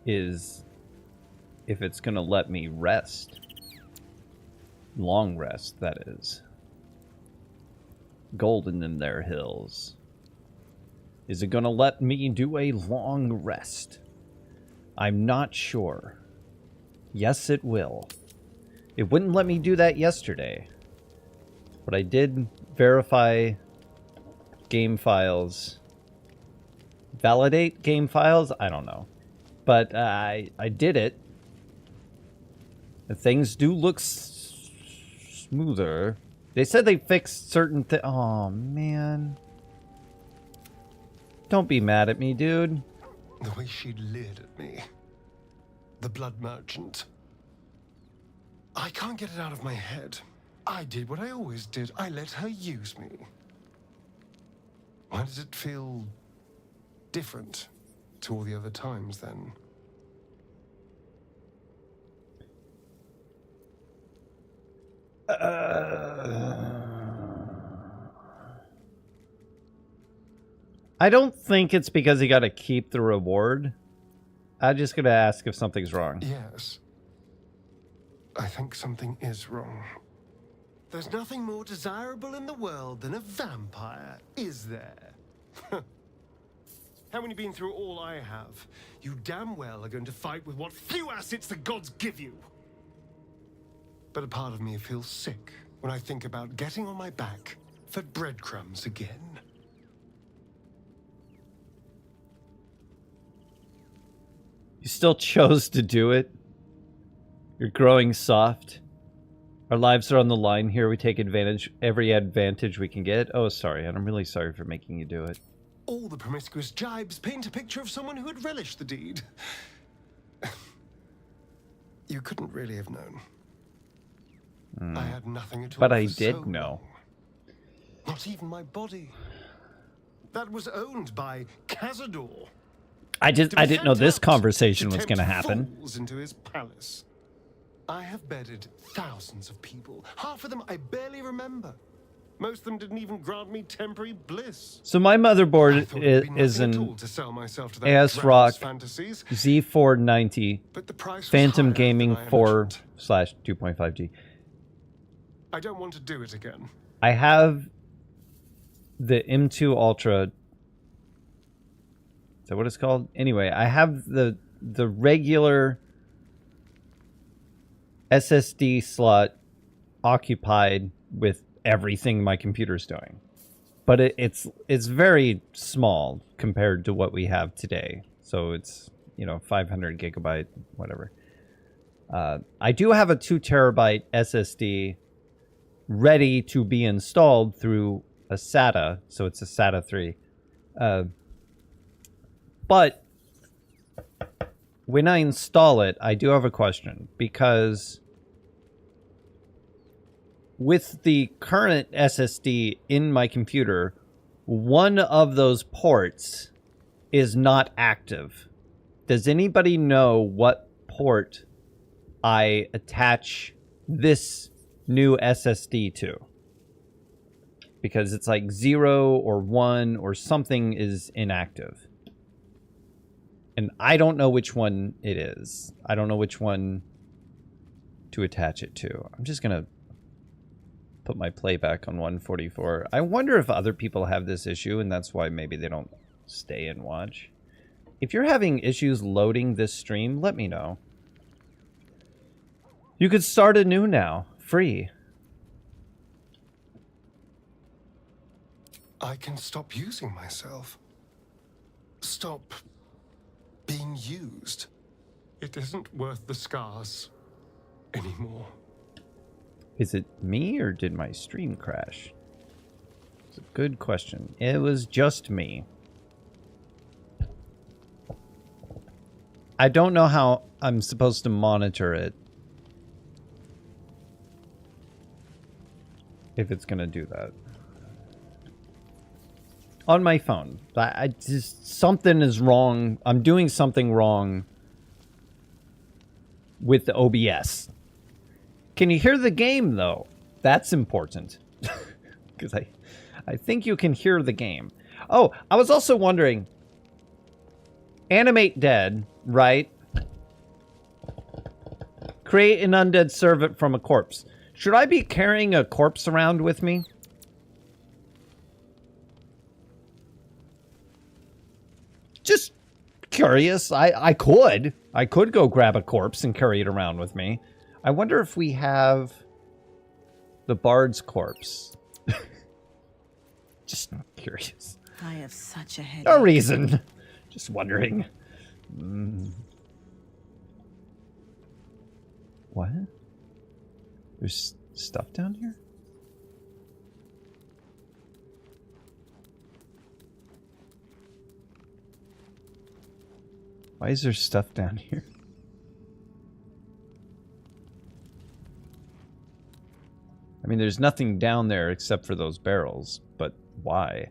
is if it's going to let me rest. Long rest, that is. Golden in their hills. Is it going to let me do a long rest? I'm not sure. Yes, it will. It wouldn't let me do that yesterday. But I did verify game files. Validate game files? I don't know. But I did it. Things do look smoother. They said they fixed certain things. Oh, man. Don't be mad at me, dude. The way she leered at me. The blood merchant. I can't get it out of my head. I did what I always did. I let her use me. Why does it feel different to all the other times, then? I don't think it's because he got to keep the reward. I'm just going to ask if something's wrong. Yes. I think something is wrong. There's nothing more desirable in the world than a vampire, is there? Haven't you been through all I have? You damn well are going to fight with what few assets the gods give you. But a part of me feels sick when I think about getting on my back for breadcrumbs again. You still chose to do it. You're growing soft. Our lives are on the line here. We take every advantage we can get. Oh, sorry. I'm really sorry for making you do it. All the promiscuous jibes paint a picture of someone who had relished the deed. You couldn't really have known. I had nothing at all. But I did know. Not even my body. That was owned by Cazador. I didn't know this conversation was going to happen. Fools into his palace. I have bedded thousands of people. Half of them I barely remember. Most of them didn't even grant me temporary bliss. So my motherboard is an ASRock Z490 Phantom Gaming 4/2.5G. I don't want to do it again. I have the M2 Ultra. Is that what it's called? Anyway, I have the regular SSD slot occupied with everything my computer's doing. But it's very small compared to what we have today. So it's, 500 gigabyte, whatever. I do have a 2 terabyte SSD ready to be installed through a SATA. So it's a SATA 3. But when I install it, I do have a question, because with the current SSD in my computer, one of those ports is not active. Does anybody know what port I attach this new SSD to? Because it's like 0 or 1 or something is inactive. And I don't know which one it is. I don't know which one to attach it to. I'm just going to put my playback on 144. I wonder if other people have this issue, and that's why maybe they don't stay and watch. If you're having issues loading this stream, let me know. You could start anew now, free. I can stop using myself. Stop being used. It isn't worth the scars anymore. Is it me, or did my stream crash? It's a good question. It was just me. I don't know how I'm supposed to monitor it. If it's gonna do that. On my phone. I just, something is wrong. I'm doing something wrong with the OBS. Can you hear the game, though? That's important. Because I think you can hear the game. Oh, I was also wondering. Animate Dead, right? Create an undead servant from a corpse. Should I be carrying a corpse around with me? Just curious. I could. I could go grab a corpse and carry it around with me. I wonder if we have the bard's corpse. Just curious. I have such a headache. No reason. Just wondering. What? There's stuff down here? Why is there stuff down here? I mean, there's nothing down there except for those barrels, but why?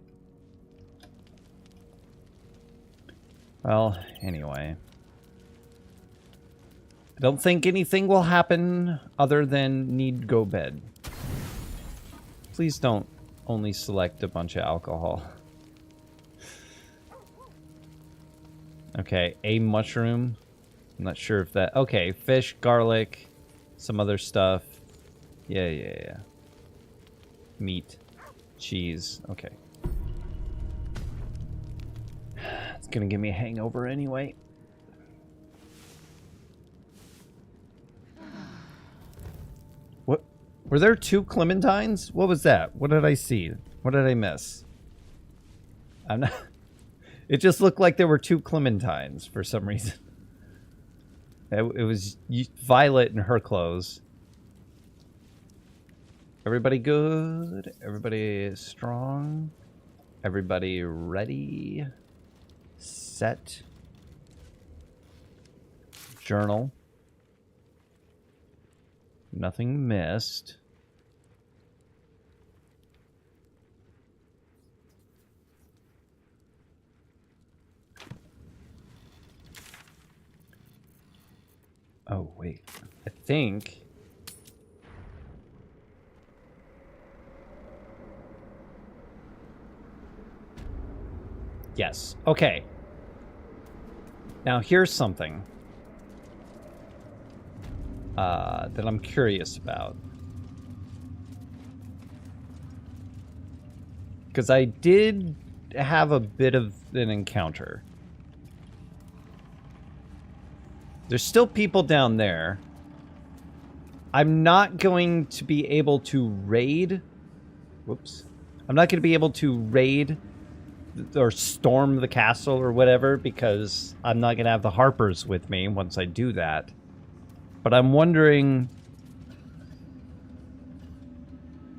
Well, anyway. I don't think anything will happen other than need go bed. Please don't only select a bunch of alcohol. Okay, a mushroom. I'm not sure if that... Okay, fish, garlic, some other stuff. Yeah. Meat, cheese. Okay. It's gonna give me a hangover anyway. What? Were there 2 clementines? What was that? What did I see? What did I miss? I'm not... It just looked like there were 2 clementines for some reason. It was Violet in her clothes. Everybody good? Everybody strong? Everybody ready? Set. Journal. Nothing missed. Oh, wait. I think... Yes. Okay. Now, here's something that I'm curious about. Because I did have a bit of an encounter. There's still people down there. I'm not going to be able to raid. Whoops. I'm not going to be able to raid or storm the castle or whatever because I'm not going to have the Harpers with me once I do that. But I'm wondering...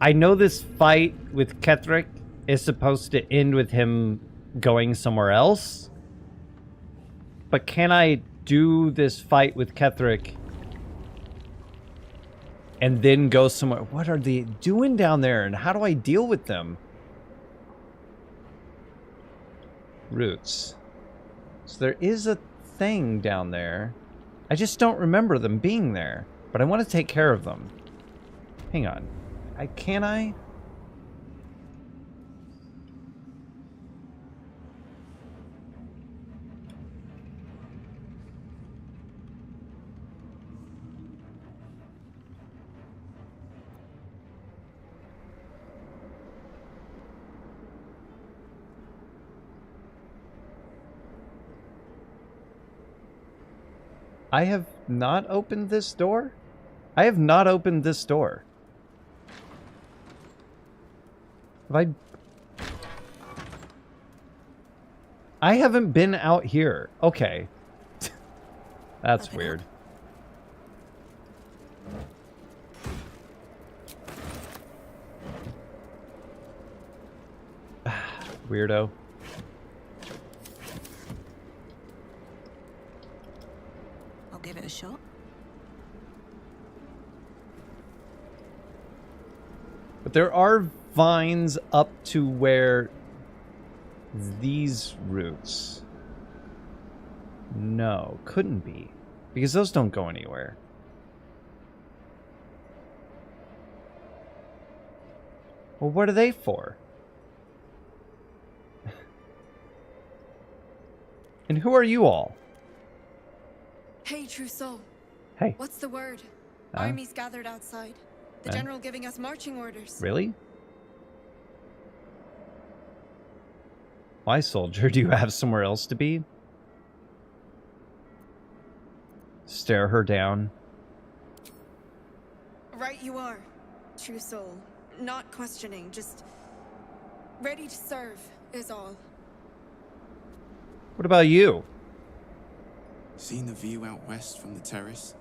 I know this fight with Ketheric is supposed to end with him going somewhere else. But can I do this fight with Ketheric and then go somewhere? What are they doing down there and how do I deal with them? Roots. So there is a thing down there. I just don't remember them being there. But I want to take care of them. Hang on. Can I? I have not opened this door? I have not opened this door. Have I haven't been out here. Okay. That's weird. Weirdo. Give it a shot. But there are vines up to where these roots... No, couldn't be. Because those don't go anywhere. Well, what are they for? And who are you all? Hey, true soul. Hey. What's the word? Armies gathered outside. The general giving us marching orders. Really? Why, soldier? Do you have somewhere else to be? Stare her down. Right you are. True soul. Not questioning, just ready to serve is all. What about you? Seen the view out west from the terrace?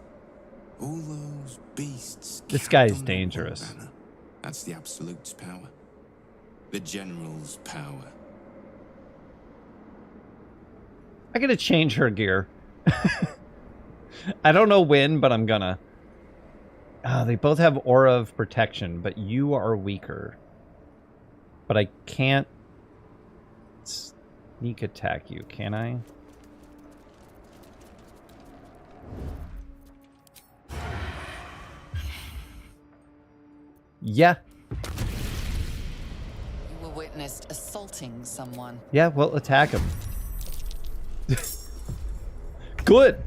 All those beasts. This capped guy's on the war dangerous. banner. That's the Absolute's power. The General's power. I gotta change her gear. I don't know when, but I'm gonna. They both have aura of protection, but you are weaker. But I can't sneak attack you, can I? Yeah. You were witnessed assaulting someone. Yeah, well, attack him. Good.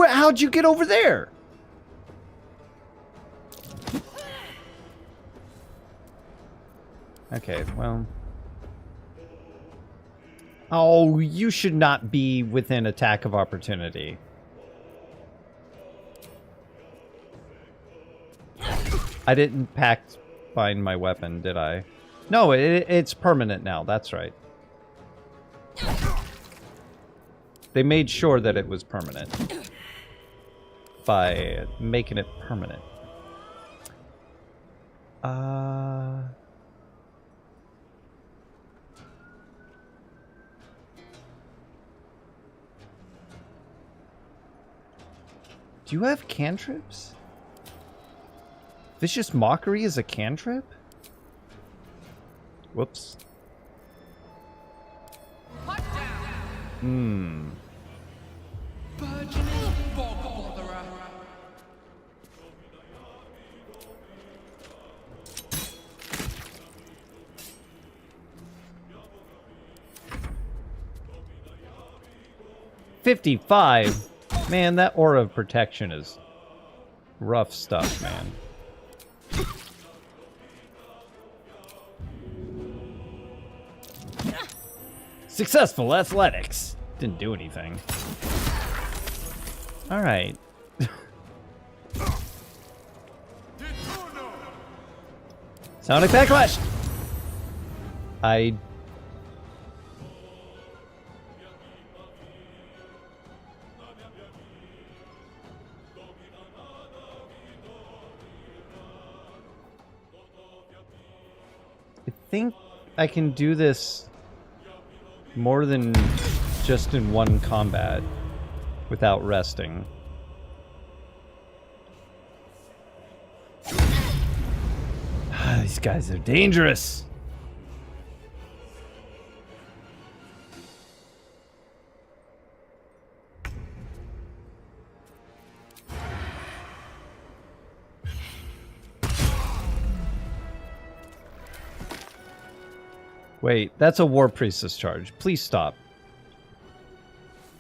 How'd you get over there? Okay, well. Oh, you should not be within attack of opportunity. I didn't find my weapon, did I? No, it's permanent now. That's right. They made sure that it was permanent by making it permanent. Do you have cantrips? Vicious Mockery is a cantrip? Whoops. Hmm. Burgeoning bog botherer. $55. Man, that aura of protection is rough stuff, man. Successful athletics. Didn't do anything. All right. Sonic Backlash. I think I can do this more than just in one combat without resting. These guys are dangerous. Wait, that's a War Priestess charge. Please stop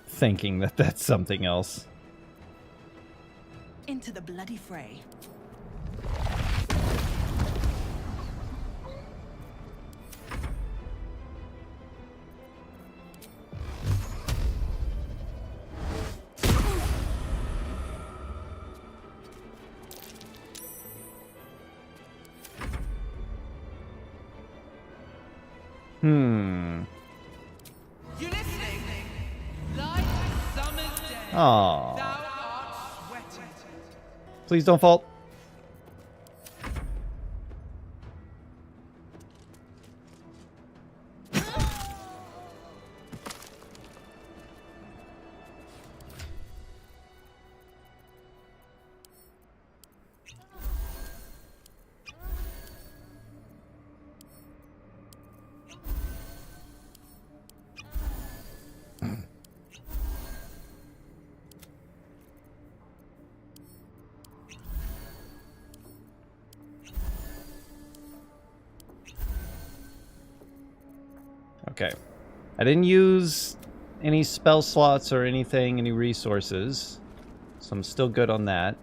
thinking that that's something else. Into the bloody fray. You listening? Like summer's day. Aww. Thou art sweating. Please don't fall. Okay. I didn't use any spell slots or anything, any resources. So I'm still good on that.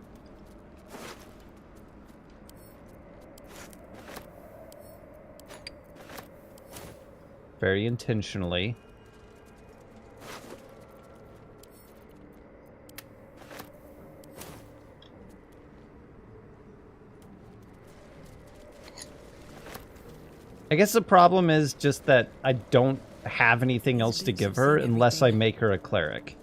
Very intentionally. I guess the problem is just that I don't have anything else to give her unless I make her a cleric.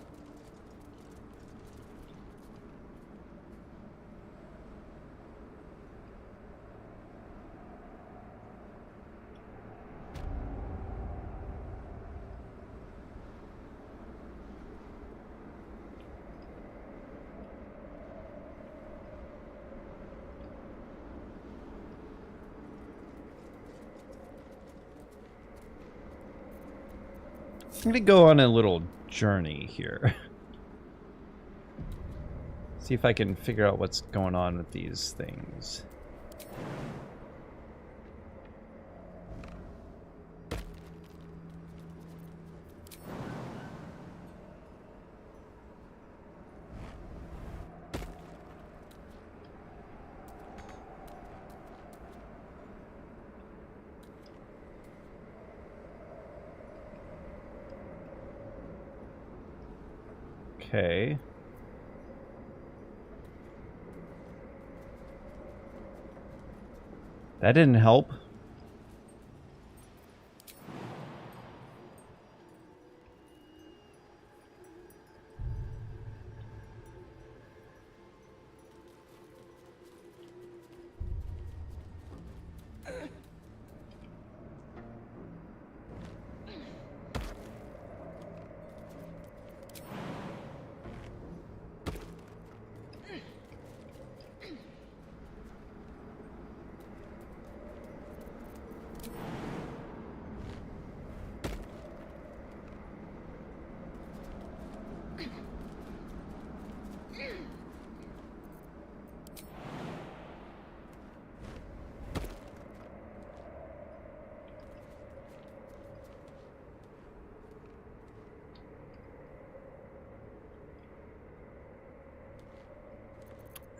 I'm gonna go on a little journey here. See if I can figure out what's going on with these things. Okay. That didn't help.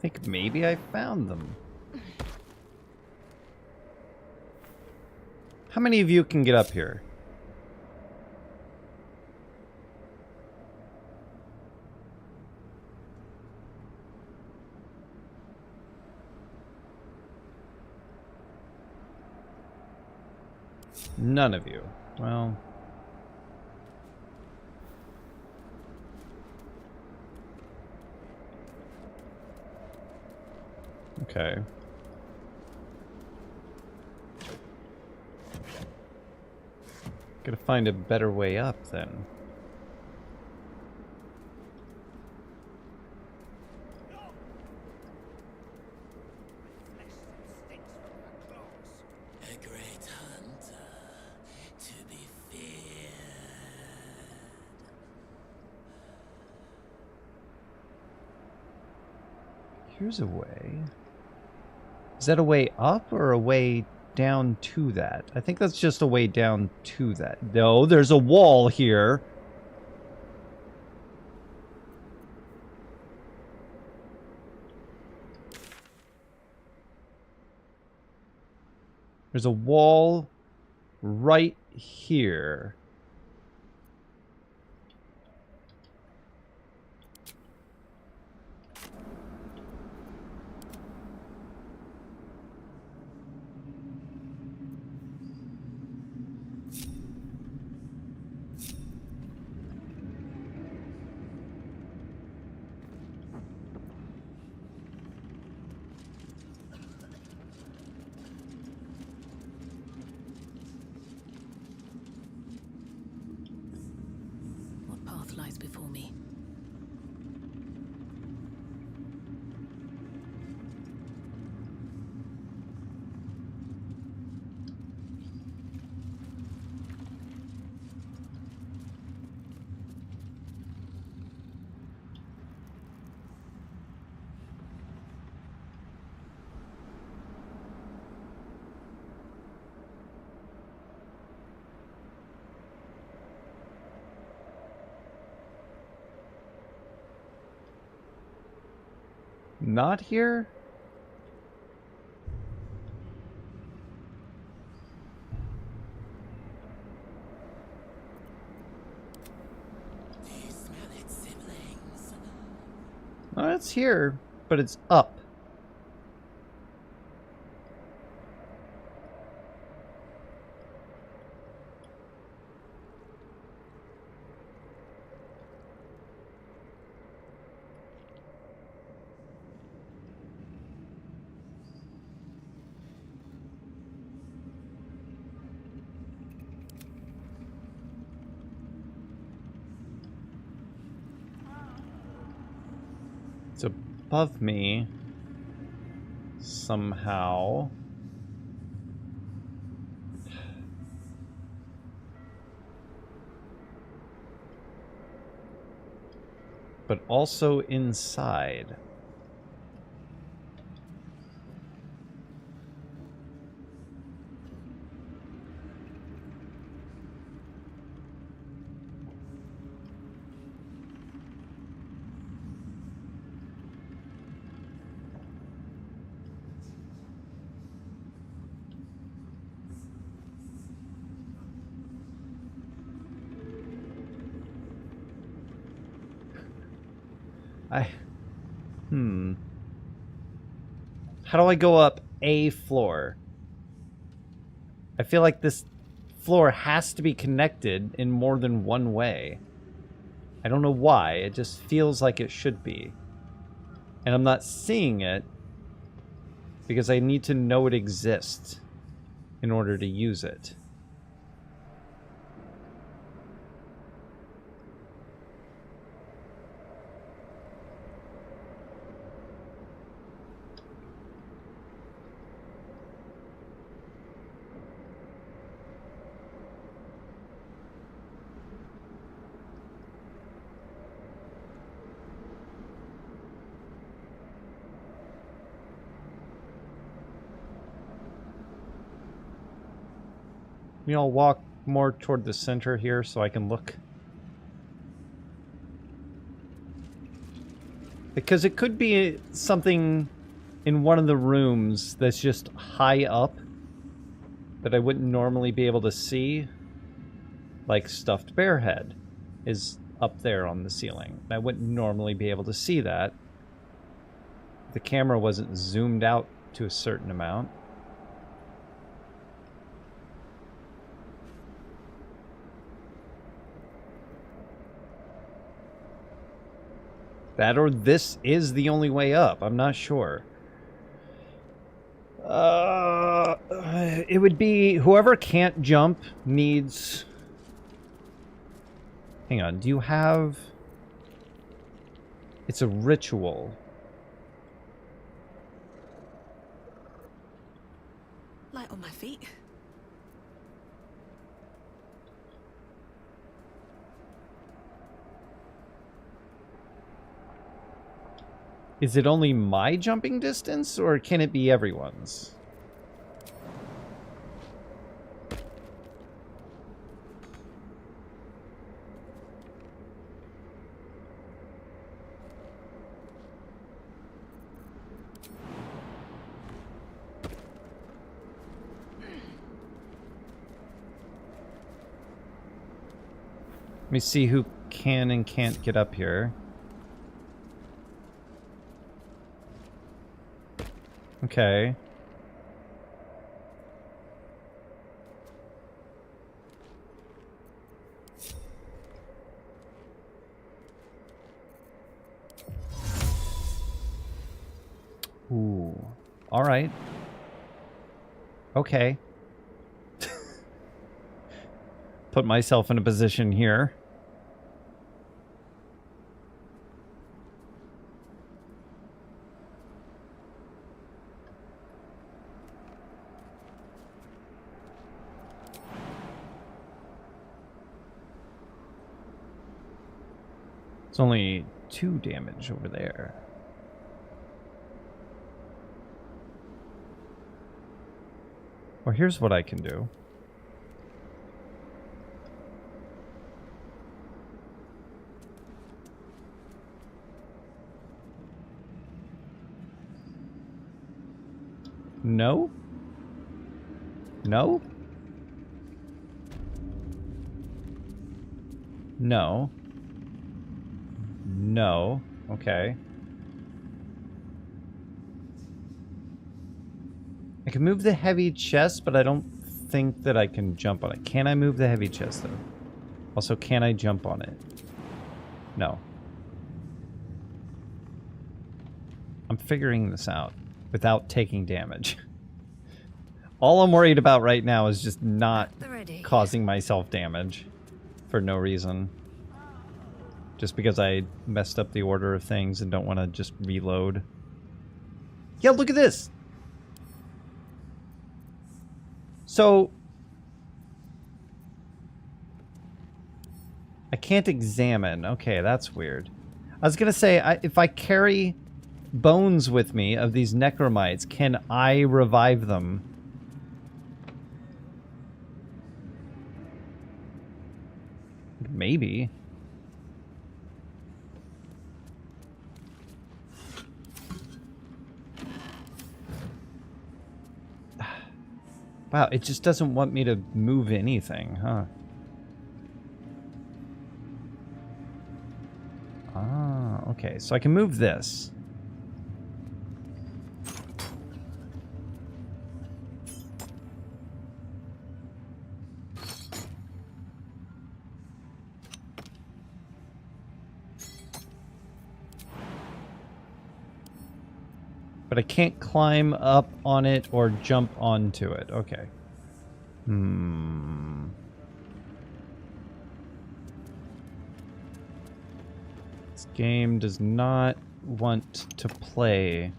I think maybe I found them. How many of you can get up here? None of you. Well... Okay. Gotta find a better way up then. A great hunter to be feared. Here's a way. Is that a way up or a way down to that? I think that's just a way down to that. No, there's a wall here. There's a wall right here. Not here? Do you smell it, siblings? Oh, it's here, but it's up. It's above me somehow. But also inside. How do I go up a floor? I feel like this floor has to be connected in more than one way. I don't know why, it just feels like it should be. And I'm not seeing it because I need to know it exists in order to use it. You know, I'll walk more toward the center here so I can look. Because it could be something in one of the rooms that's just high up that I wouldn't normally be able to see. Like Stuffed Bear Head is up there on the ceiling. I wouldn't normally be able to see that. The camera wasn't zoomed out to a certain amount. That or this is the only way up. I'm not sure. It would be whoever can't jump needs... Hang on, do you have... It's a ritual. Light on my feet. Is it only my jumping distance, or can it be everyone's? Let me see who can and can't get up here. Okay. Ooh. All right. Okay. Put myself in a position here. It's only 2 damage over there. Well, here's what I can do. No? No? No. No. Okay. I can move the heavy chest, but I don't think that I can jump on it. Can I move the heavy chest, though? Also, can I jump on it? No. I'm figuring this out without taking damage. All I'm worried about right now is just not causing myself damage for no reason. Just because I messed up the order of things and don't want to just reload. Yeah, look at this! So... I can't examine. Okay, that's weird. I was gonna say, if I carry bones with me of these necromites, can I revive them? Maybe. Wow, it just doesn't want me to move anything, huh? Ah, okay, so I can move this. But I can't climb up on it or jump onto it. Okay. This game does not want to play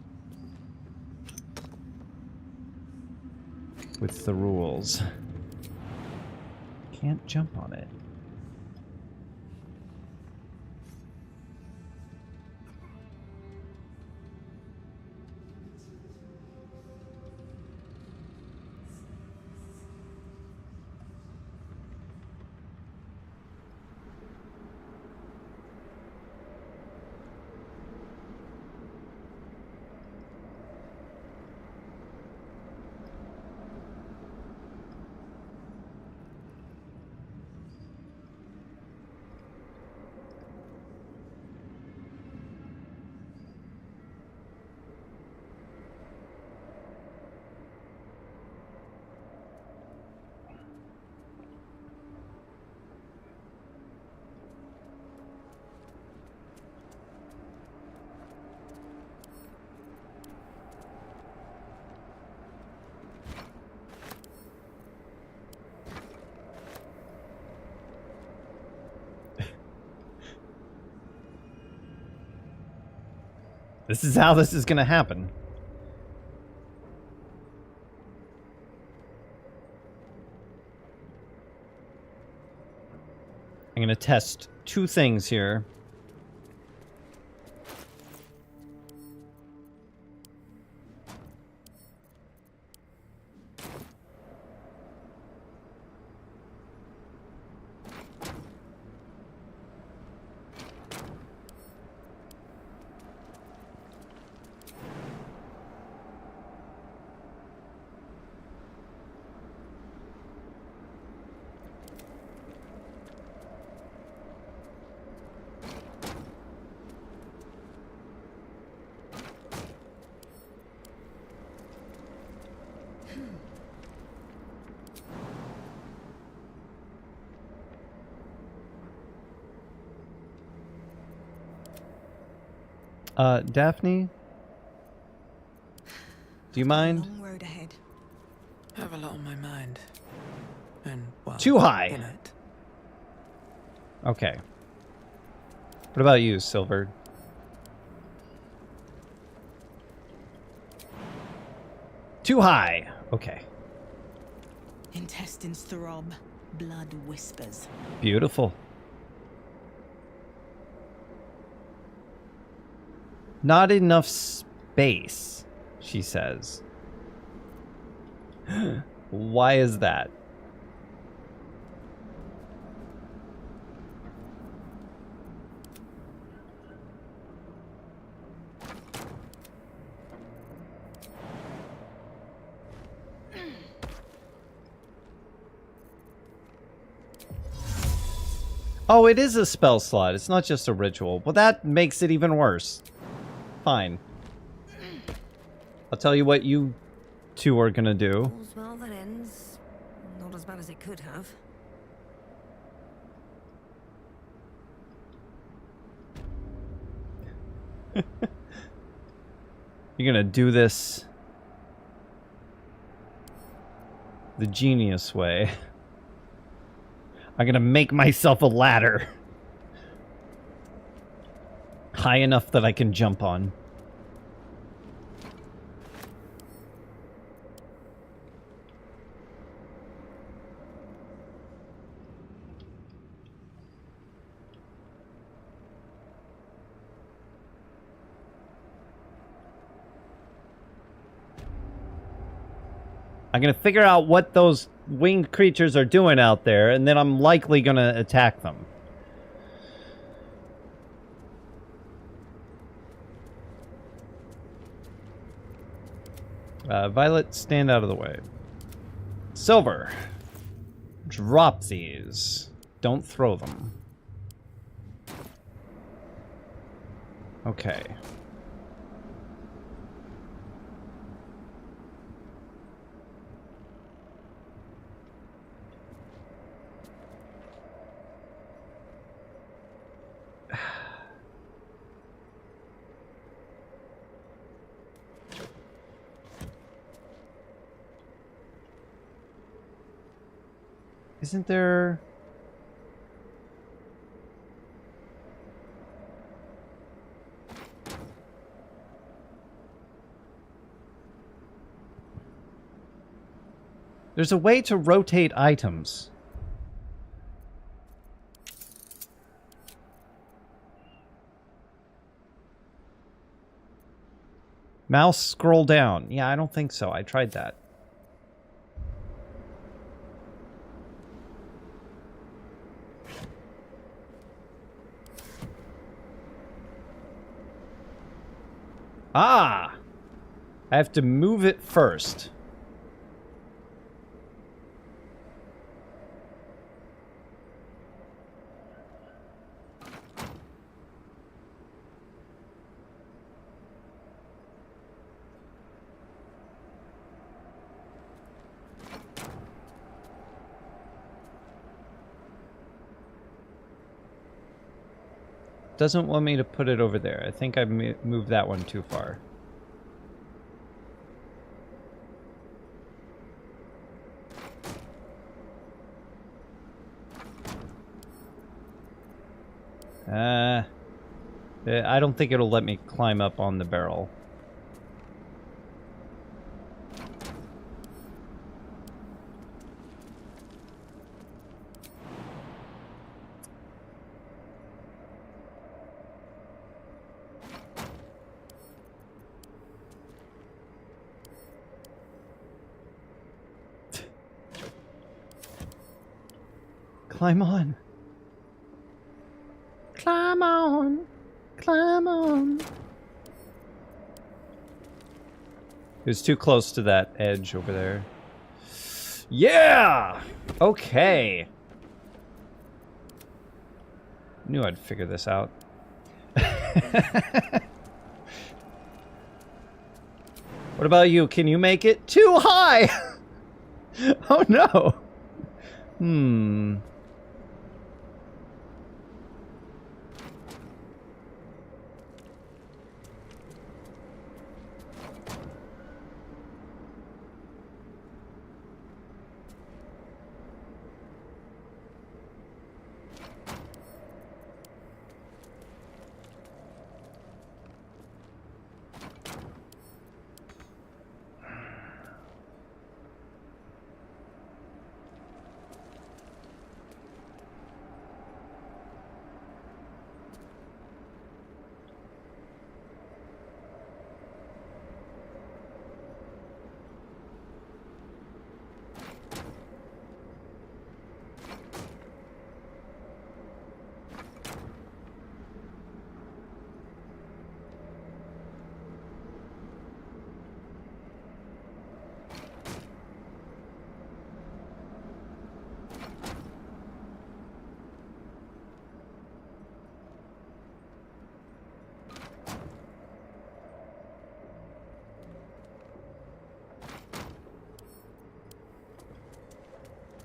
with the rules. Can't jump on it. This is how this is gonna happen. I'm gonna test two things here. Daphne? Do you mind? Long road ahead. Have a lot on my mind. And, well, Too high. on it. Okay. What about you, Silver? Too high. Okay. Intestines throb. Blood whispers. Beautiful. Not enough space, she says. Why is that? Oh, it is a spell slot. It's not just a ritual. Well, that makes it even worse. Fine. I'll tell you what you two are gonna do. All's well that ends. Not as bad as it could have. You're gonna do this the genius way. I'm gonna make myself a ladder. High enough that I can jump on. I'm gonna figure out what those winged creatures are doing out there, and then I'm likely gonna attack them. Violet, stand out of the way. Silver, drop these. Don't throw them. Okay. Isn't there... There's a way to rotate items. Mouse scroll down. Yeah, I don't think so. I tried that. Ah! I have to move it first. Doesn't want me to put it over there. I think I moved that one too far. I don't think it'll let me climb up on the barrel. Climb on. Climb on. Climb on. It was too close to that edge over there. Yeah! Okay. Knew I'd figure this out. What about you? Can you make it? Too high! Oh no! Hmm.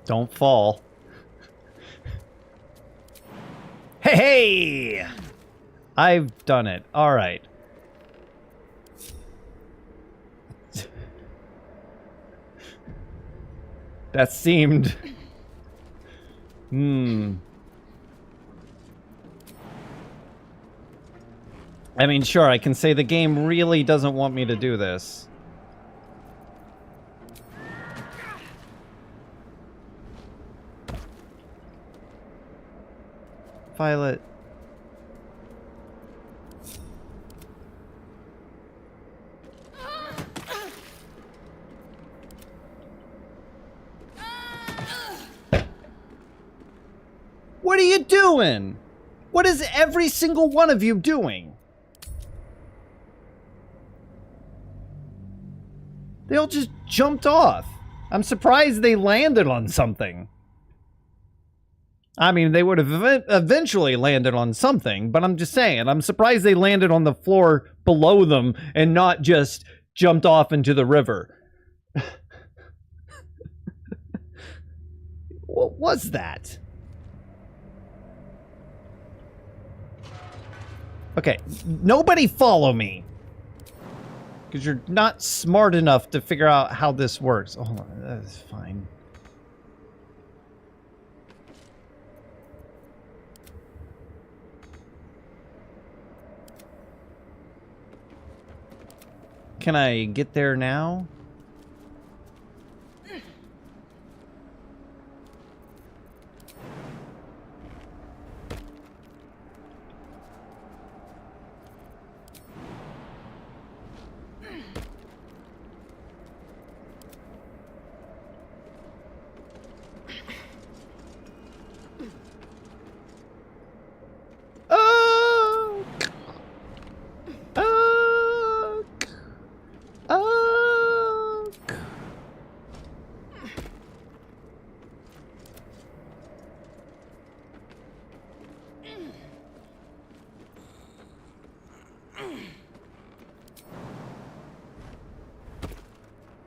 Don't fall. Hey! I've done it. All right. That seemed... I mean, sure, I can say the game really doesn't want me to do this. Violet. What are you doing? What is every single one of you doing? They all just jumped off. I'm surprised they landed on something. I mean, they would have eventually landed on something, but I'm just saying, I'm surprised they landed on the floor below them and not just jumped off into the river. What was that? Okay, nobody follow me. Because you're not smart enough to figure out how this works. Oh, that's fine. Can I get there now?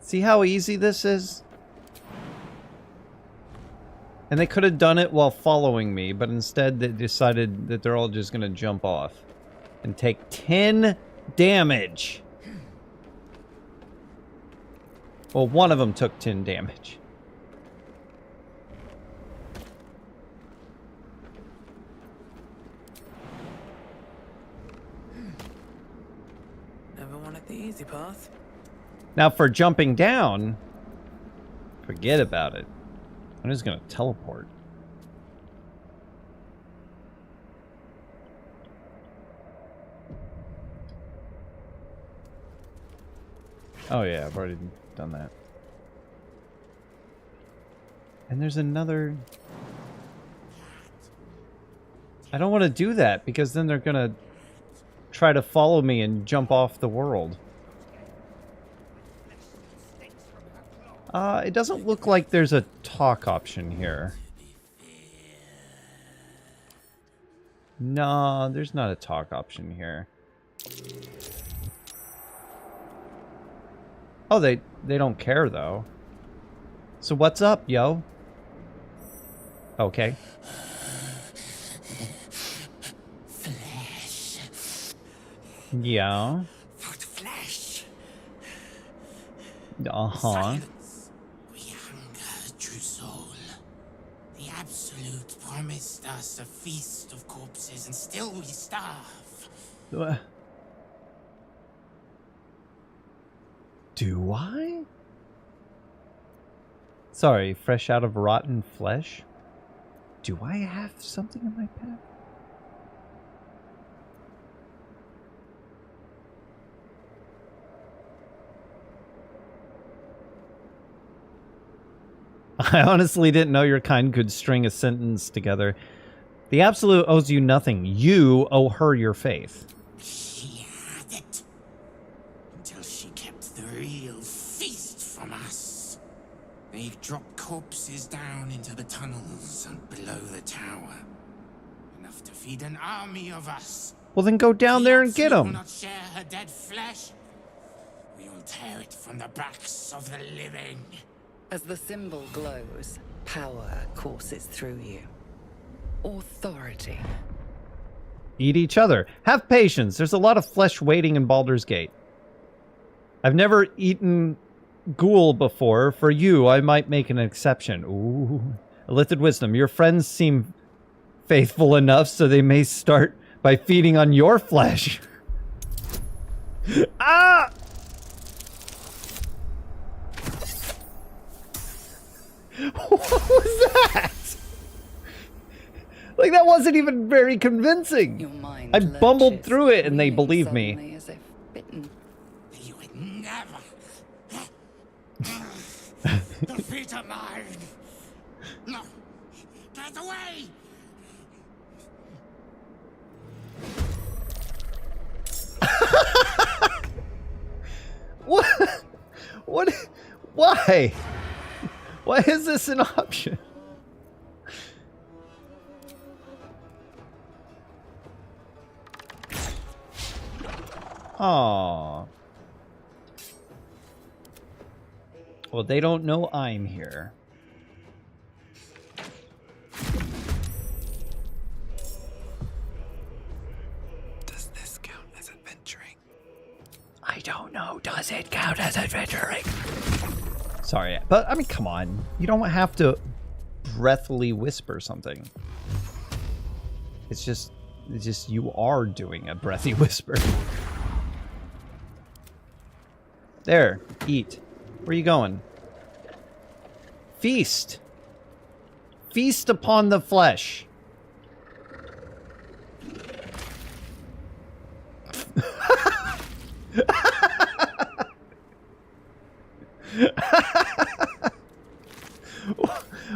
See how easy this is? And they could have done it while following me, but instead they decided that they're all just going to jump off and take 10 damage. Well, one of them took 10 damage. Never wanted the easy path. Now for jumping down, forget about it. I'm just gonna teleport. Oh yeah, I've already done that. And there's another... I don't want to do that because then they're gonna try to follow me and jump off the world. It doesn't look like there's a talk option here. No, there's not a talk option here. Oh, they don't care though. So what's up, yo? Okay. Flesh. Yeah. For the flesh. Uh-huh. Silence. We hunger, true soul. The Absolute promised us a feast of corpses, and still we starve. Do I? Sorry, fresh out of rotten flesh? Do I have something in my path? I honestly didn't know your kind could string a sentence together. The Absolute owes you nothing. You owe her your faith. She had it. Until she kept the real feast from us. They dropped corpses down into the tunnels and below the tower. Enough to feed an army of us. Well, then go down there and get The Absolute will them. not share her dead flesh. We will tear it from the backs of the living. As the symbol glows, Power courses through you. Authority. Eat each other. Have patience. There's a lot of flesh waiting in Baldur's Gate. I've never eaten ghoul before. For you, I might make an exception. Ooh. Illithid wisdom. Your friends seem faithful enough, so they may start by feeding on your flesh. Ah! What was that? Like, that wasn't even very convincing. Your mind I bumbled lurches, through it and they breathing believe me. suddenly as if bitten. You would never defeat a mind. No, get away! What? What? Why? Why is this an option? Aww. Well, they don't know I'm here. Does this count as adventuring? I don't know. Does it count as adventuring? Sorry, but I mean, come on. You don't have to breathily whisper something. It's just you are doing a breathy whisper. There, eat. Where are you going? Feast. Feast upon the flesh.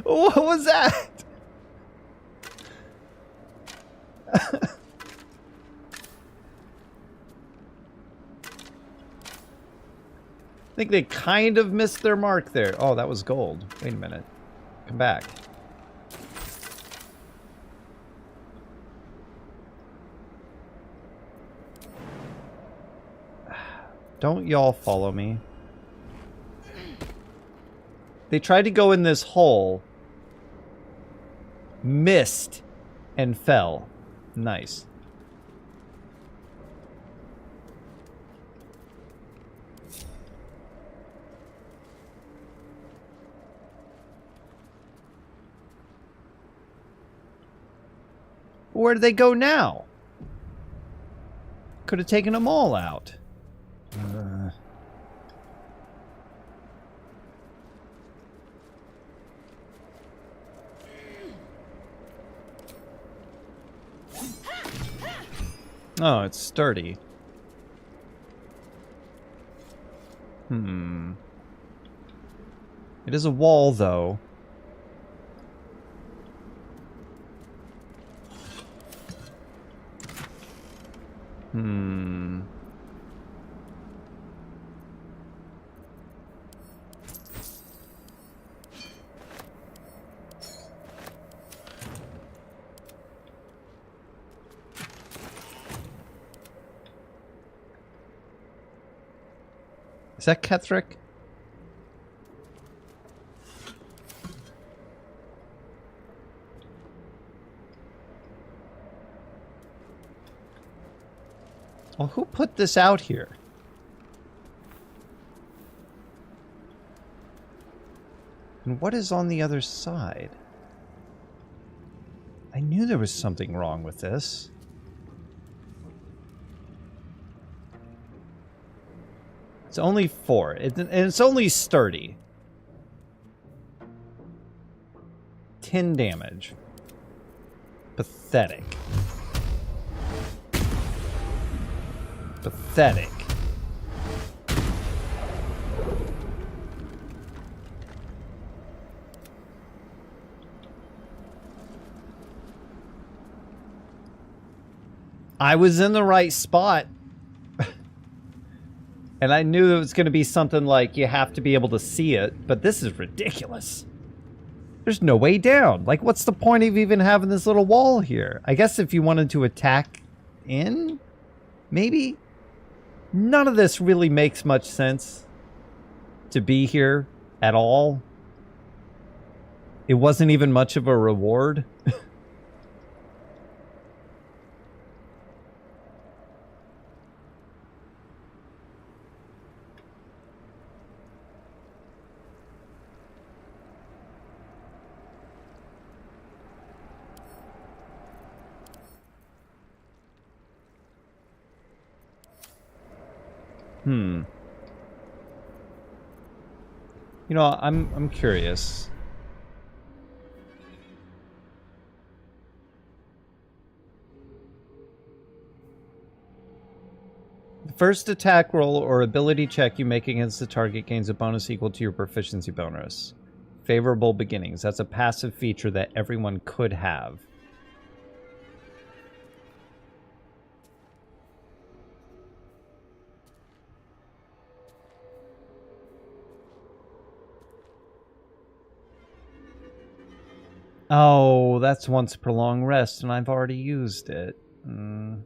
What was that? I think they kind of missed their mark there. Oh, that was gold. Wait a minute. Come back. Don't y'all follow me. They tried to go in this hole, missed, and fell. Nice. Where do they go now? Could have taken them all out. Oh, it's sturdy. It is a wall, though. Is that Kethric? Well, who put this out here? And what is on the other side? I knew there was something wrong with this. It's only 4, and it's only sturdy. 10 damage. Pathetic. Pathetic. I was in the right spot. And I knew it was going to be something like you have to be able to see it, but this is ridiculous. There's no way down. Like, what's the point of even having this little wall here? I guess if you wanted to attack in, maybe? None of this really makes much sense to be here at all. It wasn't even much of a reward. You know, I'm curious. The first attack roll or ability check you make against the target gains a bonus equal to your proficiency bonus. Favorable beginnings. That's a passive feature that everyone could have. Oh, that's once per long rest, and I've already used it. And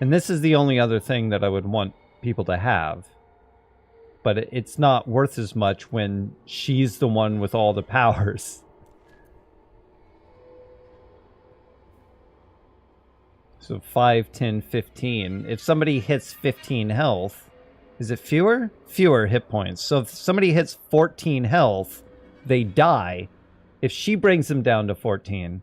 this is the only other thing that I would want people to have. But it's not worth as much when she's the one with all the powers. So 5, 10, 15. If somebody hits 15 health, is it fewer? Fewer hit points. So if somebody hits 14 health, they die. If she brings them down to 14...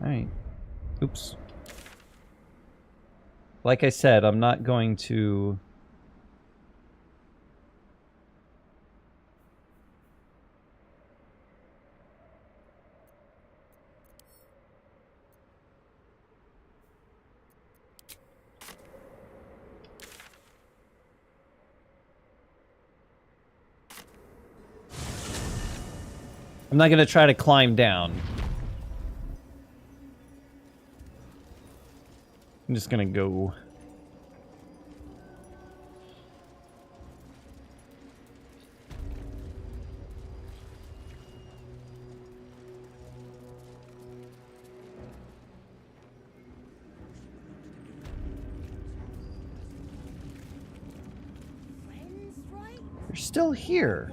Alright. Oops. Like I said, I'm not going to... I'm not going to try to climb down. I'm just gonna go. You're still here.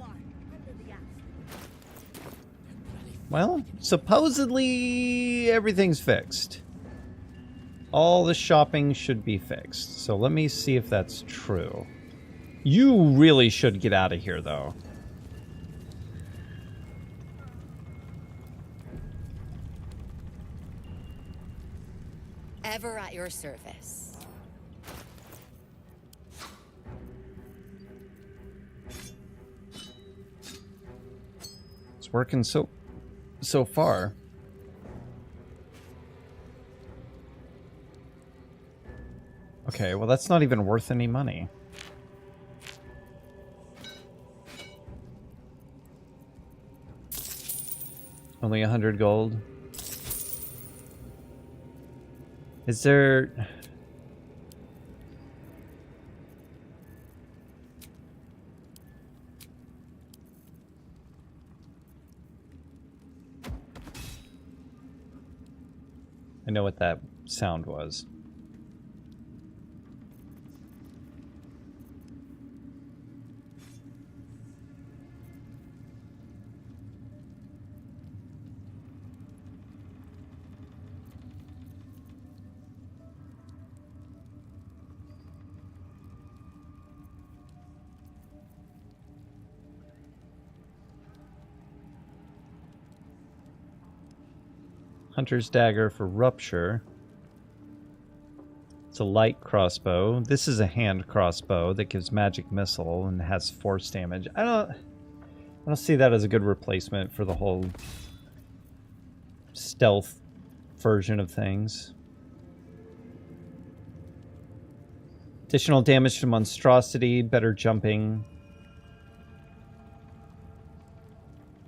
Well, supposedly everything's fixed. All the shopping should be fixed. So let me see if that's true. You really should get out of here, though. Ever at your service. It's working so far. Okay, well that's not even worth any money. Only 100 gold. Is there... I know what that sound was. Hunter's Dagger for Rupture. It's a light crossbow. This is a hand crossbow that gives magic missile and has force damage. I don't see that as a good replacement for the whole stealth version of things. Additional damage to monstrosity, better jumping.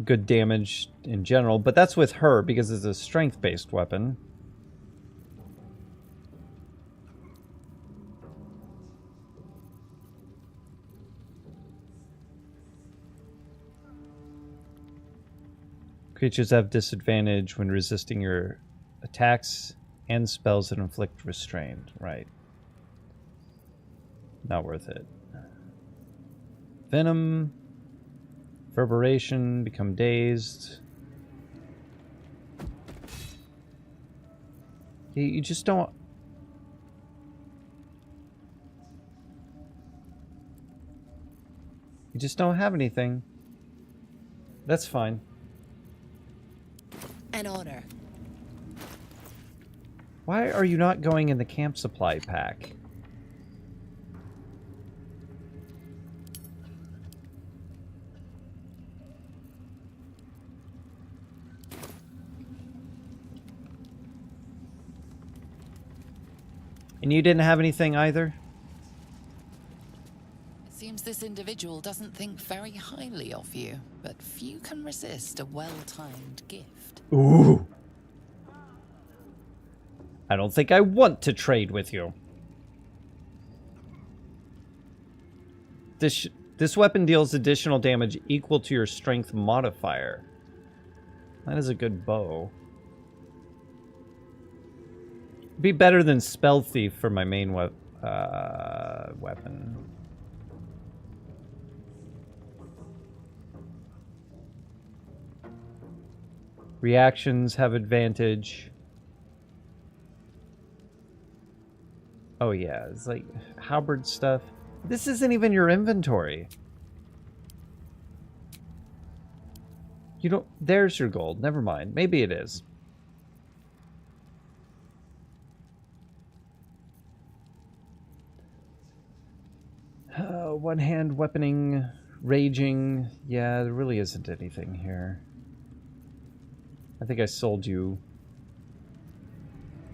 Good damage in general, but that's with her because it's a strength-based weapon. Creatures have disadvantage when resisting your attacks and spells that inflict restraint. Right. Not worth it. Venom. Reverberation. Become dazed. You just don't... You just don't have anything. That's fine. An honor. Why are you not going in the camp supply pack? And you didn't have anything either? It seems this individual doesn't think very highly of you, but few can resist a well-timed gift. Ooh. I don't think I want to trade with you. This weapon deals additional damage equal to your strength modifier. That is a good bow. Be better than Spell Thief for my main weapon. Reactions have advantage. Oh yeah, it's like halberd stuff. This isn't even your inventory. You don't... There's your gold. Never mind. Maybe it is. One-hand weaponing, raging. Yeah, there really isn't anything here. I think I sold you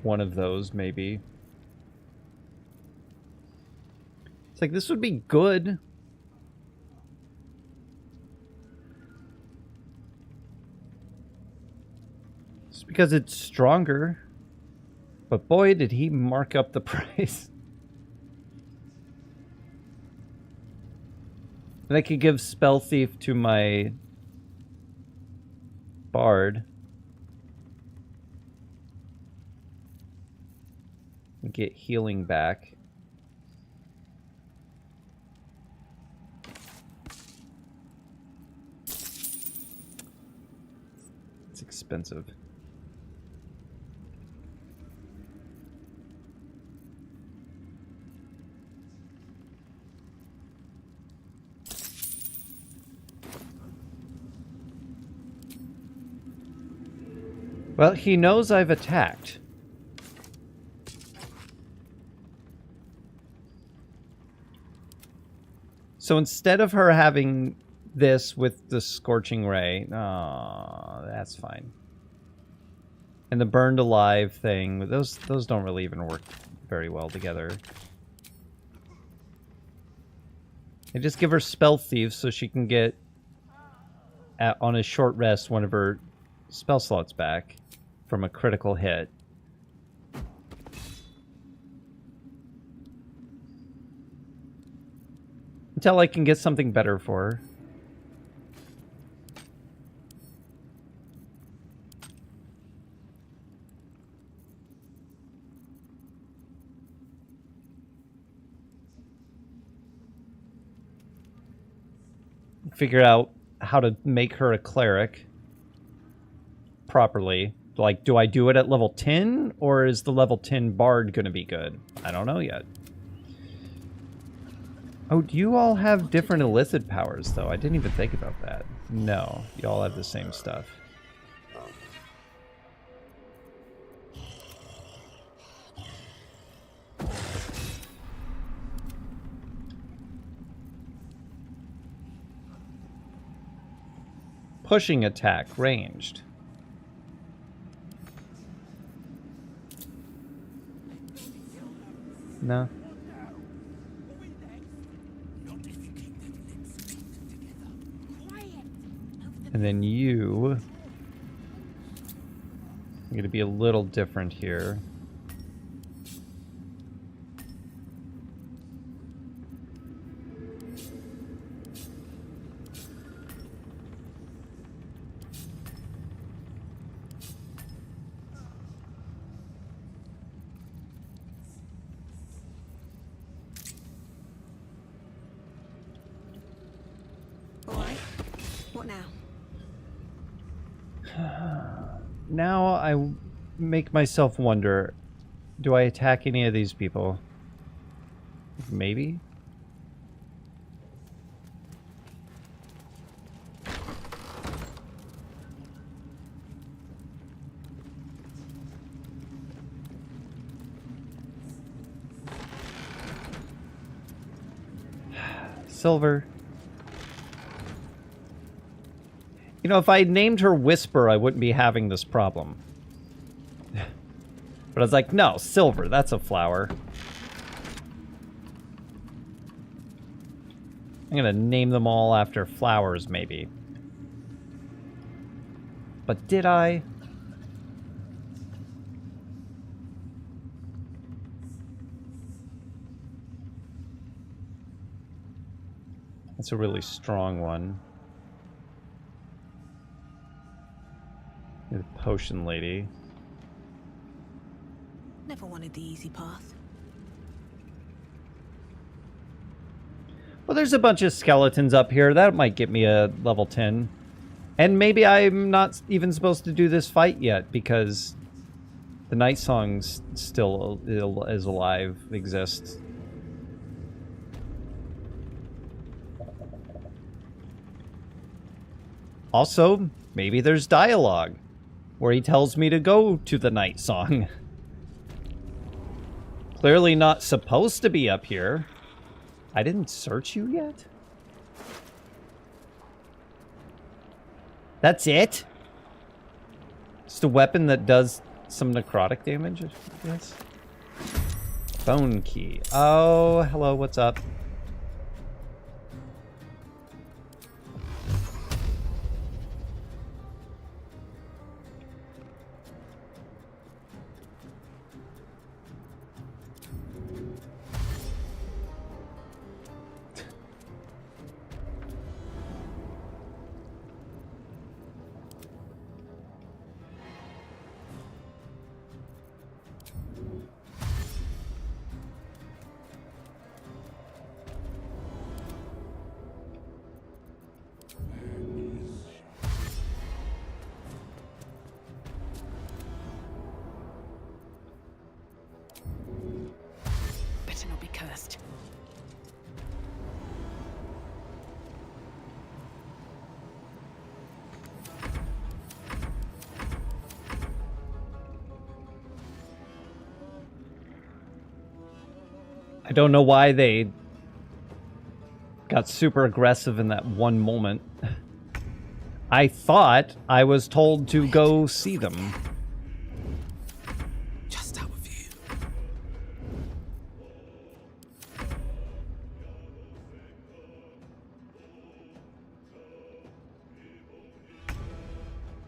one of those, maybe. It's like, this would be good. Just because it's stronger. But boy, did he mark up the price. And I could give Spell Thief to my Bard. And get healing back. It's expensive. Well, he knows I've attacked. So instead of her having this with the Scorching Ray, oh, that's fine. And the Burned Alive thing, those don't really even work very well together. I just give her Spell Thief so she can get, on a short rest, one of her spell slots back from a critical hit. Until I can get something better for her. Figure out how to make her a cleric properly. Like, do I do it at level 10? Or is the level 10 bard going to be good? I don't know yet. Oh, do you all have different illicit powers, though? I didn't even think about that. No, you all have the same stuff. Pushing attack, ranged. No. And then you... I'm going to be a little different here. now I make myself wonder, do I attack any of these people? Maybe? Silver. You know, if I named her Whisper, I wouldn't be having this problem. But I was like, no, Silver, that's a flower. I'm gonna name them all after flowers, maybe. But did I? That's a really strong one. The potion lady. Never wanted the easy path. Well, there's a bunch of skeletons up here. That might get me a level 10. And maybe I'm not even supposed to do this fight yet because the Night Song's still is alive, exists. Also, maybe there's dialogue where he tells me to go to the Night Song. Clearly not supposed to be up here. I didn't search you yet? That's it? Just a weapon that does some necrotic damage, I guess? Bone key. Oh, hello, what's up? Better not be cursed. I don't know why they got super aggressive in that one moment. I thought I was told to go see them. Just out of view.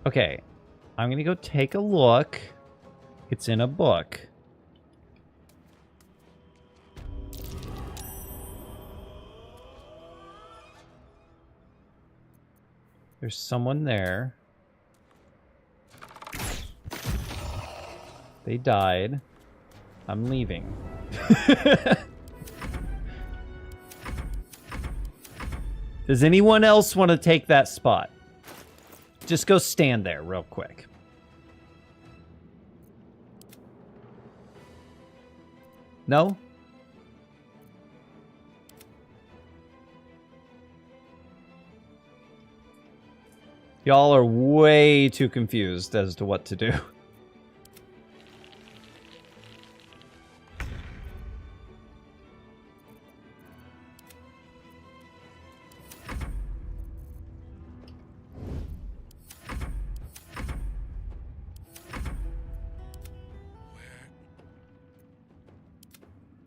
Okay, I'm gonna go take a look. It's in a book. There's someone there. They died. I'm leaving. Does anyone else want to take that spot? Just go stand there real quick. No? Y'all are way too confused as to what to do.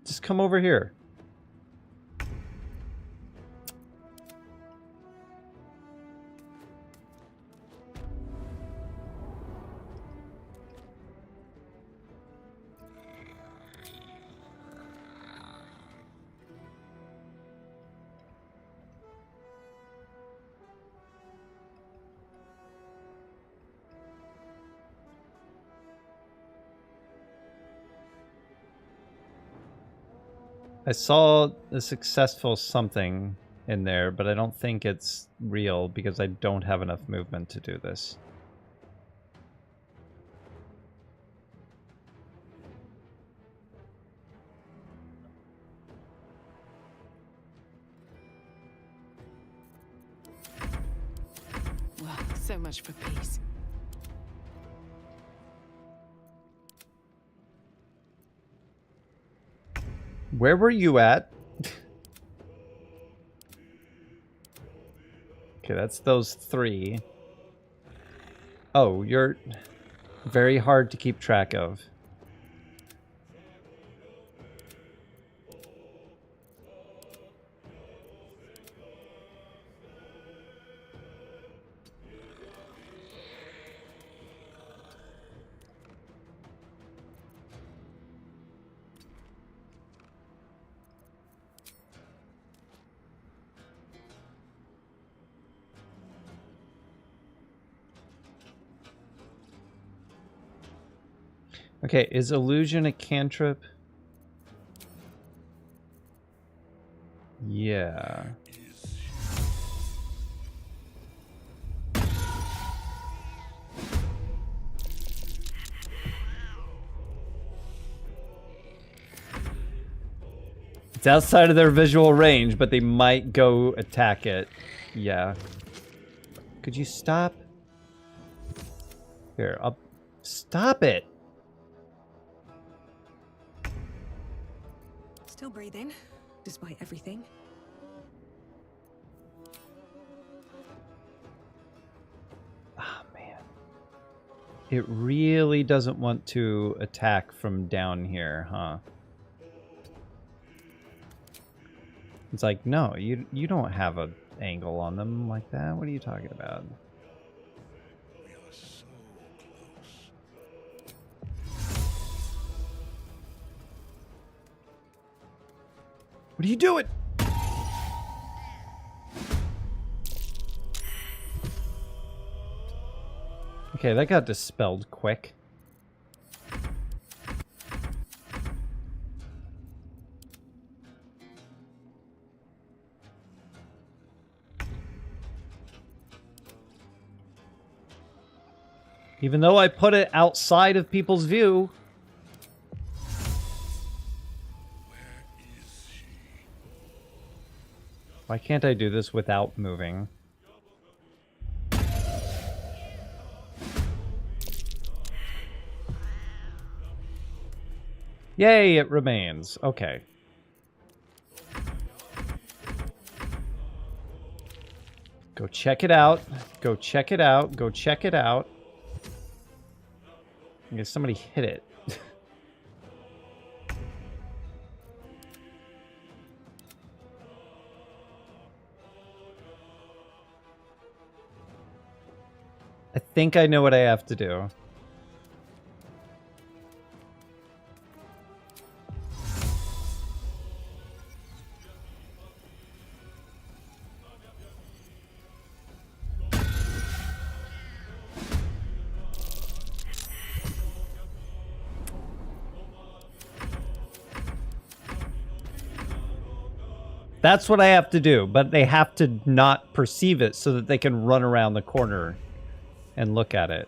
Just come over here. I saw a successful something in there, but I don't think it's real because I don't have enough movement to do this. So much for peace. Where were you at? Okay, that's those 3. Oh, you're very hard to keep track of. Okay, is illusion a cantrip? Yeah. It's outside of their visual range, but they might go attack it. Yeah. Could you stop? Here, I'll... Stop it! Still breathing, despite everything. Oh, man. It really doesn't want to attack from down here, huh? It's like, no, you don't have an angle on them like that. What are you talking about? We are so close. What are you doing? Okay, that got dispelled quick. Even though I put it outside of people's view. Where is she? Why can't I do this without moving? Yay, it remains. Okay. Go check it out. Go check it out. Go check it out. I guess somebody hit it. I think I know what I have to do. That's what I have to do, but they have to not perceive it so that they can run around the corner and look at it.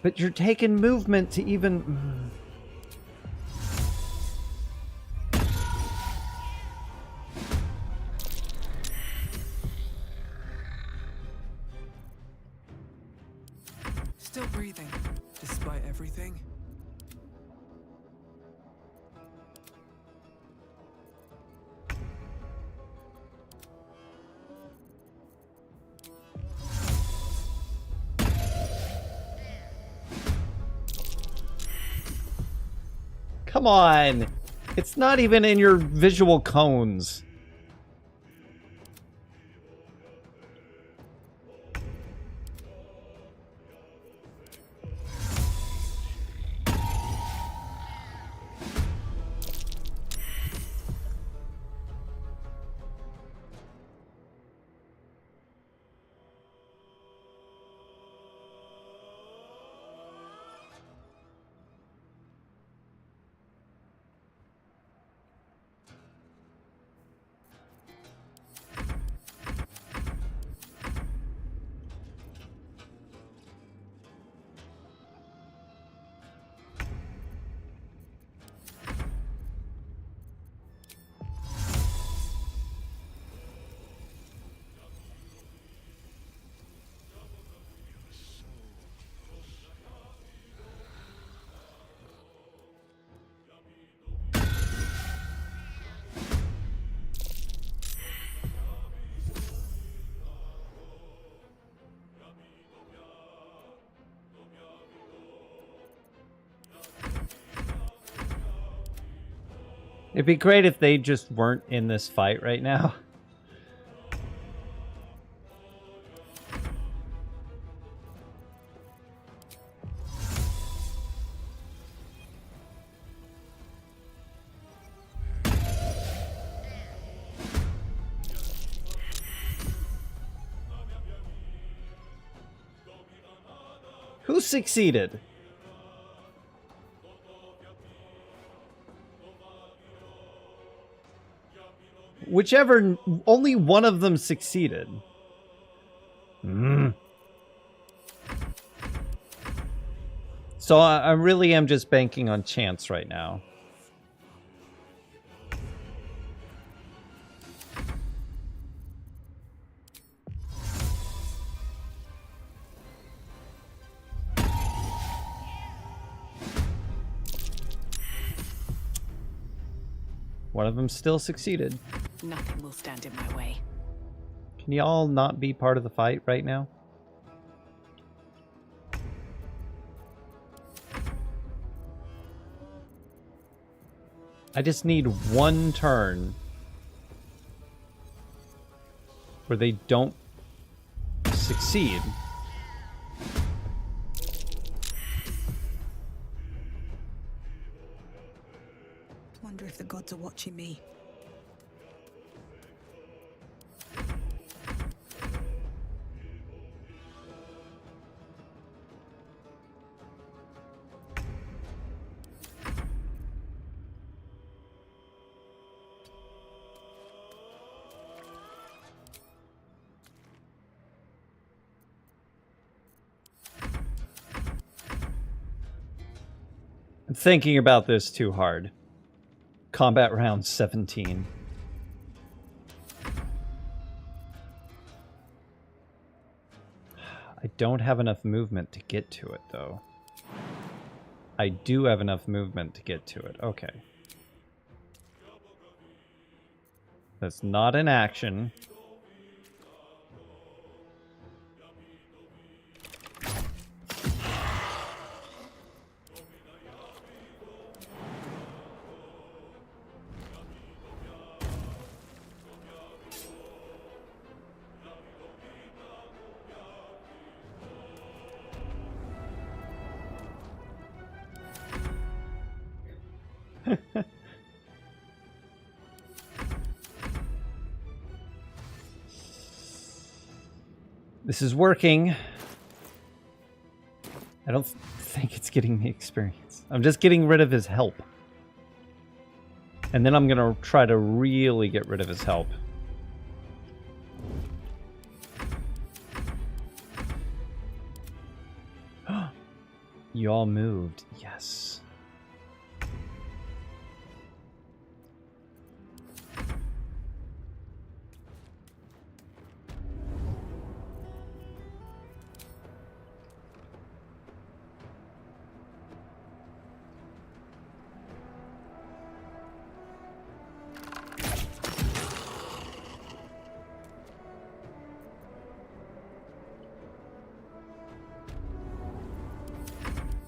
But you're taking movement to even... Still breathing, despite everything. Come on! It's not even in your visual cones. It'd be great if they just weren't in this fight right now. Who succeeded? Whichever, only one of them succeeded. So I really am just banking on chance right now. One of them still succeeded. Nothing will stand in my way. Can y'all not be part of the fight right now? I just need one turn where they don't succeed. Wonder if the gods are watching me. I'm thinking about this too hard. Combat round 17. I don't have enough movement to get to it, though. I do have enough movement to get to it. Okay. That's not an action. This is working. I don't think it's getting me experience. I'm just getting rid of his help. And then I'm gonna try to really get rid of his help. You all moved. Yes.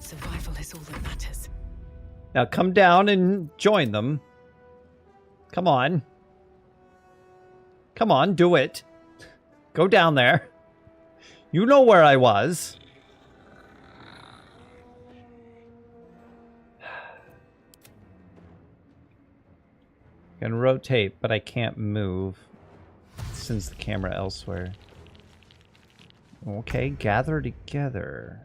Survival is all that matters. Now come down and join them. Come on. Come on, do it. Go down there. You know where I was. I can rotate, but I can't move. It sends the camera elsewhere. Okay, gather together.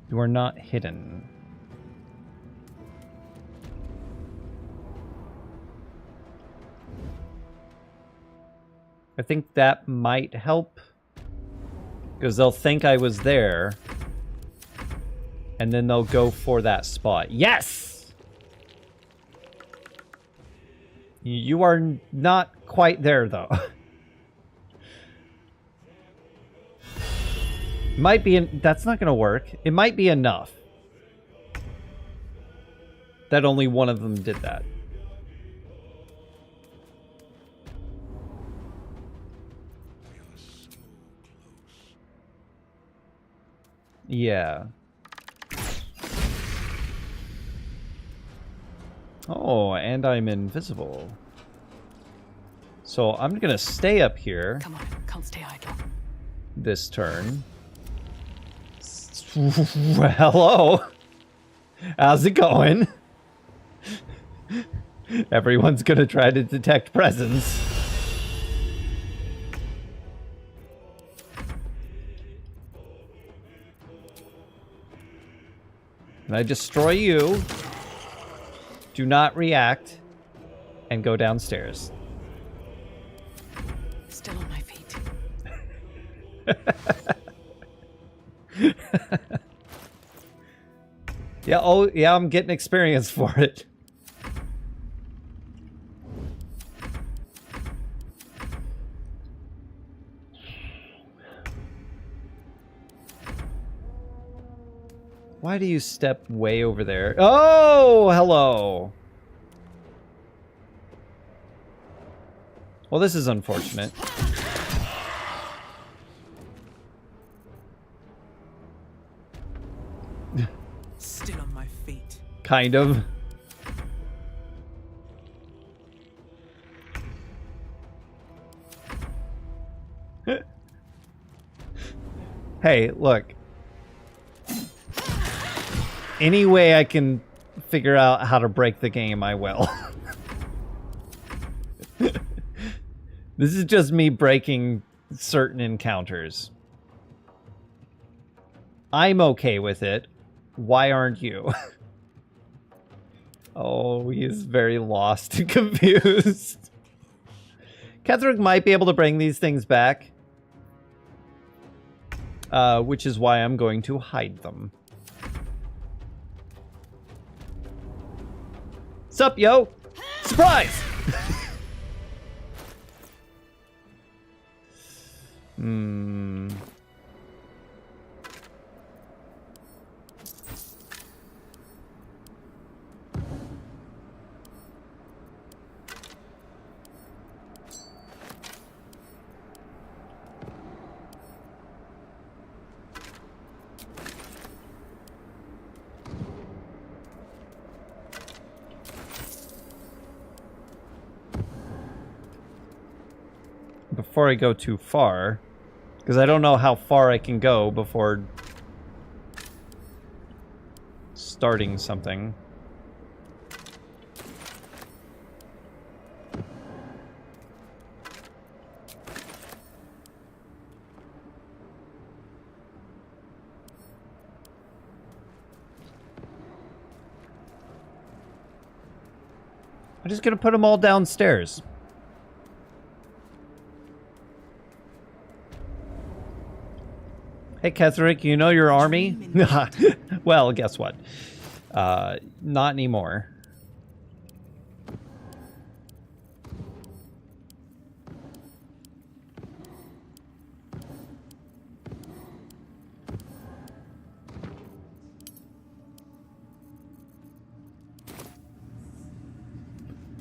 You are not hidden. I think that might help. Because they'll think I was there. And then they'll go for that spot. Yes! You are not quite there, though. Might be, that's not going to work. It might be enough that only one of them did that. Yeah. Oh, and I'm invisible. So I'm gonna stay up here. Come on, can't stay idle. This turn. Well, hello. How's it going? Everyone's gonna try to detect presence. And I destroy you. Do not react. And go downstairs. Still on my feet. Yeah, oh, yeah, I'm getting experience for it. Why do you step way over there? Oh, hello. Well, this is unfortunate. Still on my feet. Kind of. Hey, look. Any way I can figure out how to break the game, I will. This is just me breaking certain encounters. I'm okay with it. Why aren't you? Oh, he's very lost and confused. Ketherick might be able to bring these things back. Which is why I'm going to hide them. Sup, yo? Surprise! Before I go too far, because I don't know how far I can go before starting something. I'm just gonna put them all downstairs. Hey, Ketherick, you know your army? Well, guess what? Not anymore.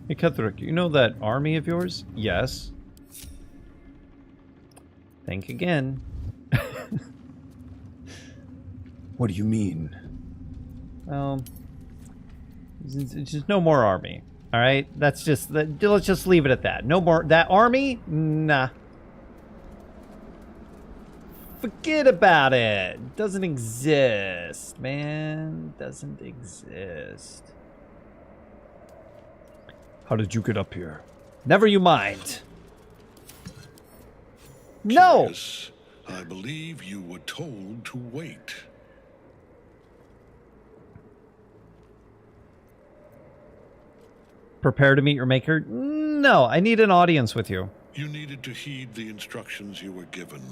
Hey, Ketherick, you know that army of yours? Yes. Think again. What do you mean? Well, it's just no more army. All right, that's just let's just leave it at that. No more that army. Nah, forget about it. Doesn't exist, man. Doesn't exist. How did you get up here? Never you mind. No. Yes, I believe you were told to wait. Prepare to meet your maker? No, I need an audience with you. You needed to heed the instructions you were given.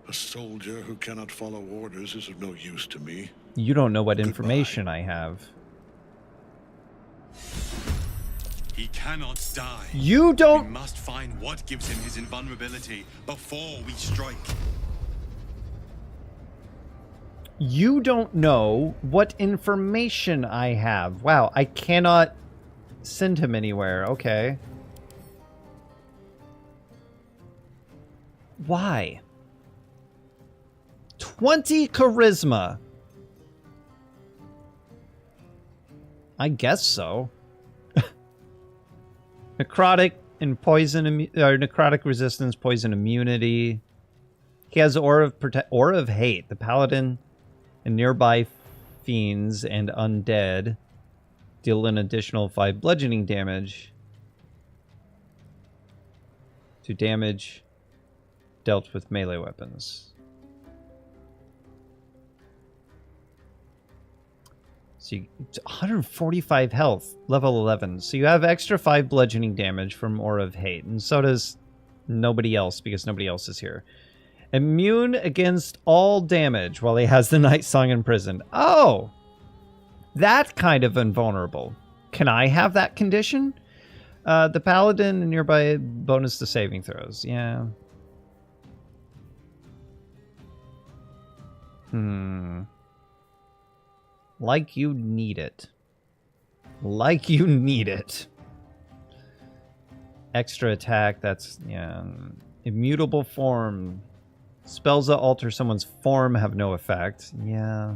A soldier who cannot follow orders is of no use to me. You don't know what information I have. He cannot die. You don't... We must find what gives him his invulnerability before we strike. You don't know what information I have. Wow, I cannot send him anywhere. Okay. Why? 20 charisma. I guess so. Necrotic and poison, or necrotic resistance, poison immunity. He has aura of hate. The paladin and nearby fiends and undead deal an additional 5 bludgeoning damage to damage dealt with melee weapons. So it's 145 health, level 11. So you have extra 5 bludgeoning damage from Aura of Hate, and so does nobody else because nobody else is here. Immune against all damage while he has the Night Song in prison. Oh! That kind of invulnerable. Can I have that condition? The Paladin and nearby bonus to saving throws. Yeah. Like you need it. Like you need it. Extra attack, that's, yeah. Immutable form. Spells that alter someone's form have no effect. Yeah.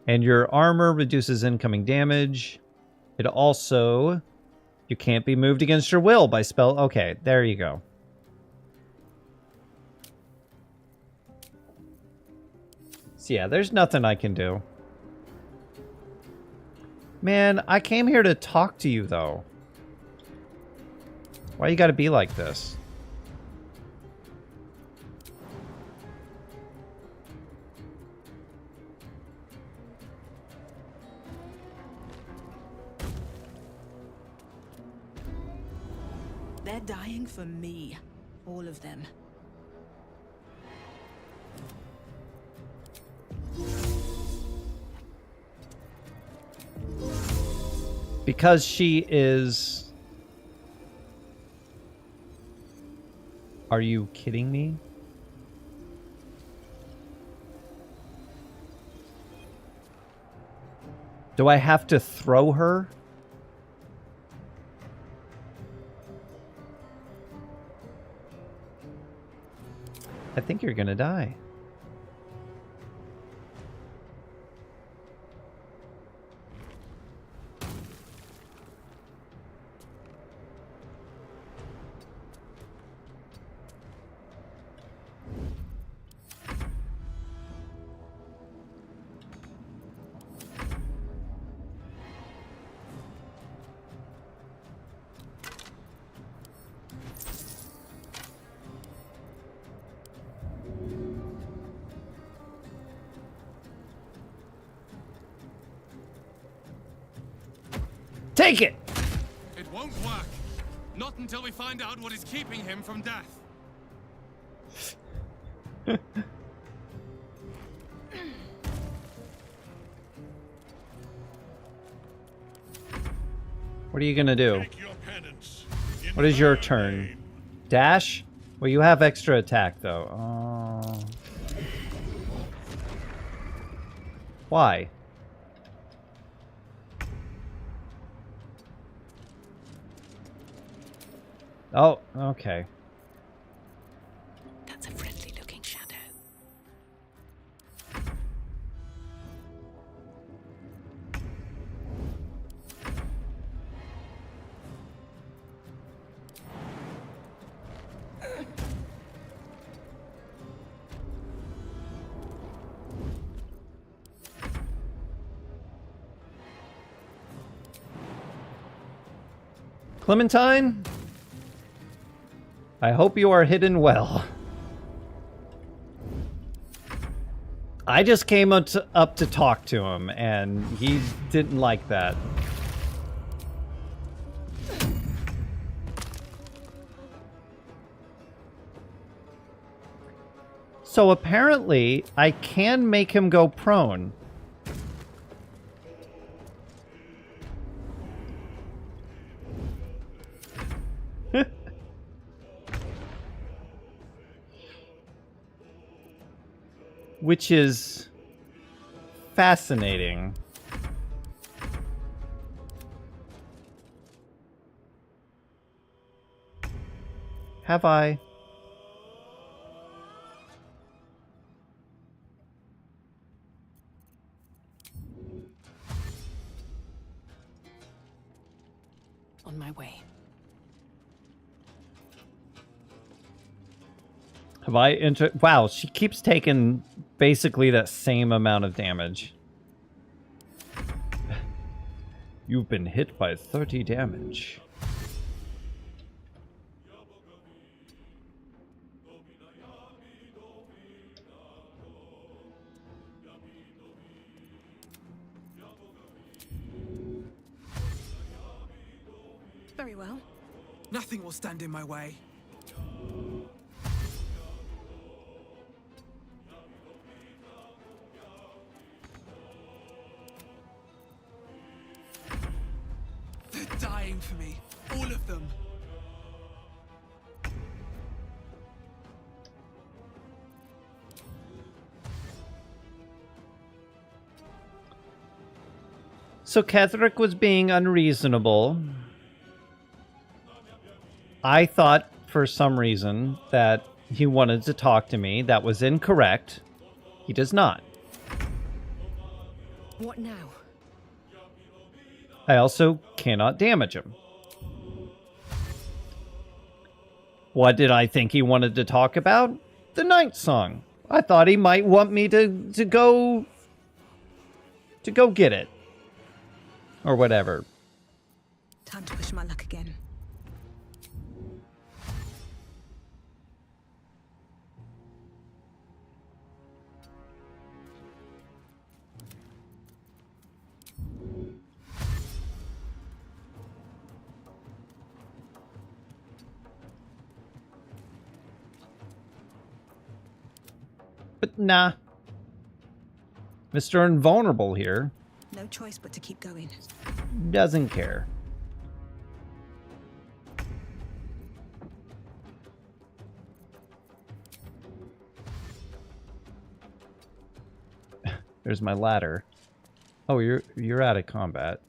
And your armor reduces incoming damage. It also... You can't be moved against your will by spell... Okay, there you go. So yeah, there's nothing I can do. Man, I came here to talk to you, though. Why you gotta be like this? They're dying for me. All of them. Because she is... Are you kidding me? Do I have to throw her? I think you're gonna die. Take it! It won't work. Not until we find out what is keeping him from death. What are you gonna do? What is your turn? Dash? Well, you have extra attack, though. Oh. Why? Oh, okay. That's a friendly-looking shadow. Clementine? I hope you are hidden well. I just came up to talk to him, and he didn't like that. So apparently, I can make him go prone. Which is fascinating. Have I? On my way. Have I entered? Wow, she keeps taking basically that same amount of damage. You've been hit by 30 damage. Very well. Nothing will stand in my way. They're dying for me. All of them. So Ketherick was being unreasonable. I thought for some reason that he wanted to talk to me. That was incorrect. He does not. What now? I also cannot damage him. What did I think he wanted to talk about? The Night Song. I thought he might want me to go get it. Or whatever. Time to push my luck again. But nah. Mr. Invulnerable here. No choice but to keep going. Doesn't care. There's my ladder. Oh, you're out of combat.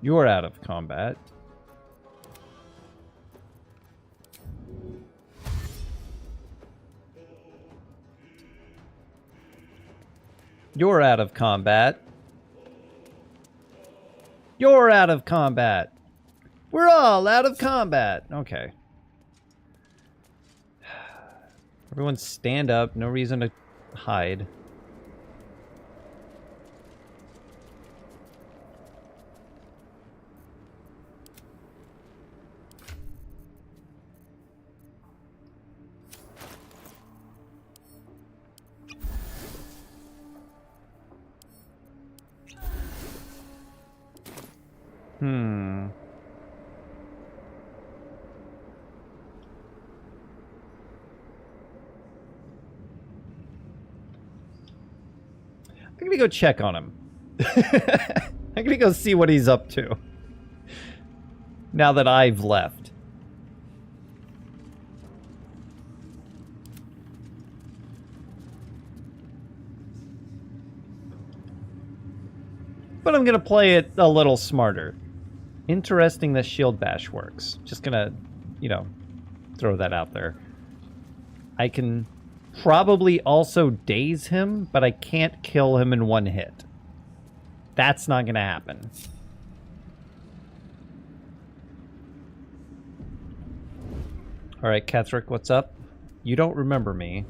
You're out of combat. You're out of combat. You're out of combat. We're all out of combat. Okay. Everyone stand up. No reason to hide. I'm gonna go check on him. I'm gonna go see what he's up to. Now that I've left. But I'm gonna play it a little smarter. Interesting that Shield Bash works. Just gonna, you know, throw that out there. I can probably also daze him, but I can't kill him in one hit. That's not gonna happen. Alright, Ketherick, what's up? You don't remember me.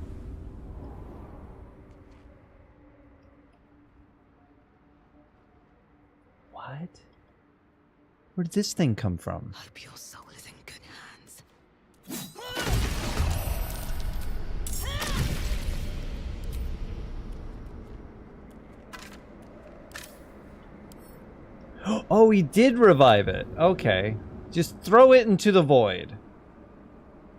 What? Where did this thing come from? Hope your soul is in good hands. Oh, he did revive it. Okay. Just throw it into the void.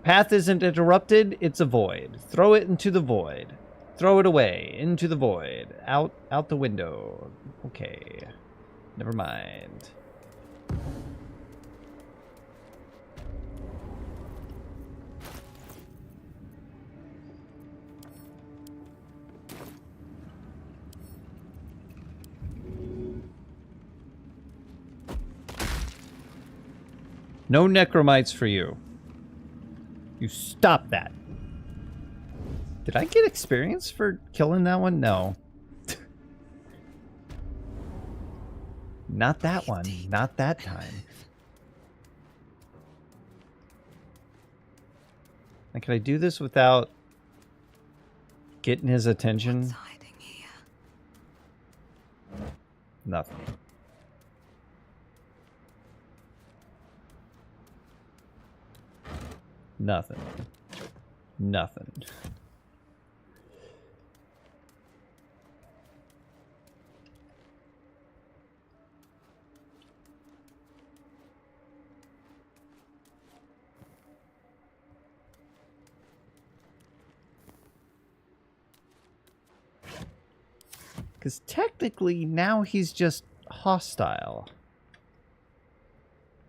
Path isn't interrupted, it's a void. Throw it into the void. Throw it away, into the void. Out the window. Okay. Never mind. No necromites for you. You stop that. Did I get experience for killing that one? No. Not that one. Not that time. Like, can I do this without getting his attention? What's hiding here? Nothing. Nothing. Nothing. Because technically now he's just hostile.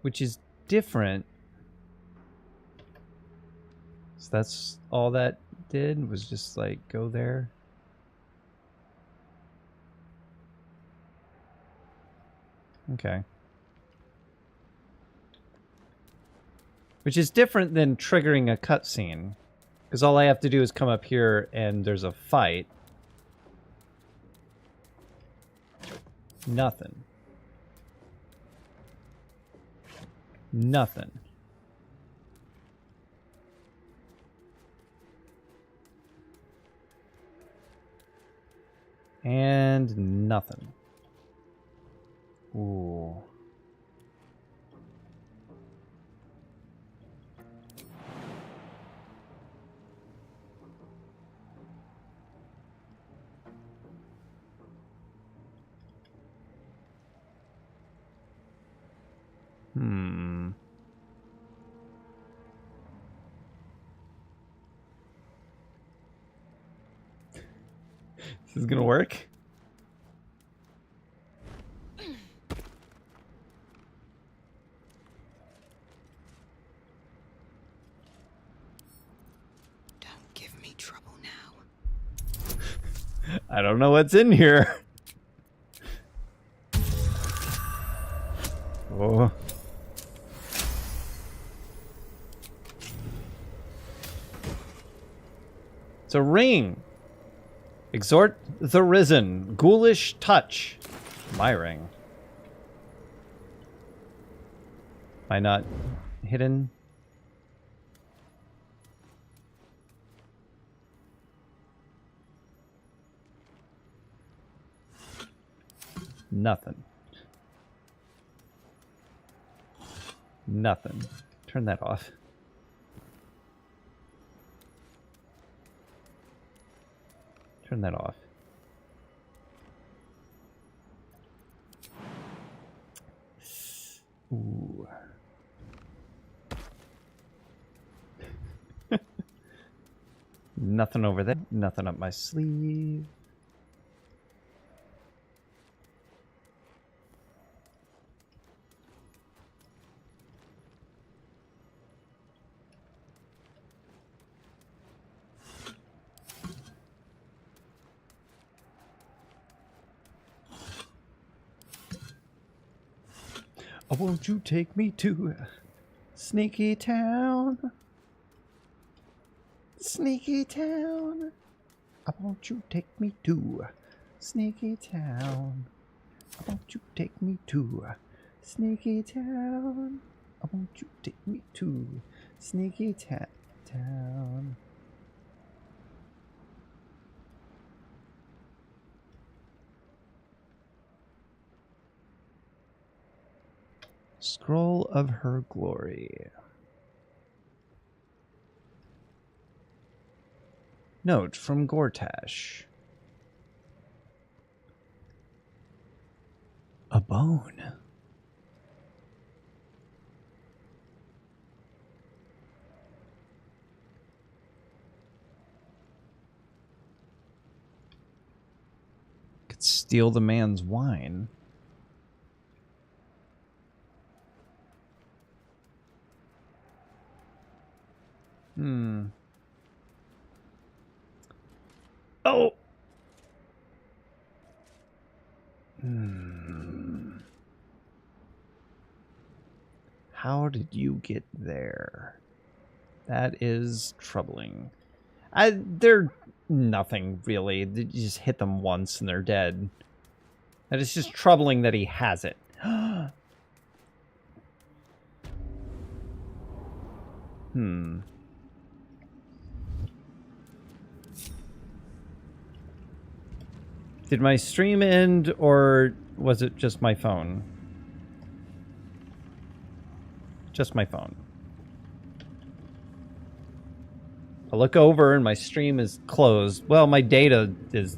Which is different. So that's all that did, was just like go there. Okay. Which is different than triggering a cutscene. Because all I have to do is come up here and there's a fight. Nothing. Nothing. And nothing. Ooh. This is gonna work? Don't give me trouble now. I don't know what's in here. Oh. It's a ring. Exhort the risen. Ghoulish touch. My ring. Am I not hidden? Nothing. Nothing. Turn that off. Turn that off. Ooh. Nothing over there. Nothing up my sleeve. Oh, won't you take me to Sneaky Town? Sneaky Town. I want you take me to Sneaky Town. I want you take me to Sneaky Town. I want you take me to Sneaky Town. Scroll of her glory. Note from Gortash. A bone. Could steal the man's wine. Oh! How did you get there? That is troubling. They're nothing, really. You just hit them once and they're dead. And it's just troubling that he has it. Did my stream end, or was it just my phone? Just my phone. I look over and my stream is closed. Well, my data is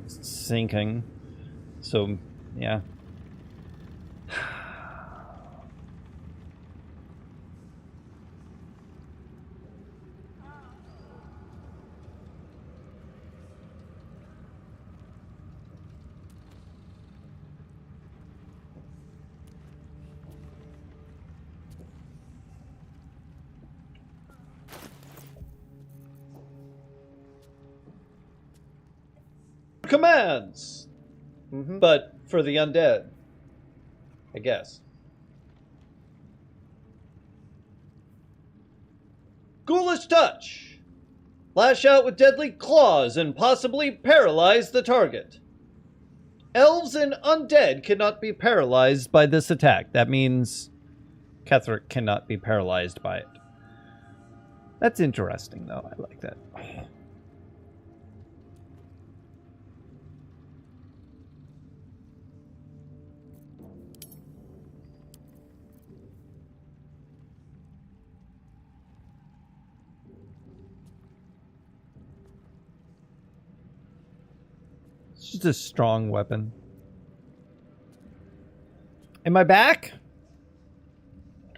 sinking. So, yeah. Commands! But for the undead, I guess. Ghoulish touch! Lash out with deadly claws and possibly paralyze the target. Elves and undead cannot be paralyzed by this attack. That means Ketherick cannot be paralyzed by it. That's interesting, though. I like that. It's just a strong weapon. Am I back?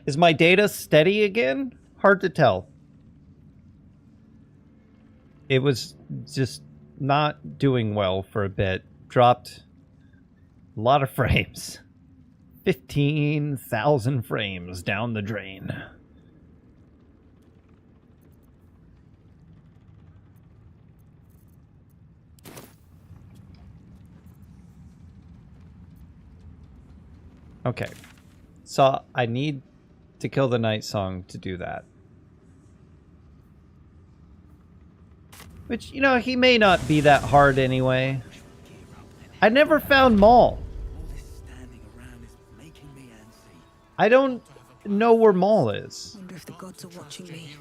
Is my data steady again? Hard to tell. It was just not doing well for a bit. Dropped a lot of frames. 15,000 frames down the drain. Okay, so I need to kill the Night Song to do that. Which, you know, he may not be that hard anyway. I never found Maul. I don't know where Maul is. Wonder if the gods are watching me.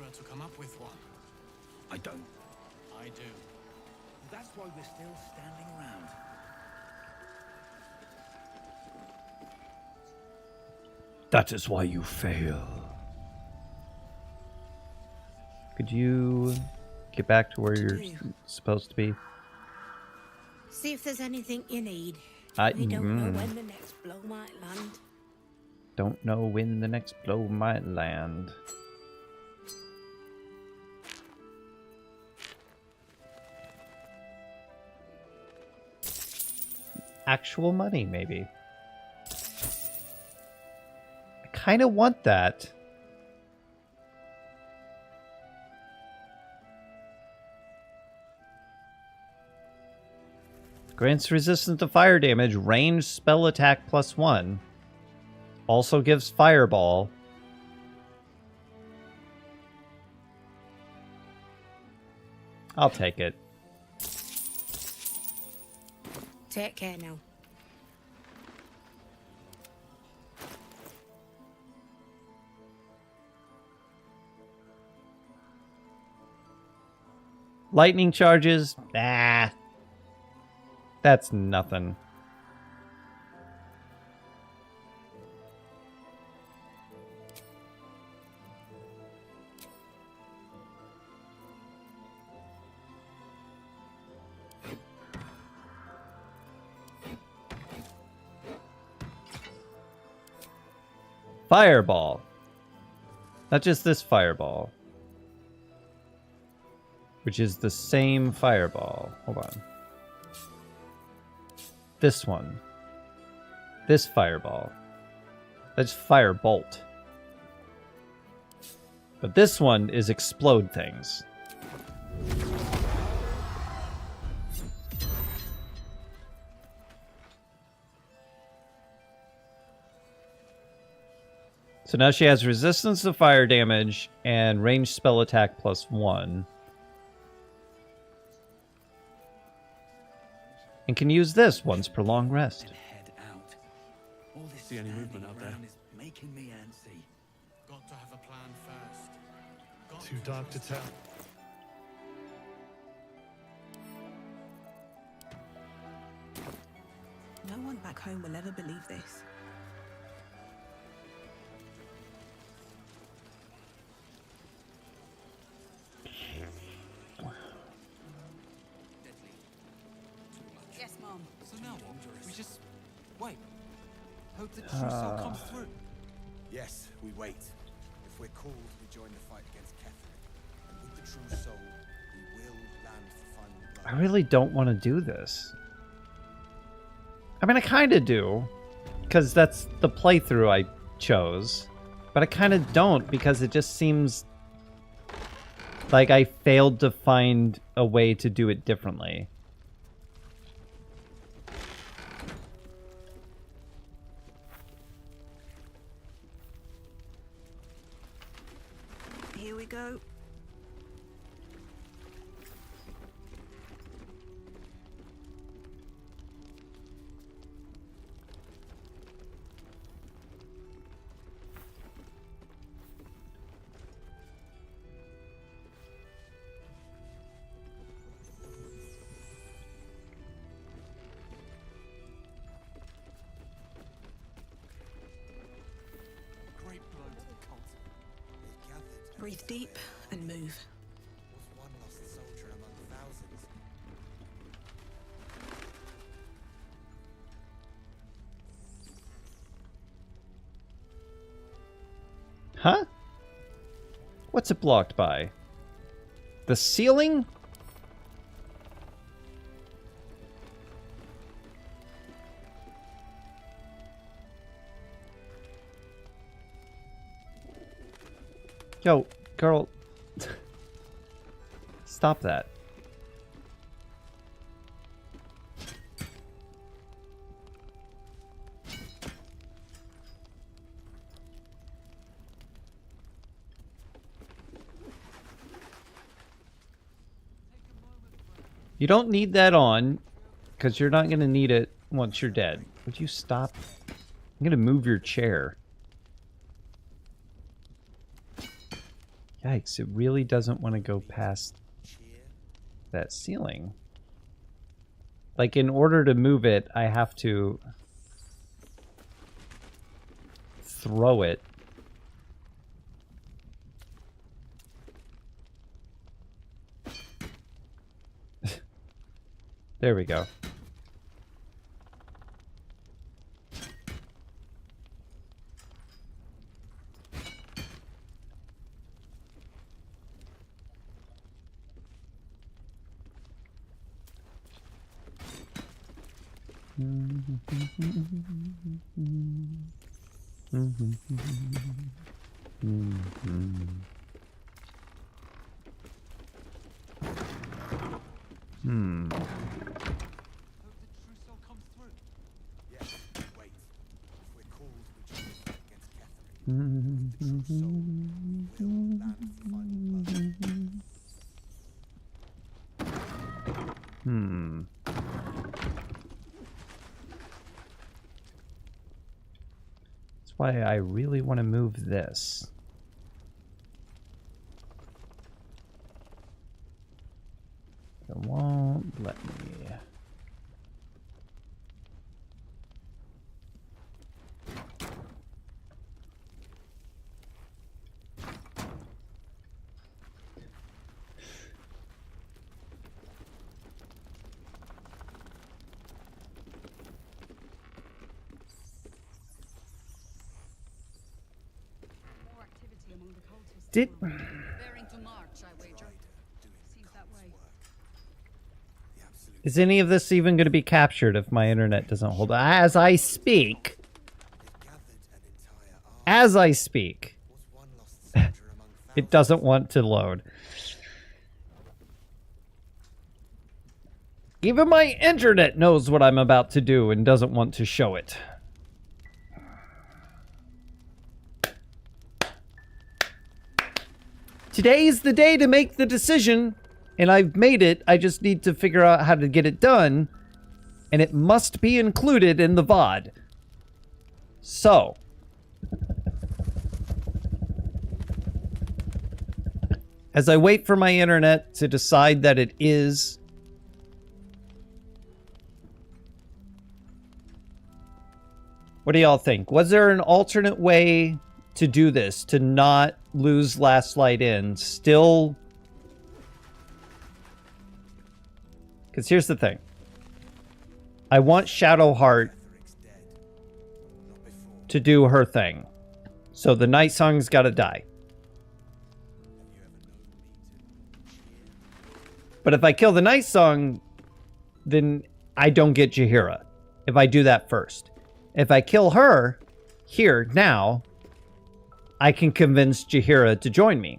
I don't. I do. That's why we're still standing around. That is why you fail. Could you get back to where you're supposed to be? See if there's anything you need. I don't know when the next blow might land. Don't know when the next blow might land. Actual money, maybe. I kind of want that. Grants resistance to fire damage, ranged spell attack +1. Also gives fireball. I'll take it. Take care now. Lightning charges? Ah. That's nothing. Fireball. Not just this fireball. Which is the same fireball. Hold on. This one. This fireball. That's firebolt. But this one is explode things. So now she has resistance to fire damage and ranged spell attack +1. And can use this once per long rest. Head out. All this See any movement out there? is making me antsy. Got to have a plan first. Too dark to tell. No one back home will ever believe this. Yes, Mom. So now what? We just wait. Hope the true soul comes through. Yes, we wait. If we're called, we join the fight against Catherine. And with the true soul, we will land for final blood. I really don't want to do this. I mean, I kind of do, because that's the playthrough I chose. But I kind of don't, because it just seems like I failed to find a way to do it differently. Here we go. Great blow to the cult. They gathered and Breathe deep and move. was one lost soldier among thousands. Huh? What's it blocked by? The ceiling? Yo, girl. Stop that. You don't need that on, because you're not going to need it once you're dead. Would you stop? I'm going to move your chair. Yikes, it really doesn't want to go past that ceiling. Like, in order to move it, I have to throw it. There we go. Yes, wait. If we're called, we join the fight against Catherine. The true soul, we will land for final blood. That's why I really want to move this. It won't let me. Did is any of this even going to be captured if my internet doesn't hold? As I speak, it doesn't want to load. Even my internet knows what I'm about to do and doesn't want to show it. Today is the day to make the decision, and I've made it. I just need to figure out how to get it done, and it must be included in the VOD. So, as I wait for my internet to decide that it is, what do y'all think? Was there an alternate way to do this, to not lose Last Light In? Still, because here's the thing. I want Shadowheart to do her thing. So the Night Song's gotta die. But if I kill the Night Song, then I don't get Jaheira. If I do that first. If I kill her here, now, I can convince Jaheira to join me.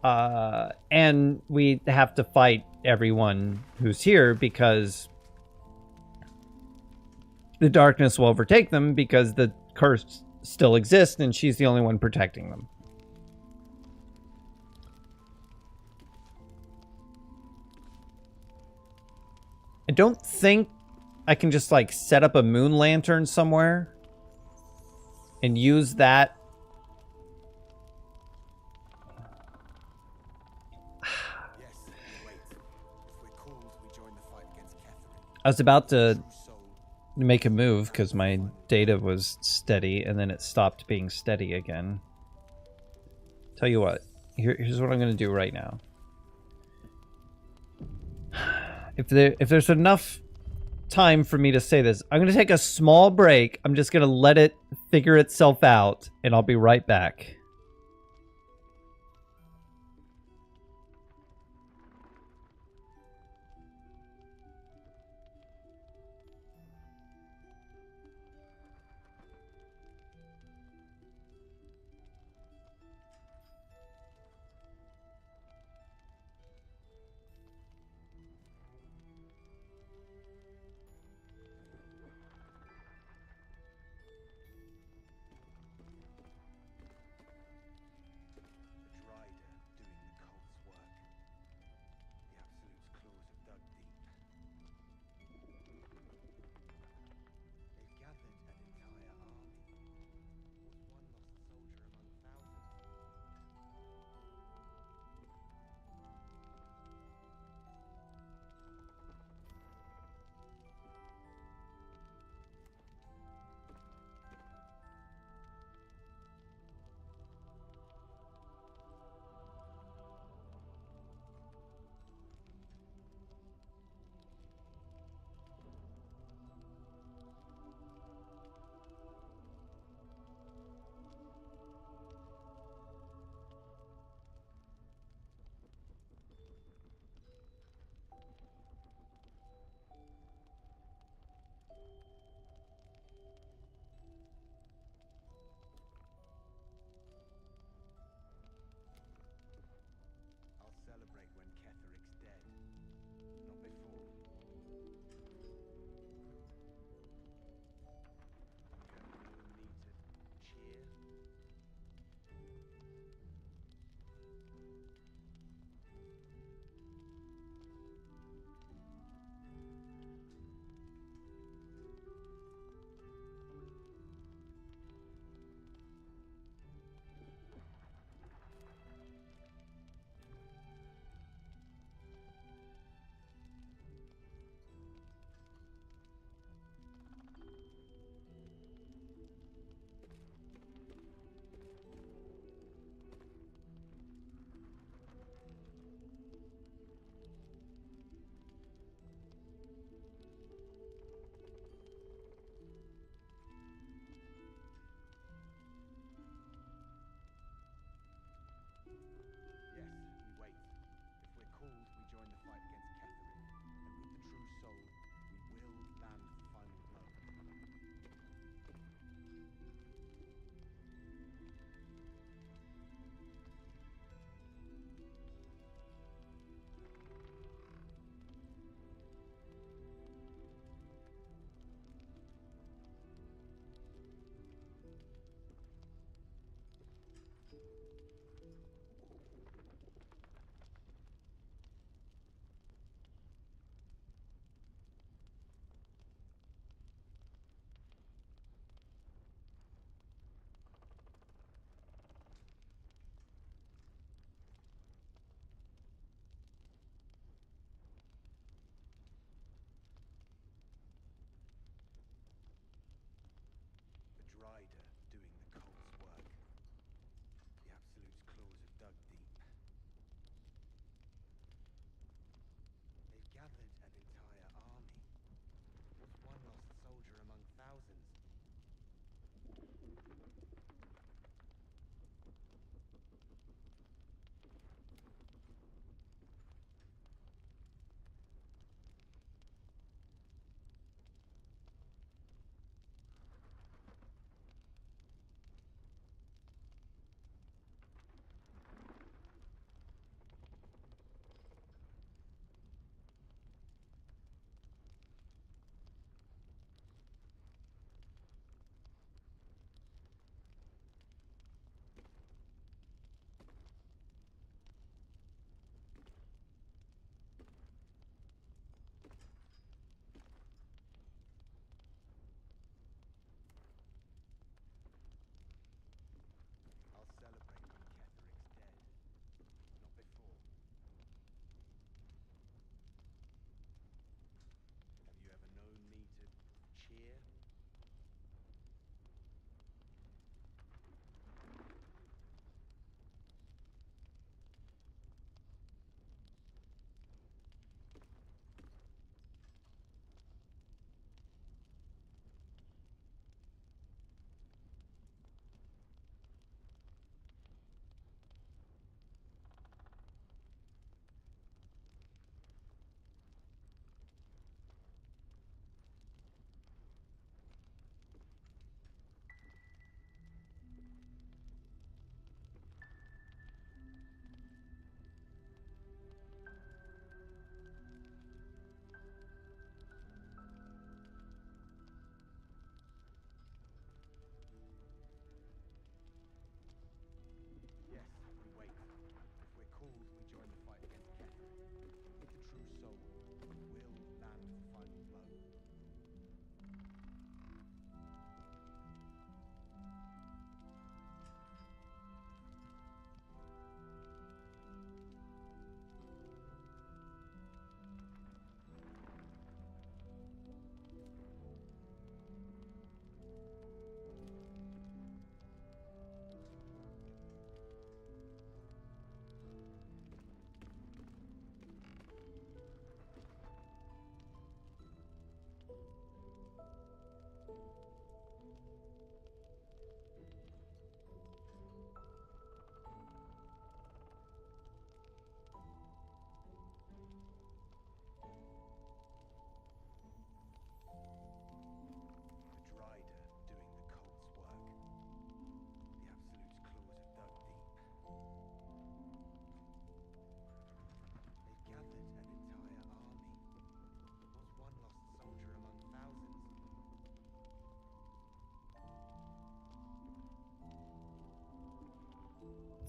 And we have to fight everyone who's here because the darkness will overtake them because the curse still exists and she's the only one protecting them. I don't think I can just like set up a moon lantern somewhere and use that. I was about to make a move because my data was steady and then it stopped being steady again. Tell you what, here's what I'm going to do right now. If there's enough time for me to say this, I'm going to take a small break. I'm just going to let it figure itself out, and I'll be right back.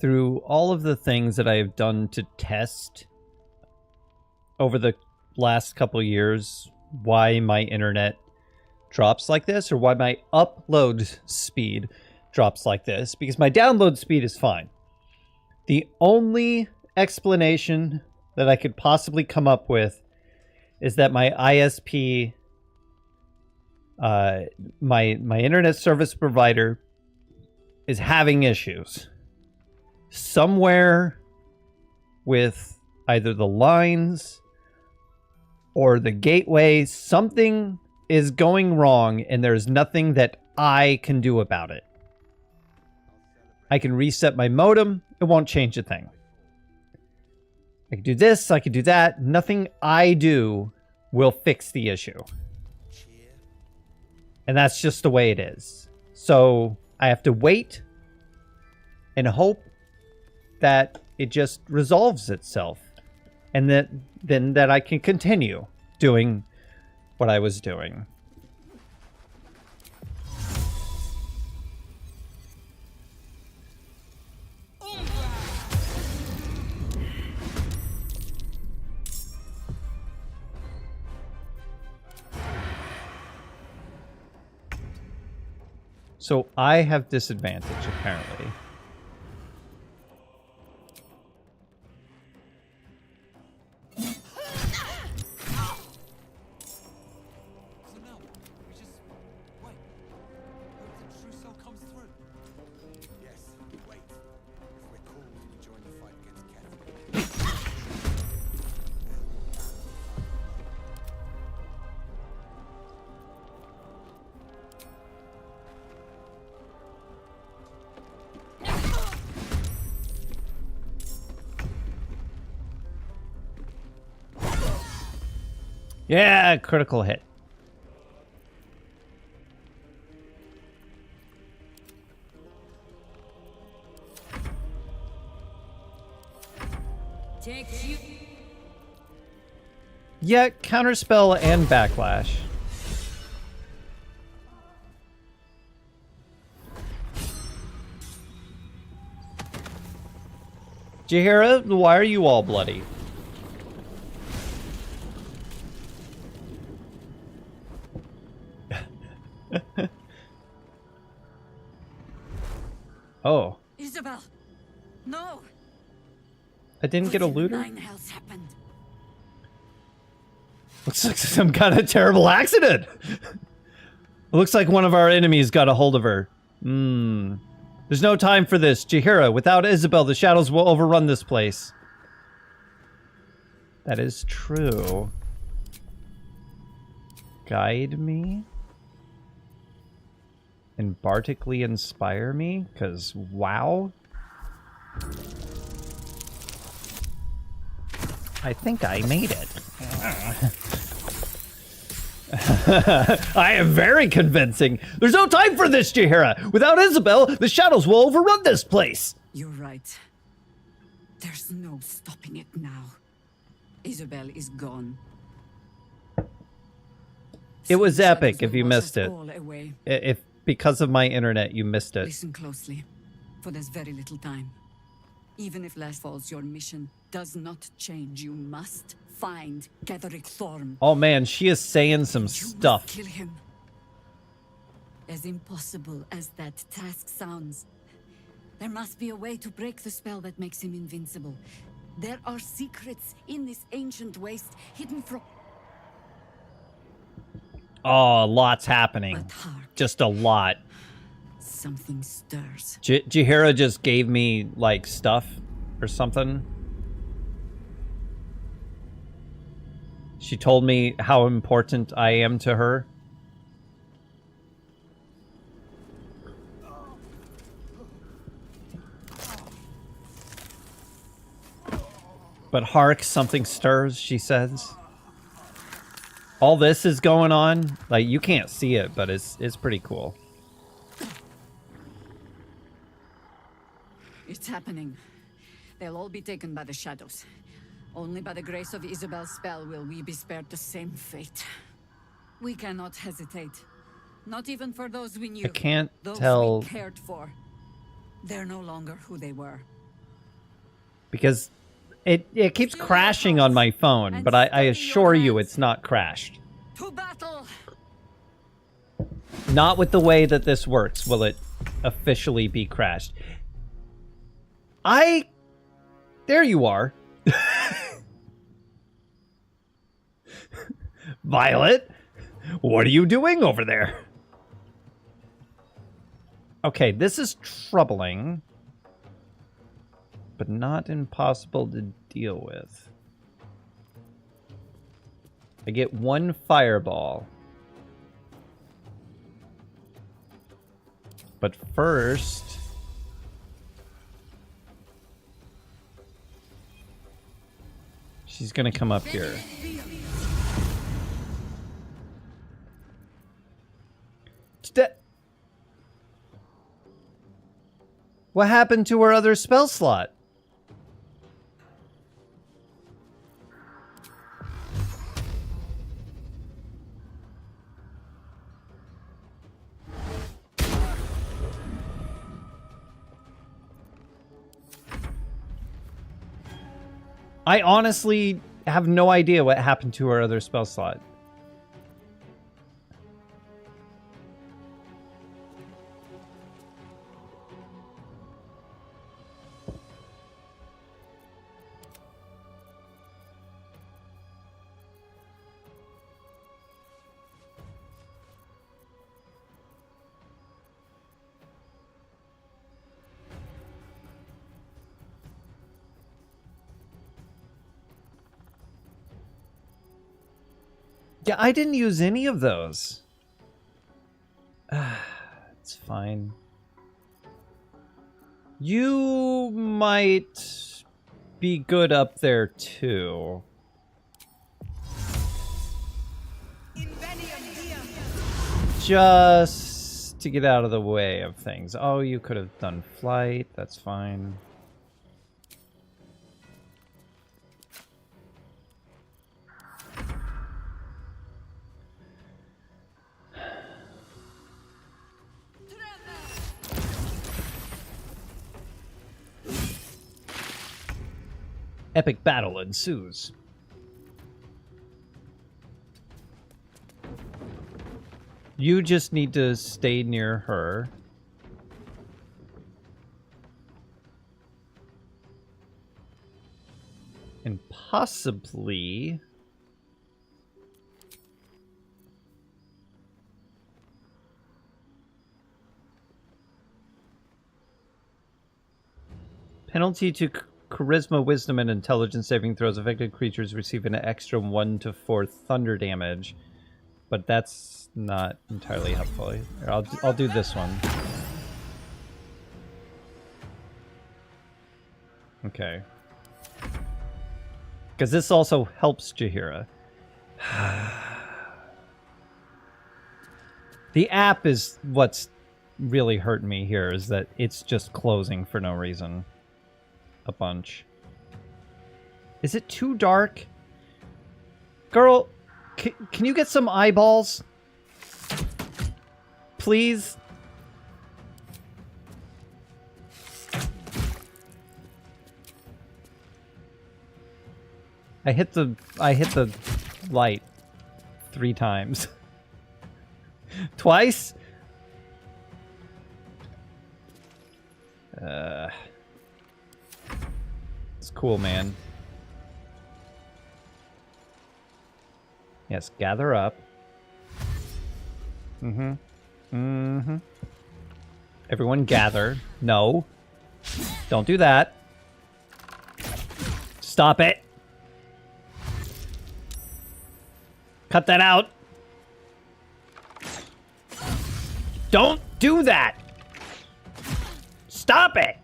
through all of the things that I have done to test over the last couple years why my internet drops like this, or why my upload speed drops like this, because my download speed is fine. The only explanation that I could possibly come up with is that my ISP, my internet service provider, is having issues somewhere with either the lines or the gateway. Something is going wrong, and there's nothing that I can do about it. I can reset my modem. It won't change a thing. I can do this. I can do that. Nothing I do will fix the issue. And that's just the way it is. So I have to wait and hope that it just resolves itself. And that I can continue doing what I was doing. So I have disadvantage, apparently. Yeah, critical hit. Yeah, counterspell and backlash. Jaheira, why are you all bloody? Oh. Isabel! No! I didn't get a looter? What happened? Looks like some kind of terrible accident. It looks like one of our enemies got a hold of her. There's no time for this. Jaheira, without Isabel, the shadows will overrun this place. That is true. Guide me? And Bartically inspire me? Because, wow. I think I made it. I am very convincing. There's no time for this, Jaheira. Without Isabel, the shadows will overrun this place. You're right. There's no stopping it now. Isabel is gone. It was epic if you missed it. If because of my internet you missed it. Listen closely, for there's very little time. Even if Lash falls, your mission does not change. You must find Ketheric Thorm. Oh man, she is saying some stuff. Kill him. As impossible as that task sounds, there must be a way to break the spell that makes him invincible. There are secrets in this ancient waste hidden from... Oh, lots happening. Just a lot. Something stirs. Jaheira just gave me, like, stuff or something. She told me how important I am to her. But hark, something stirs, she says. All this is going on. Like, you can't see it, but it's pretty cool. It's happening. They'll all be taken by the shadows. Only by the grace of Isabel's spell will we be spared the same fate. We cannot hesitate. Not even for those we knew. I can't those tell. we cared for. They're no longer who they were. Because it keeps crashing on my phone, but I assure you it's not crashed. To battle. Not with the way that this works will it officially be crashed. There you are. Violet, what are you doing over there? Okay, this is troubling, but not impossible to deal with. I get one fireball. But first... she's gonna come up here. What happened to her other spell slot? I honestly have no idea what happened to her other spell slot. Yeah, I didn't use any of those. It's fine. You might be good up there too. Just to get out of the way of things. Oh, you could have done flight. That's fine. Epic battle ensues. You just need to stay near her. And possibly... penalty to charisma, wisdom, and intelligence saving throws. Affected creatures receive an extra 1 to 4 thunder damage. But that's not entirely helpful. Here, I'll do this one. Okay. Because this also helps Jaheira. The app is what's really hurt me here, is that it's just closing for no reason. A bunch. Is it too dark? Girl, can you get some eyeballs? Please? I hit the light 3 times. Twice? It's cool, man. Yes, gather up. Mm-hmm. Mm-hmm. Everyone gather. No. Don't do that. Stop it. Cut that out. Don't do that. Stop it.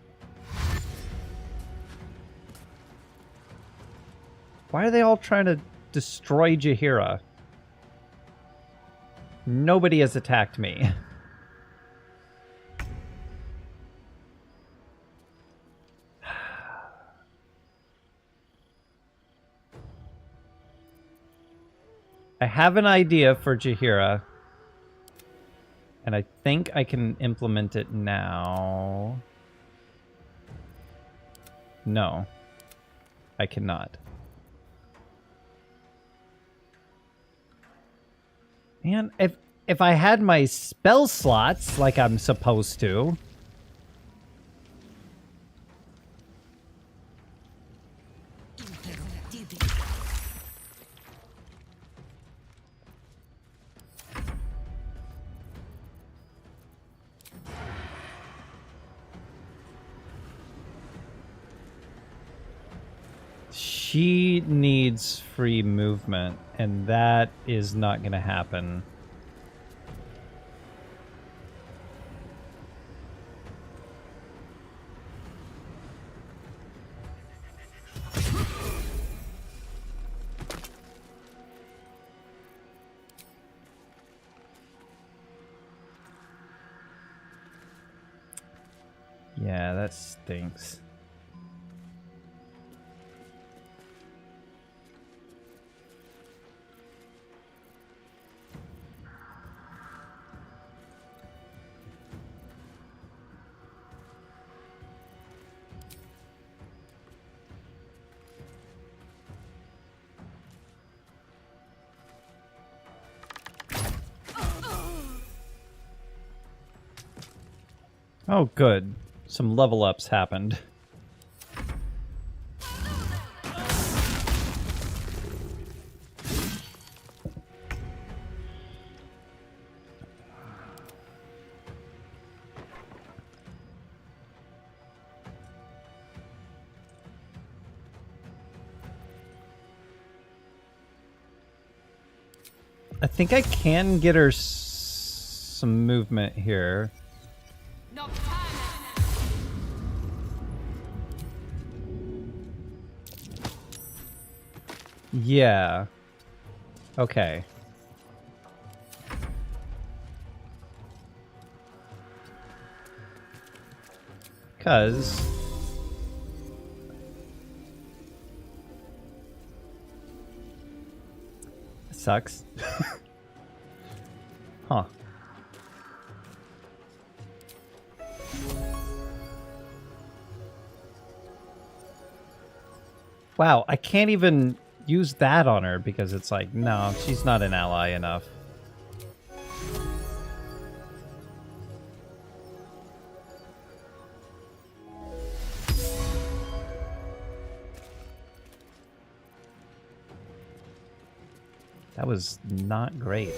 Why are they all trying to destroy Jaheira? Nobody has attacked me. I have an idea for Jaheira, and I think I can implement it now. No. I cannot. Man, if I had my spell slots like I'm supposed to... She needs free movement, and that is not going to happen. Yeah, that stinks. Oh, good. Some level ups happened. I think I can get her some movement here. Yeah. Okay. Because... it sucks. Huh. Wow, I can't even use that on her because it's like, no, she's not an ally enough. That was not great.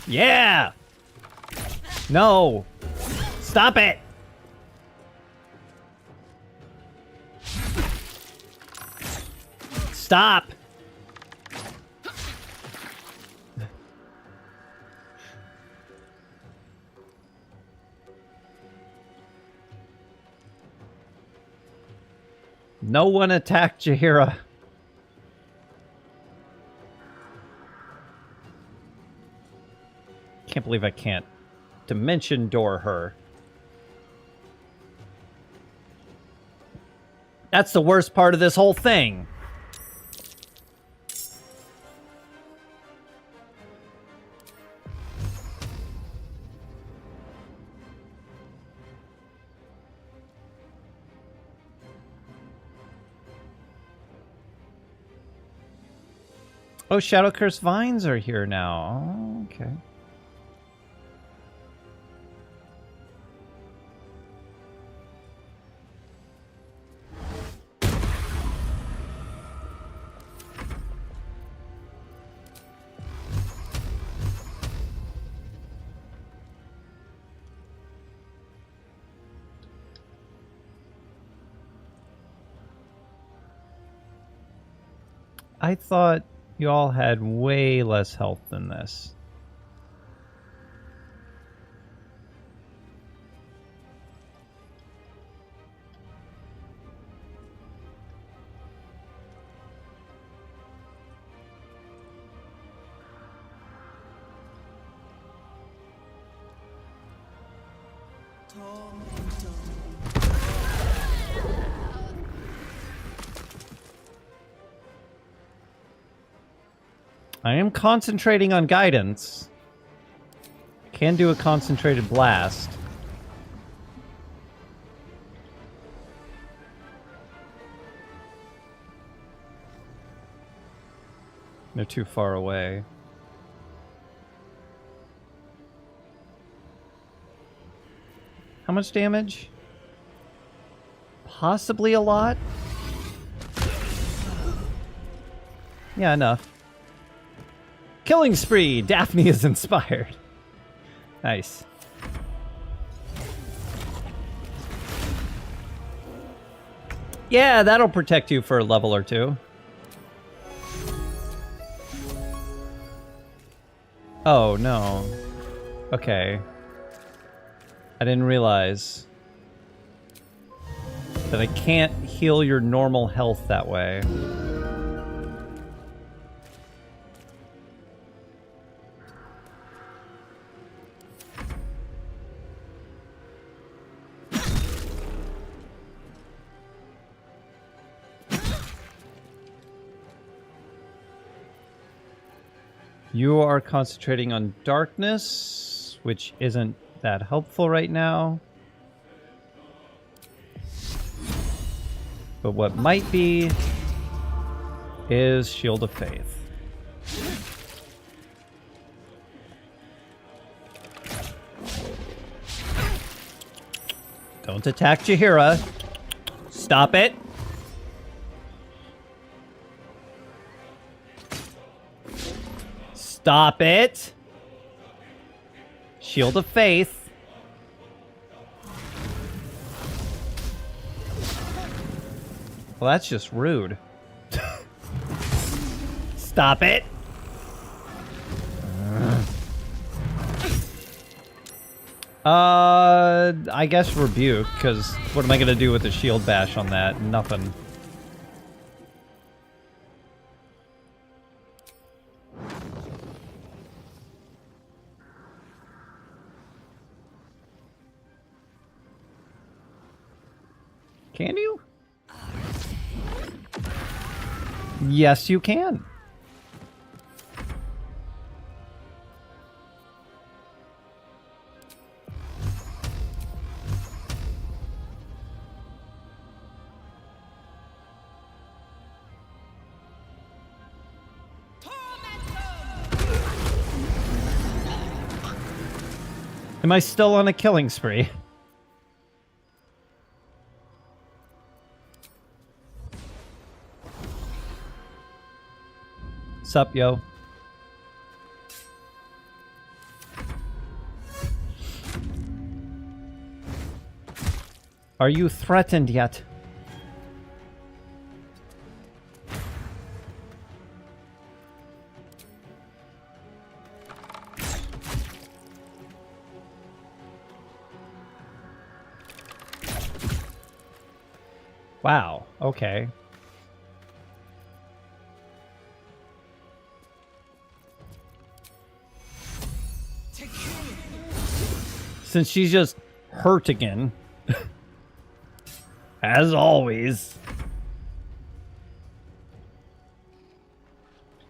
Yeah! No! Stop it! Stop! No one attacked Jaheira. Can't believe I can't dimension door her. That's the worst part of this whole thing. Oh, Shadow Curse Vines are here now. Oh, okay. I thought you all had way less health than this. I am concentrating on guidance. Can do a concentrated blast. They're too far away. How much damage? Possibly a lot? Yeah, enough. Killing spree! Daphne is inspired. Nice. Yeah, that'll protect you for a level or two. Oh, no. Okay. I didn't realize that I can't heal your normal health that way. You are concentrating on darkness, which isn't that helpful right now. But what might be is Shield of Faith. Don't attack Jaheira. Stop it. Stop it. Shield of Faith. Well, that's just rude. Stop it. I guess Rebuke, because what am I going to do with a shield bash on that? Nothing. Can you? Yes, you can. Am I still on a killing spree? Sup, yo? Are you threatened yet? Wow, okay. Since she's just hurt again. As always.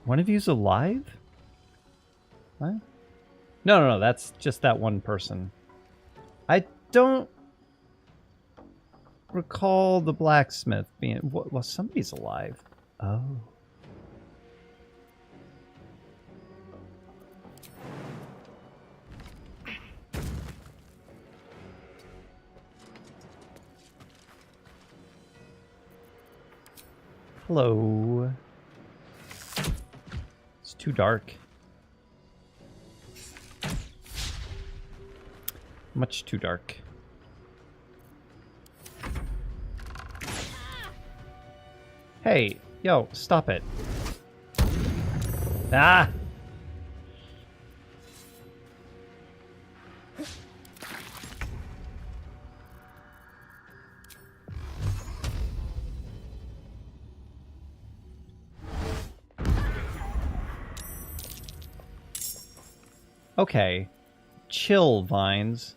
One of you's alive? What? No, that's just that one person. I don't recall the blacksmith being... Well, somebody's alive. Oh. Hello. It's too dark. Much too dark. Hey, yo, stop it. Ah! Okay. Chill, Vines.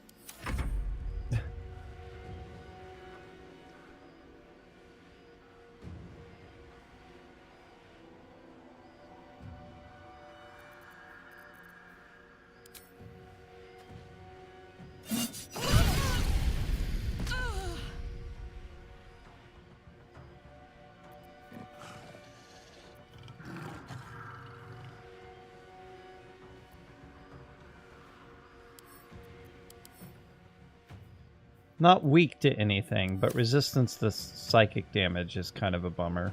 Not weak to anything, but resistance to psychic damage is kind of a bummer.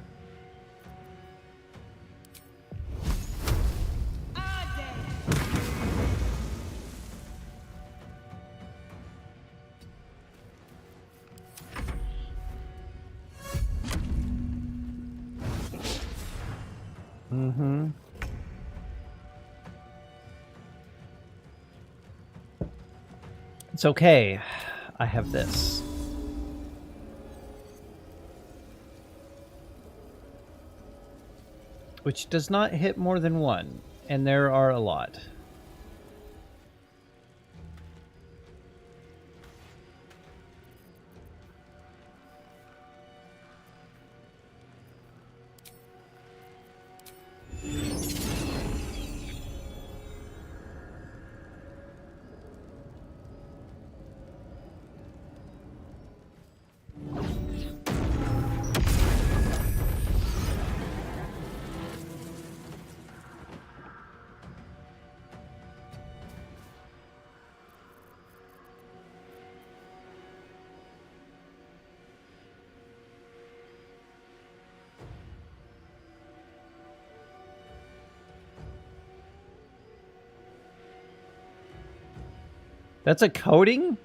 Mm-hmm. It's okay. I have this. Which does not hit more than one, and there are a lot. That's a coating?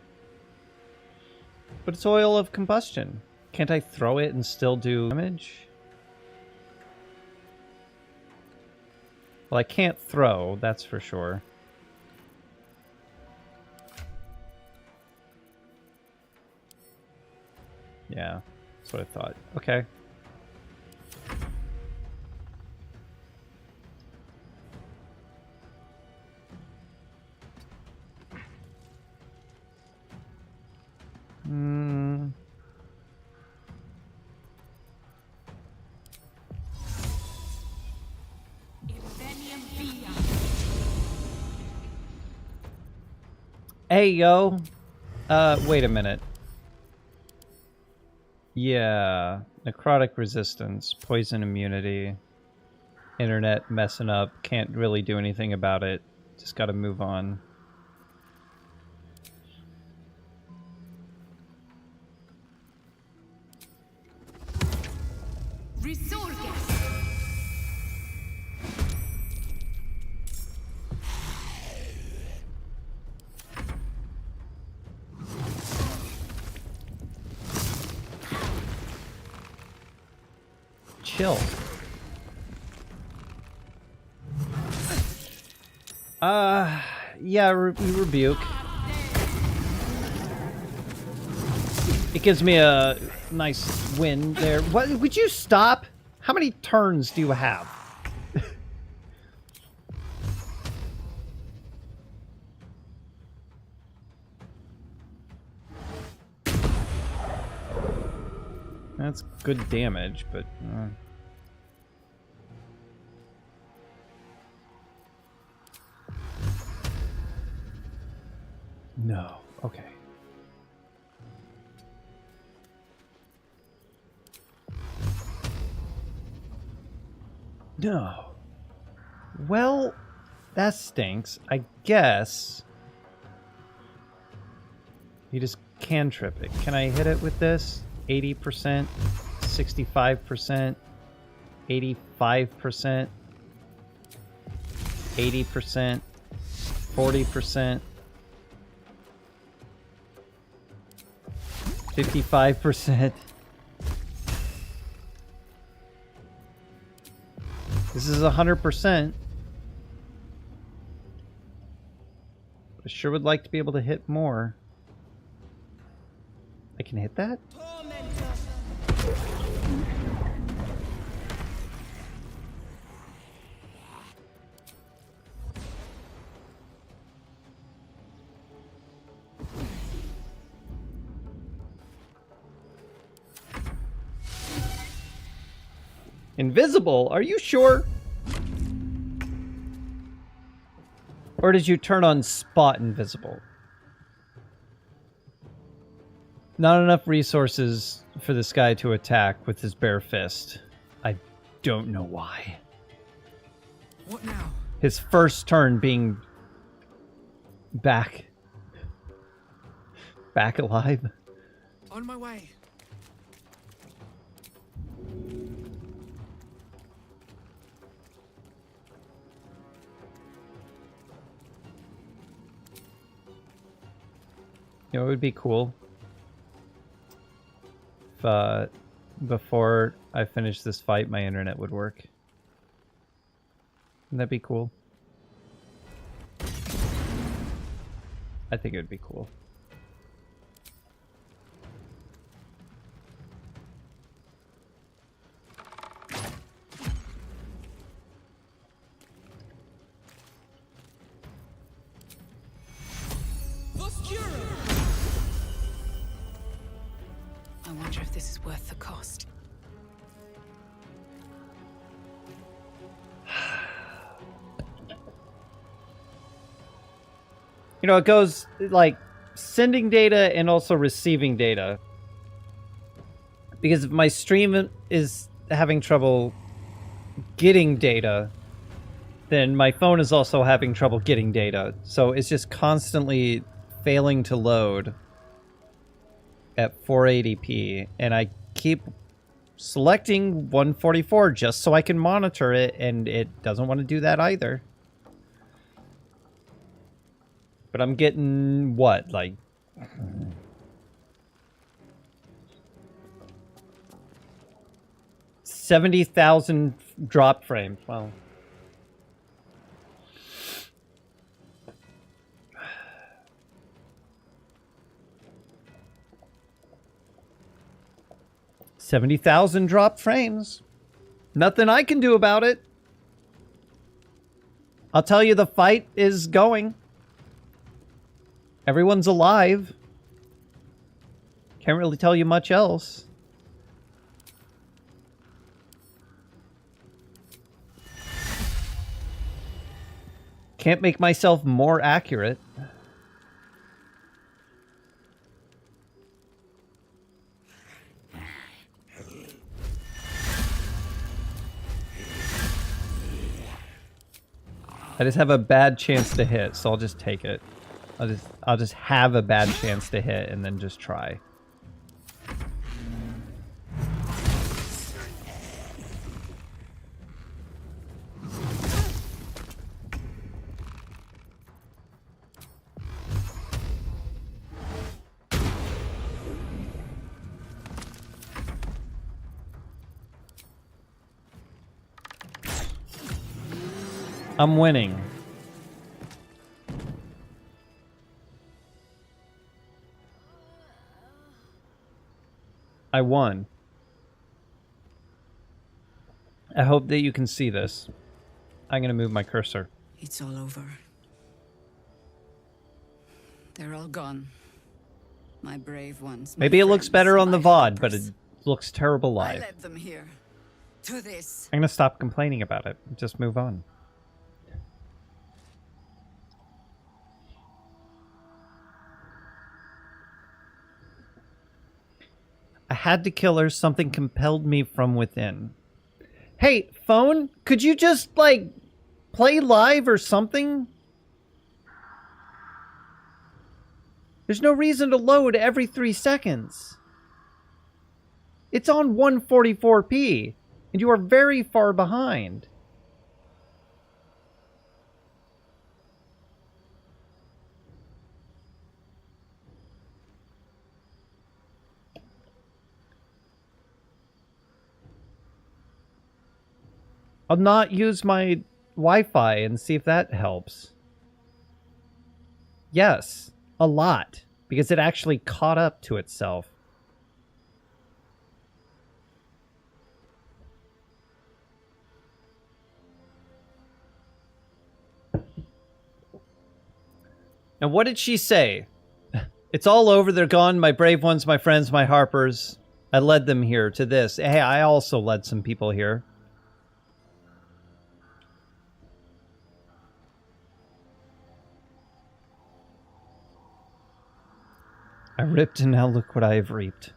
But it's oil of combustion. Can't I throw it and still do damage? Well, I can't throw, that's for sure. Yeah, that's what I thought. Okay. Hey, yo. Wait a minute. Yeah. Necrotic resistance, poison immunity, internet messing up, can't really do anything about it. Just gotta move on. Chill. Yeah, rebuke. It gives me a nice win there. What? Would you stop? How many turns do you have? That's good damage, but... No. Okay. No. Well, that stinks. I guess... You just cantrip it. Can I hit it with this? 80%, 65%, 85%, 80%, 40%, 55%. This is 100%. I sure would like to be able to hit more. I can hit that? Invisible? Are you sure? Or did you turn on spot invisible? Not enough resources for this guy to attack with his bare fist. I don't know why. What now? His first turn being back alive. On my way. You know, it would be cool if before I finish this fight, my internet would work. Wouldn't that be cool? I think it would be cool. I wonder if this is worth the cost. You know, it goes like sending data and also receiving data. Because if my stream is having trouble getting data, then my phone is also having trouble getting data. So it's just constantly failing to load at 480p. And I keep selecting 144 just so I can monitor it, and it doesn't want to do that either. But I'm getting, what, like... 70,000 drop frames. Wow. $70,000 drop frames. Nothing I can do about it. I'll tell you, the fight is going. Everyone's alive. Can't really tell you much else. Can't make myself more accurate. I just have a bad chance to hit, so I'll just take it. I'll just have a bad chance to hit and then just try. I'm winning. I won. I hope that you can see this. I'm gonna move my cursor. It's all over. They're all gone. My brave ones. Maybe it looks better on the VOD, but it looks terrible live. I led them here. To this. I'm gonna stop complaining about it. Just move on. I had to kill her. Something compelled me from within. Hey, phone, could you just, like, play live or something? There's no reason to load every 3 seconds. It's on 144p, and you are very far behind. I'll not use my Wi-Fi and see if that helps. Yes, a lot, because it actually caught up to itself. Now, what did she say? It's all over, they're gone, my brave ones, my friends, my harpers. I led them here to this. Hey, I also led some people here. I ripped, and now look what I have reaped.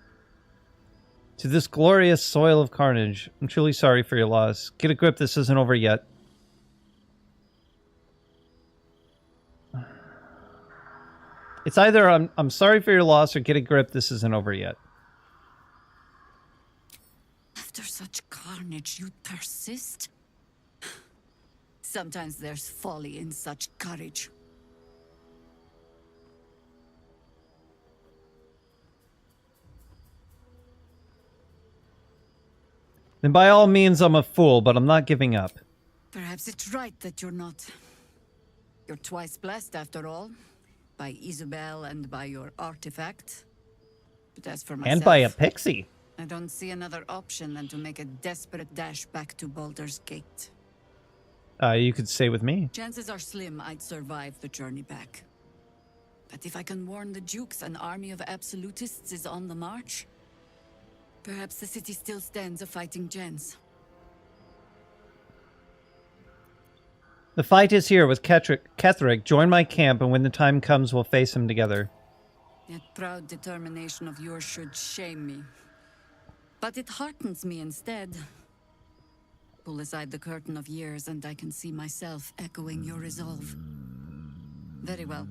To this glorious soil of carnage, I'm truly sorry for your loss. Get a grip, this isn't over yet. It's either I'm sorry for your loss or get a grip, this isn't over yet. After such carnage, you persist? Sometimes there's folly in such courage. Then by all means, I'm a fool, but I'm not giving up. Perhaps it's right that you're not. You're twice blessed, after all. By Isabel and by your artifact. But as for myself... And by a pixie. I don't see another option than to make a desperate dash back to Baldur's Gate. You could stay with me. Chances are slim I'd survive the journey back. But if I can warn the Dukes an army of absolutists is on the march, perhaps the city still stands a fighting chance. The fight is here with Ketheric. Join my camp, and when the time comes, we'll face him together. That proud determination of yours should shame me. But it heartens me instead. Pull aside the curtain of years, and I can see myself echoing your resolve. Very well.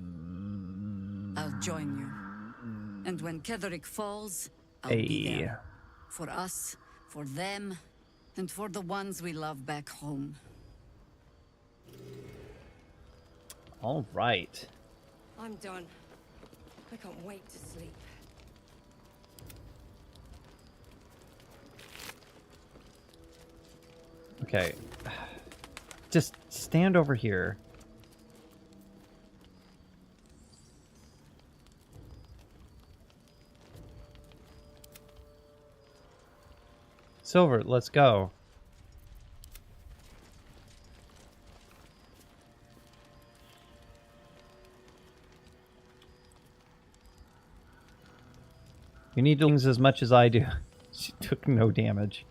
I'll join you. And when Ketheric falls, I'll be there. For us, for them, and for the ones we love back home. All right. I'm done. I can't wait to sleep. Okay. Just stand over here. Silver, let's go. You need things as much as I do. She took no damage.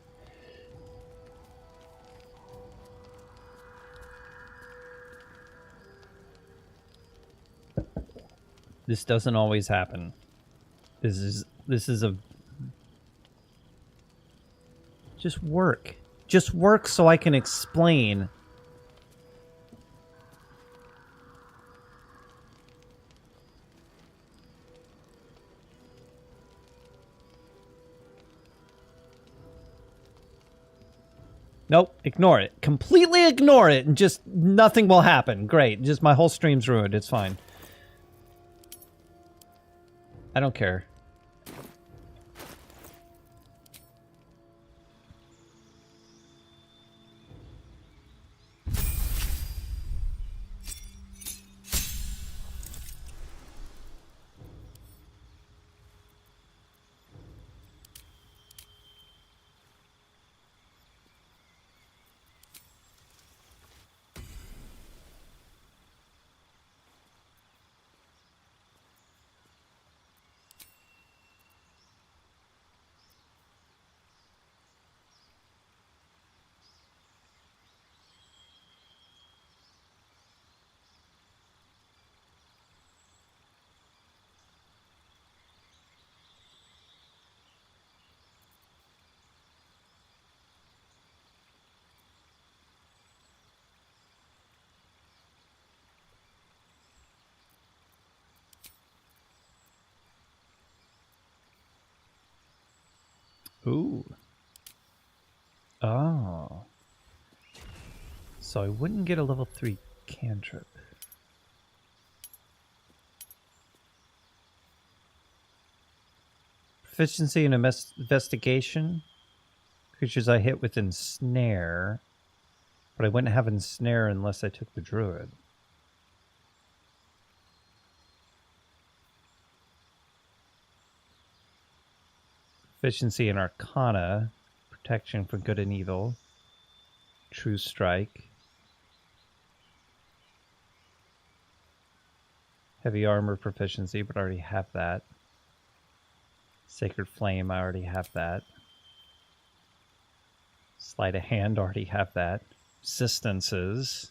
This doesn't always happen. This is a... Just work. Just work so I can explain. Nope, ignore it. Completely ignore it and just nothing will happen. Great. Just my whole stream's ruined. It's fine. I don't care. Ooh. Oh. So I wouldn't get a level 3 cantrip. Proficiency in investigation. Creatures I hit with ensnare. But I wouldn't have ensnare unless I took the druid. Proficiency in Arcana, protection from good and evil, True Strike, Heavy Armor proficiency, but I already have that. Sacred Flame, I already have that. Sleight of Hand, already have that. Resistances,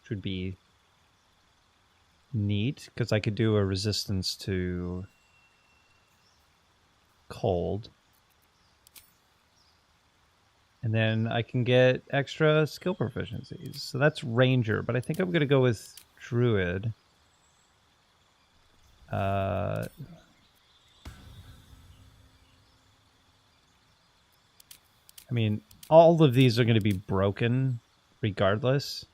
which would be neat, because I could do a resistance to cold. And then I can get extra skill proficiencies. So that's Ranger, but I think I'm going to go with Druid. I mean, all of these are going to be broken regardless.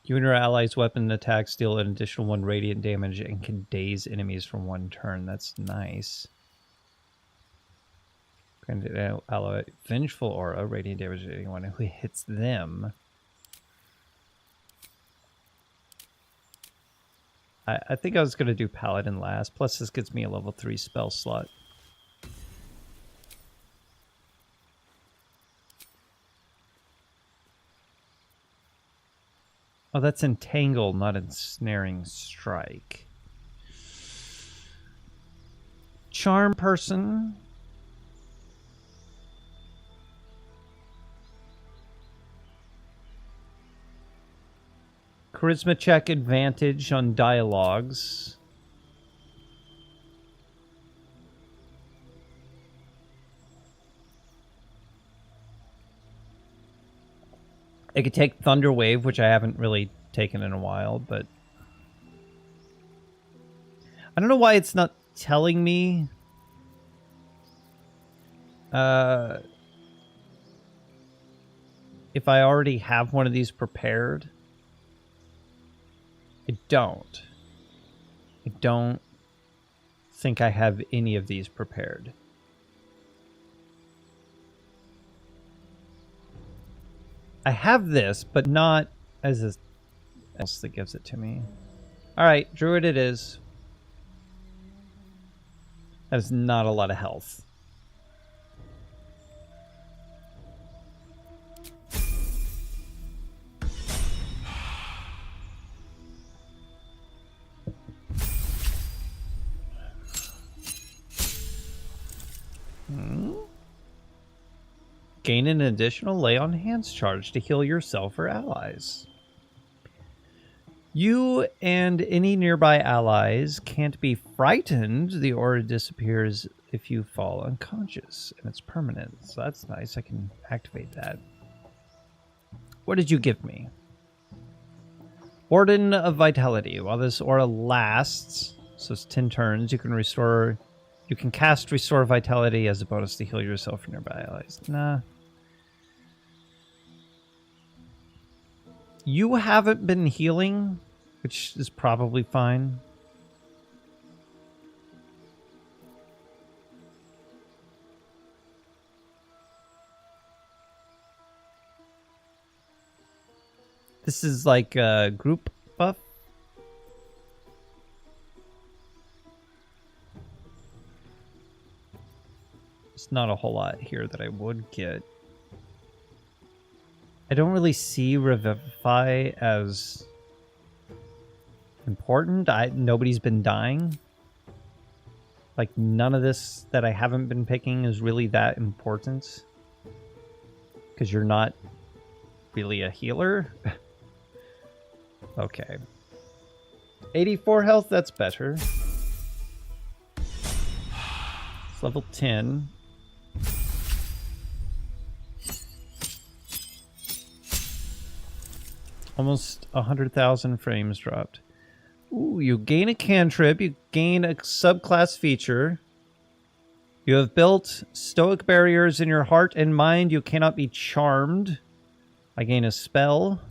You and your allies' weapon attacks deal an additional 1 radiant damage and can daze enemies for 1 turn. That's nice. Granted ally vengeful aura, radiant damage to anyone who hits them. I think I was going to do Paladin last. Plus, this gets me a level 3 spell slot. Oh, that's Entangle, not Ensnaring Strike. Charm Person. Charisma check advantage on dialogues. I could take Thunder Wave, which I haven't really taken in a while, but I don't know why it's not telling me if I already have one of these prepared. I don't think I have any of these prepared. I have this, but not as a else that gives it to me. Alright, Druid it is. That is not a lot of health. Gain an additional Lay on Hands charge to heal yourself or allies. You and any nearby allies can't be frightened. The aura disappears if you fall unconscious, and it's permanent. So that's nice. I can activate that. What did you give me? Warden of Vitality. While this aura lasts, so it's 10 turns, you can cast Restore Vitality as a bonus to heal yourself or nearby allies. Nah. You haven't been healing, which is probably fine. This is like a group buff. There's not a whole lot here that I would get. I don't really see Revivify as important. Nobody's been dying. Like, none of this that I haven't been picking is really that important. Because you're not really a healer. Okay. 84 health, that's better. It's level 10. Almost 100,000 frames dropped. Ooh, you gain a cantrip. You gain a subclass feature. You have built stoic barriers in your heart and mind. You cannot be charmed. I gain a spell.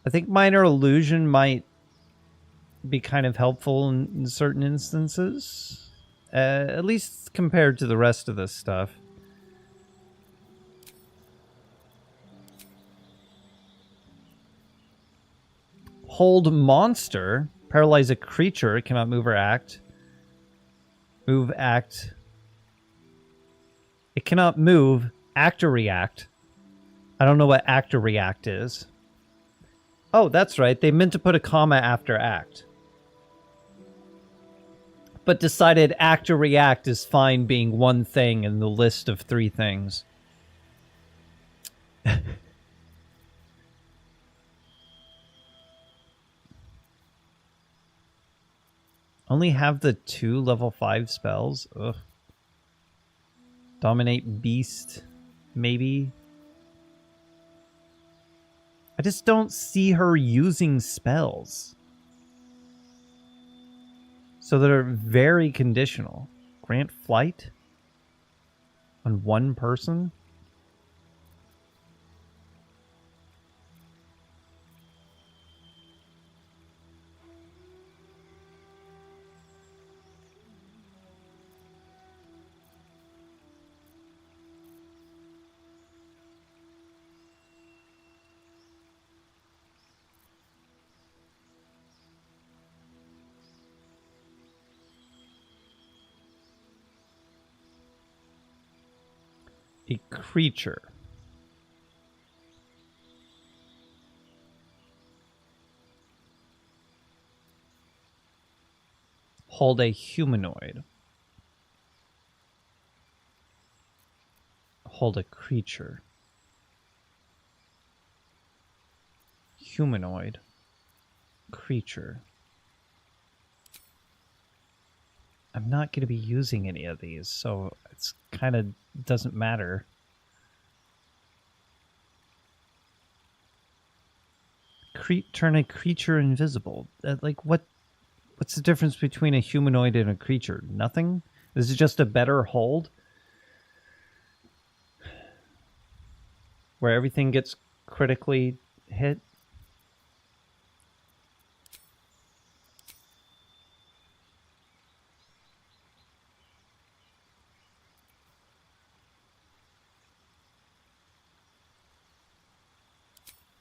I think Minor Illusion might be kind of helpful in certain instances. At least compared to the rest of this stuff. Hold monster. Paralyze a creature. It cannot move or act. Move, act. It cannot move, act or react. I don't know what act or react is. Oh, that's right. They meant to put a comma after act. But decided act or react is fine being one thing in the list of 3 things. Only have the 2 level 5 spells? Ugh. Dominate Beast, maybe? I just don't see her using spells. So they're very conditional. Grant flight on one person? A creature. Hold a humanoid. Hold a creature. Humanoid. Creature. I'm not going to be using any of these, so it's kind of doesn't matter. Turn a creature invisible. Like what? What's the difference between a humanoid and a creature? Nothing? This is just a better hold? Where everything gets critically hit?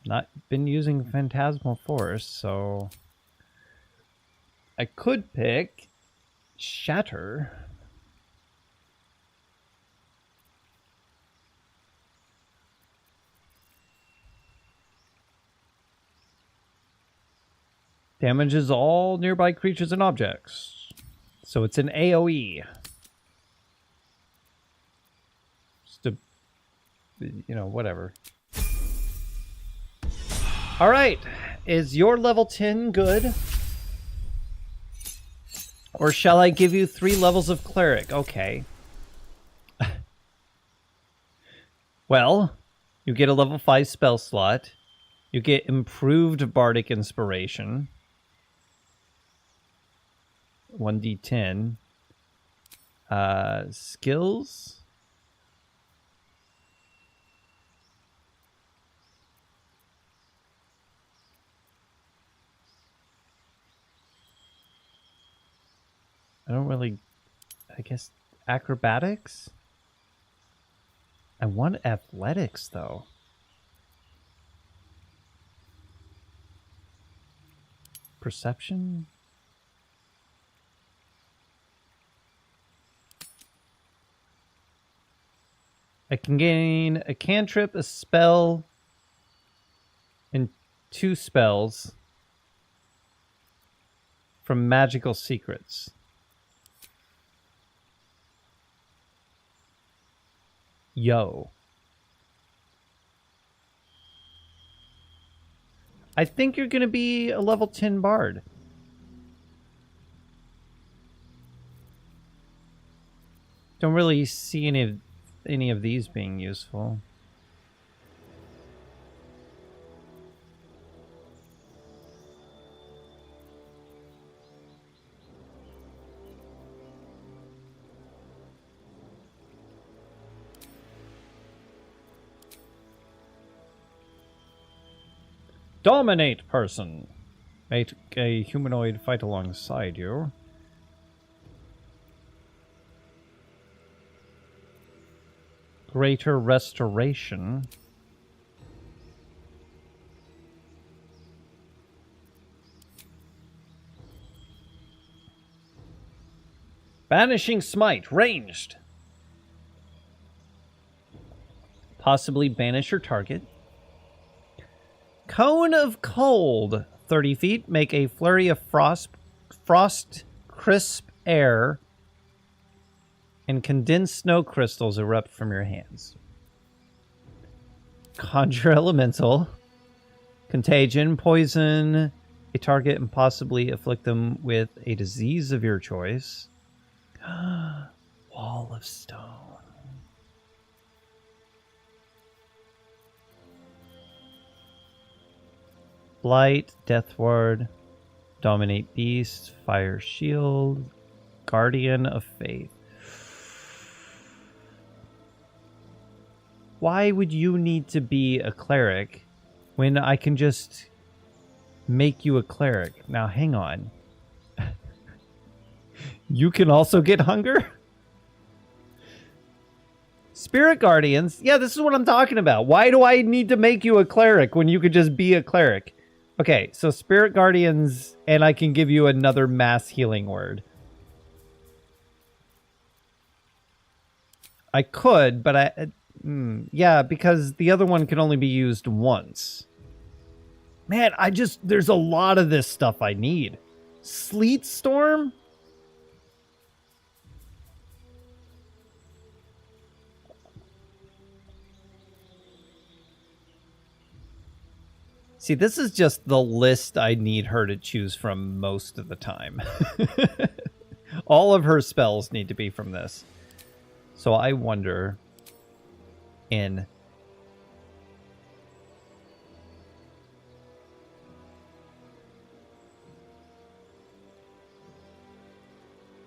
Not been using Phantasmal Force, so I could pick Shatter. Damages all nearby creatures and objects. So it's an AoE. Just a, you know, whatever. All right. Is your level 10 good? Or shall I give you 3 levels of cleric? Okay. Well, you get a level 5 spell slot. You get improved bardic inspiration. 1d10. Skills. I don't really, I guess, acrobatics? I want athletics, though. Perception? I can gain a cantrip, a spell, and 2 spells from magical secrets. Yo. I think you're going to be a level 10 bard. Don't really see any of these being useful. Dominate person. Make a humanoid fight alongside you. Greater restoration. Banishing smite, ranged. Possibly banish your target. Cone of cold, 30 feet. Make a flurry of frost crisp air, and condensed snow crystals erupt from your hands. Conjure elemental. Contagion, poison a target and possibly afflict them with a disease of your choice. Wall of stone. Blight, Death Ward. Dominate beast, fire shield, guardian of faith. Why would you need to be a cleric when I can just make you a cleric? Now, hang on. You can also get hunger? Spirit guardians? Yeah, this is what I'm talking about. Why do I need to make you a cleric when you could just be a cleric? Okay, so spirit guardians, and I can give you another mass healing word. I could, but yeah, because the other one can only be used once. Man, there's a lot of this stuff I need. Sleet Storm? See, this is just the list I need her to choose from most of the time. All of her spells need to be from this. So I wonder in...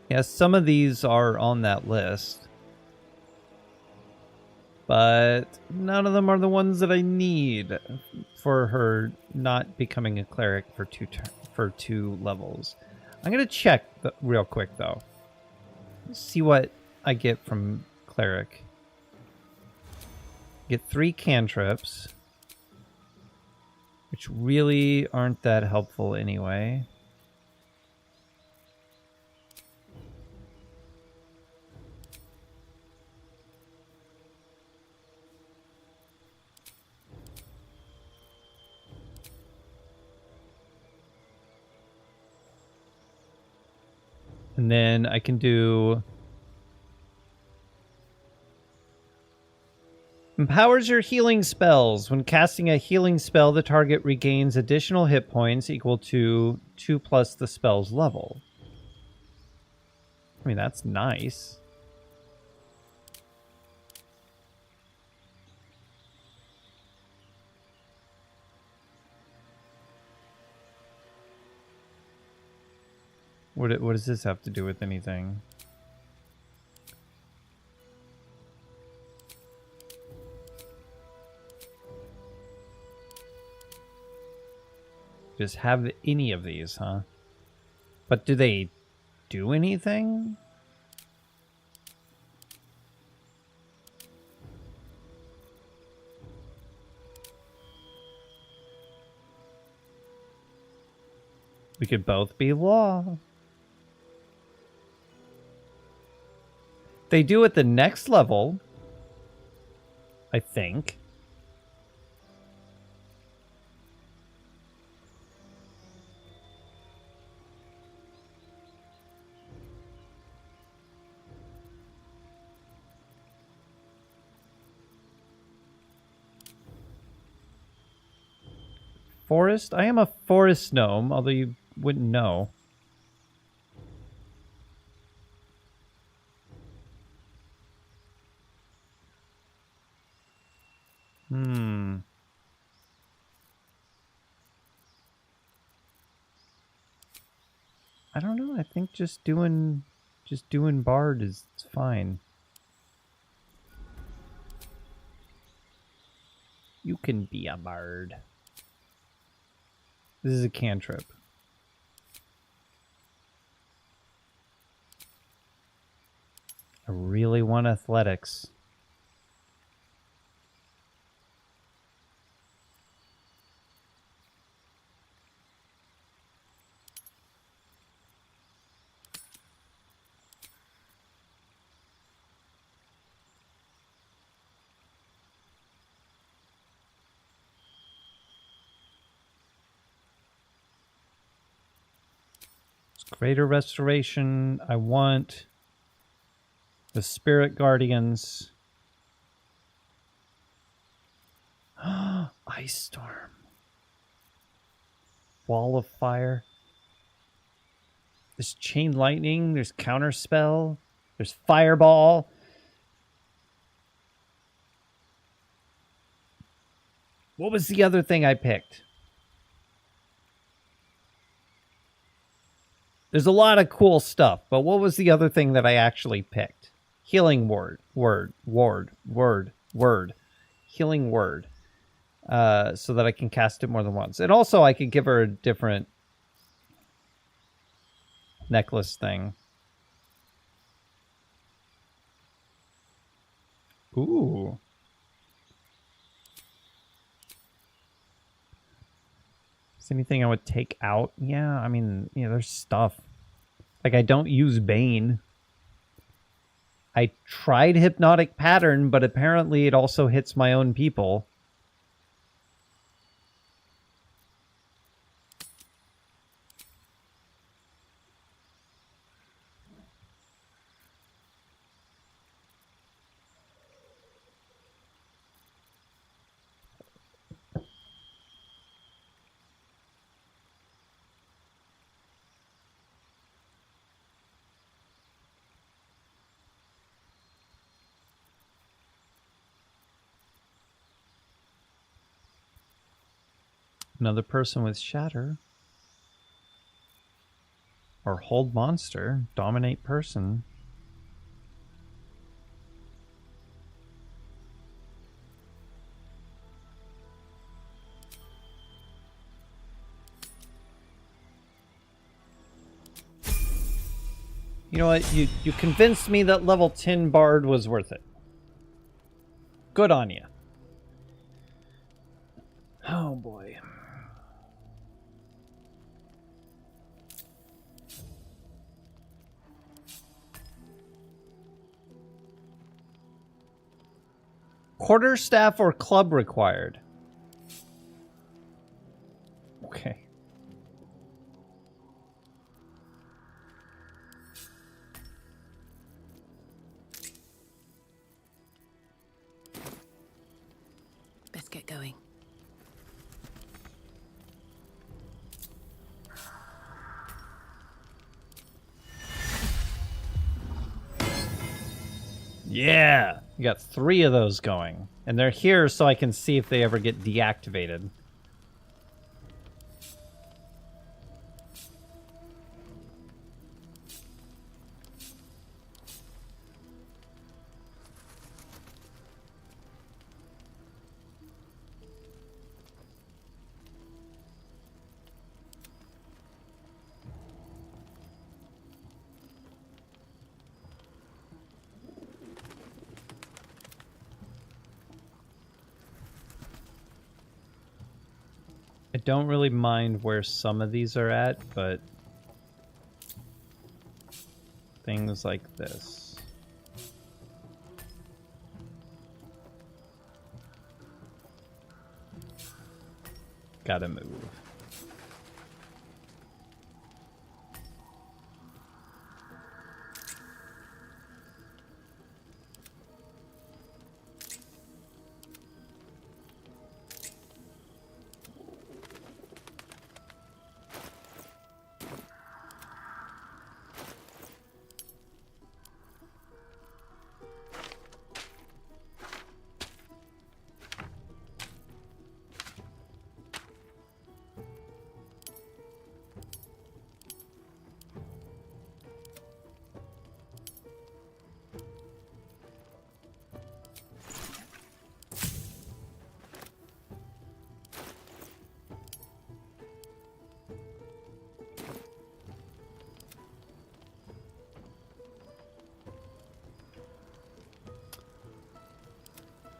Yeah, some of these are on that list. But none of them are the ones that I need for her not becoming a cleric for two levels. I'm going to check real quick, though. See what I get from cleric. Get 3 cantrips, which really aren't that helpful anyway. And then I can do... Empowers your healing spells. When casting a healing spell, the target regains additional hit points equal to 2 plus the spell's level. I mean, that's nice. What does this have to do with anything? Just have any of these, huh? But do they do anything? We could both be law. They do at the next level, I think. Forest? I am a forest gnome, although you wouldn't know. I don't know. I think just doing bard is fine. You can be a bard. This is a cantrip. I really want athletics. Greater restoration. I want the spirit guardians. Ice storm. Wall of fire. There's chain lightning. There's counter spell. There's fireball. What was the other thing I picked? There's a lot of cool stuff, but what was the other thing that I actually picked? Healing word. Healing word. So that I can cast it more than once. And also I could give her a different necklace thing. Ooh. Is there anything I would take out? Yeah, I mean, yeah, there's stuff. Like, I don't use Bane. I tried Hypnotic Pattern, but apparently it also hits my own people. Another person with Shatter. Or Hold Monster. Dominate person. You know what? You convinced me that level 10 Bard was worth it. Good on you. Oh boy. Quarterstaff or club required? Okay. Best get going. Yeah, you got 3 of those going. And they're here so I can see if they ever get deactivated. I don't really mind where some of these are at, but things like this. Gotta move.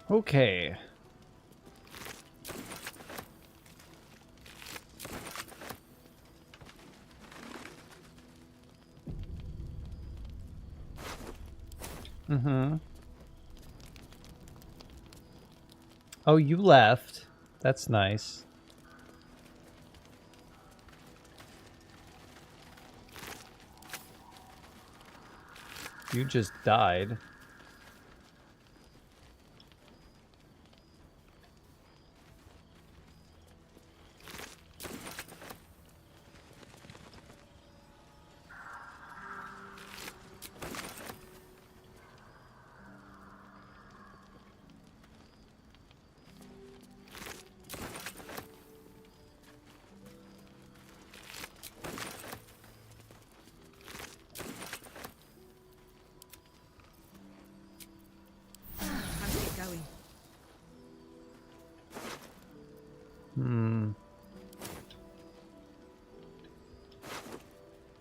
Okay. Mm-hmm. Oh, you left. That's nice. You just died.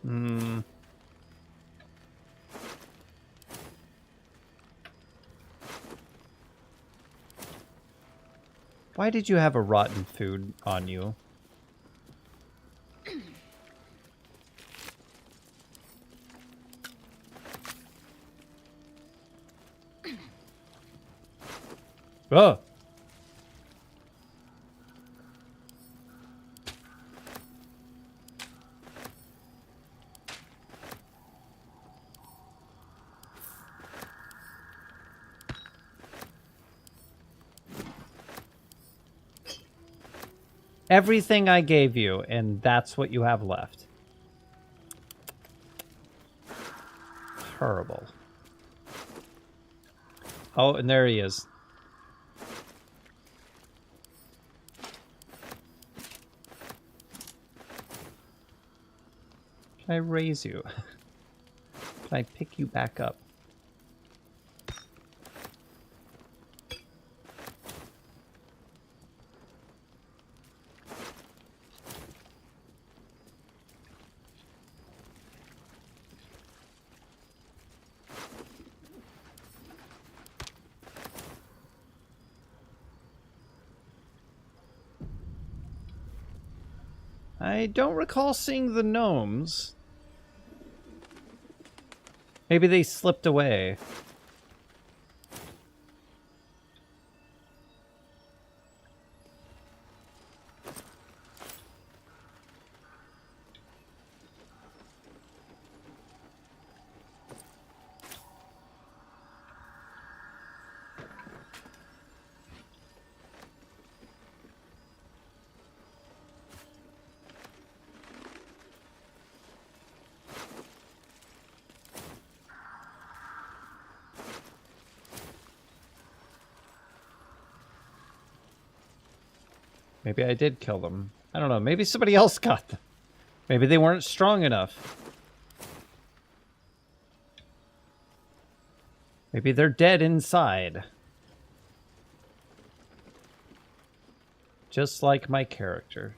Hmm. Why did you have a rotten food on you? Oh! Everything I gave you, and that's what you have left. Horrible. Oh, and there he is. Can I raise you? Can I pick you back up? I don't recall seeing the gnomes. Maybe they slipped away. Maybe I did kill them. I don't know. Maybe somebody else got them. Maybe they weren't strong enough. Maybe they're dead inside. Just like my character.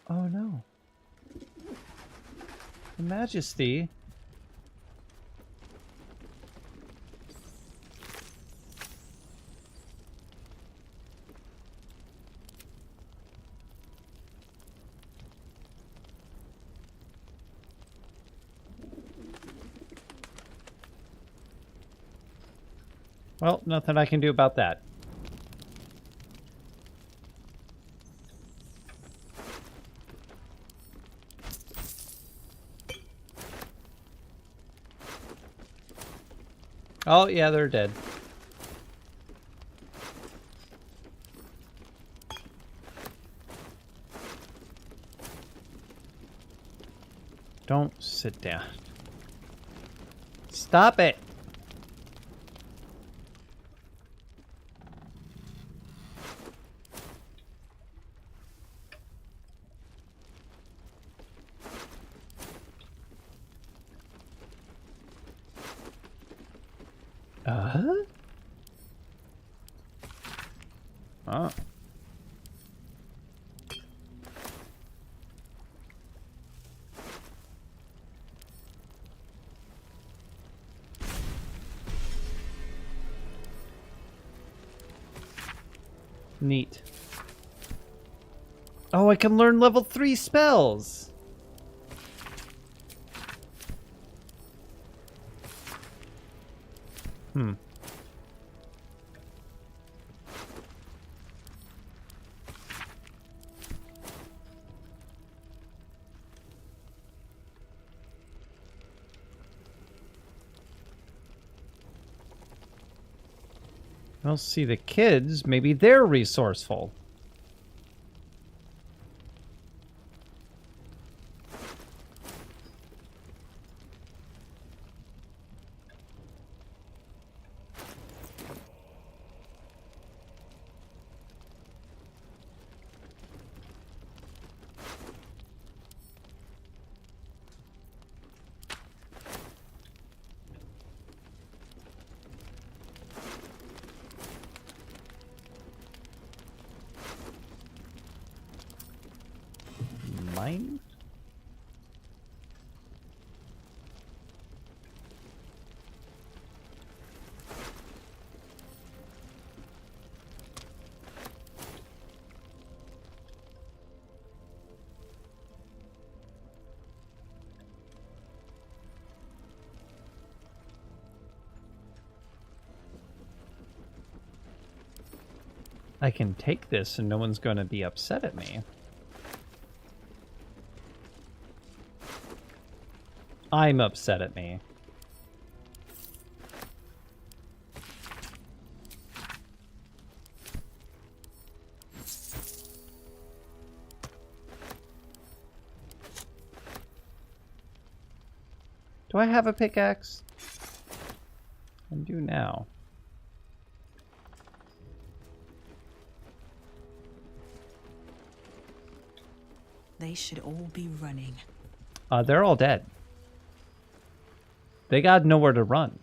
Oh no. Your Majesty. Well, nothing I can do about that. Oh, yeah, they're dead. Don't sit down. Stop it! Oh. Neat. Oh, I can learn level 3 spells! Hmm. Well, see, the kids, maybe they're resourceful. I can take this and no one's going to be upset at me. I'm upset at me. Do I have a pickaxe? I do now. They should all be running. They're all dead. They got nowhere to run.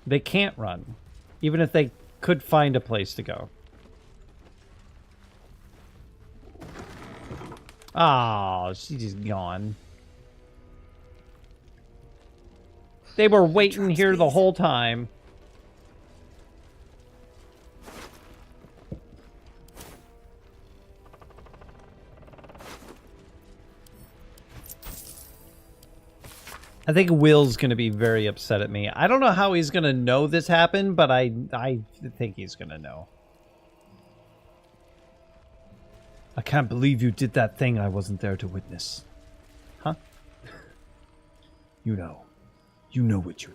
They can't run, even if they could find a place to go. Oh, she's just gone. They were waiting here the whole time. I think Will's going to be very upset at me. I don't know how he's going to know this happened, but I think he's going to know. I can't believe you did that thing I wasn't there to witness. Huh? You know what you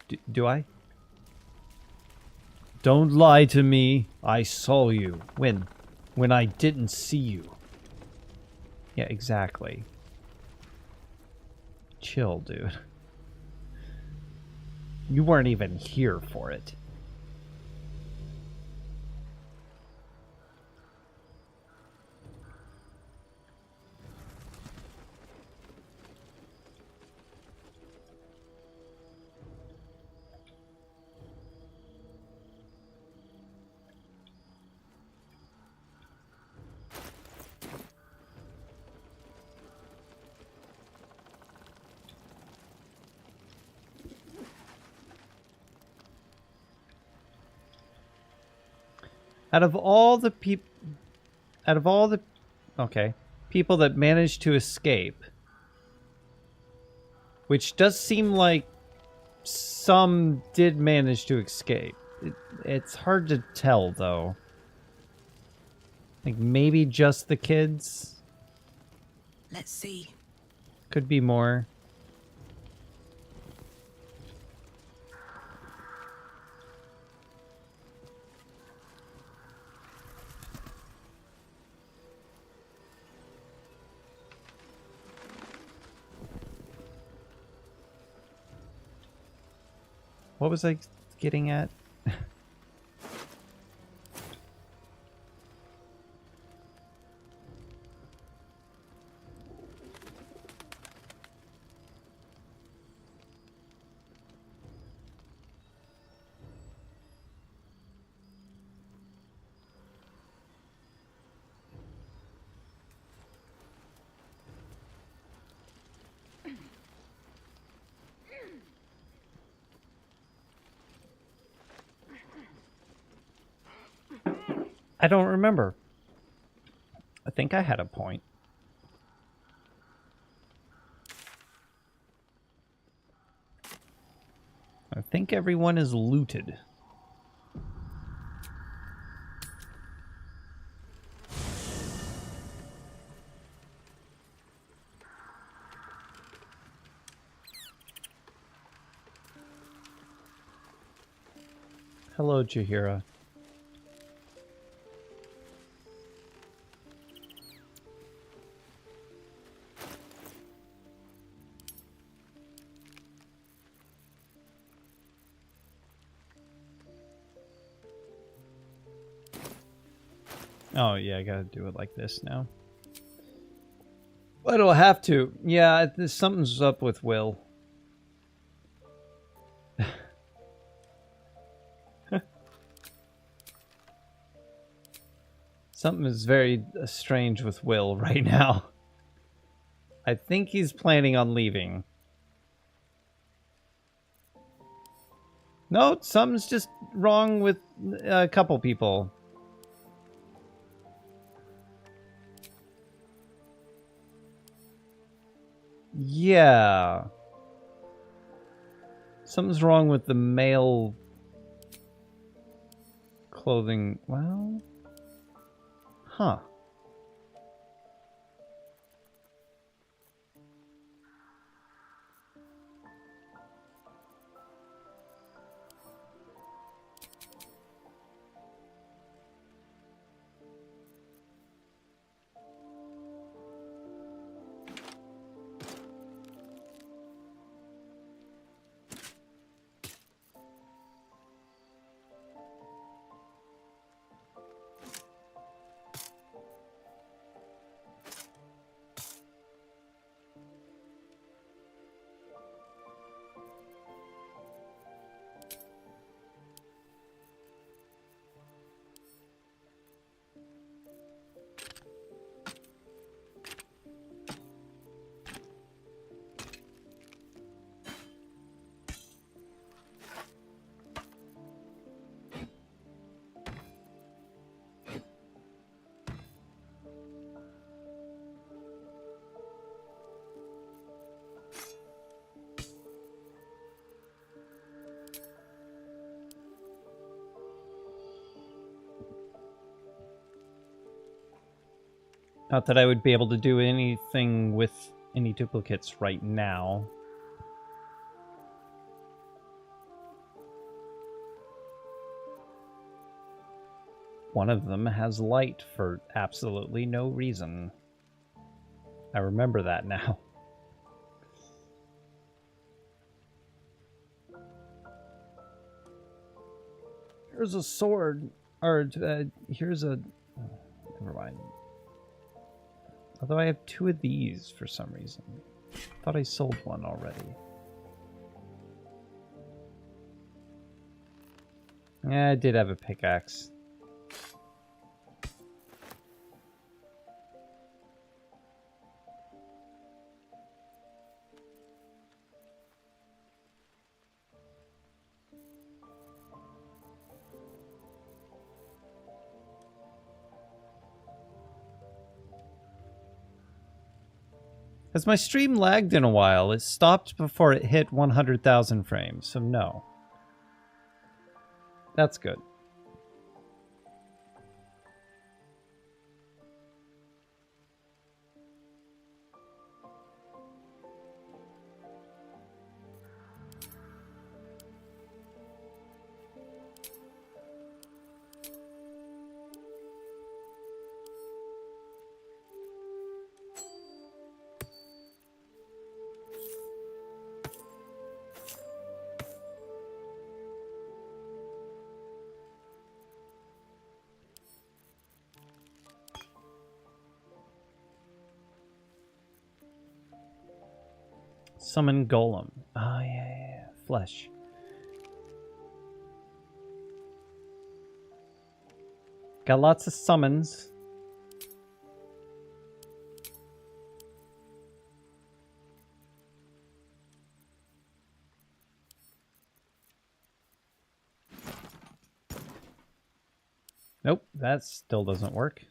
did. Do I? Don't lie to me. I saw you. When? When I didn't see you. Yeah, exactly. Chill, dude. You weren't even here for it. Out of all the people that managed to escape, which does seem like some did manage to escape. It's hard to tell, though. Like, maybe just the kids? Let's see. Could be more. What was I getting at? I don't remember. I think I had a point. I think everyone is looted. Hello, Jahira. Oh, yeah, I gotta do it like this now. I don't have to. Yeah, something's up with Will. Something is very strange with Will right now. I think he's planning on leaving. No, something's just wrong with a couple people. Yeah. Something's wrong with the male clothing. Well, huh. Not that I would be able to do anything with any duplicates right now. One of them has light for absolutely no reason. I remember that now. Here's a sword. Or, here's a... never mind. Although I have 2 of these for some reason. Thought I sold one already. Yeah, I did have a pickaxe. As my stream lagged in a while, it stopped before it hit 100,000 frames, so no. That's good. Summon Golem. Oh, yeah. Flesh. Got lots of summons. Nope, that still doesn't work.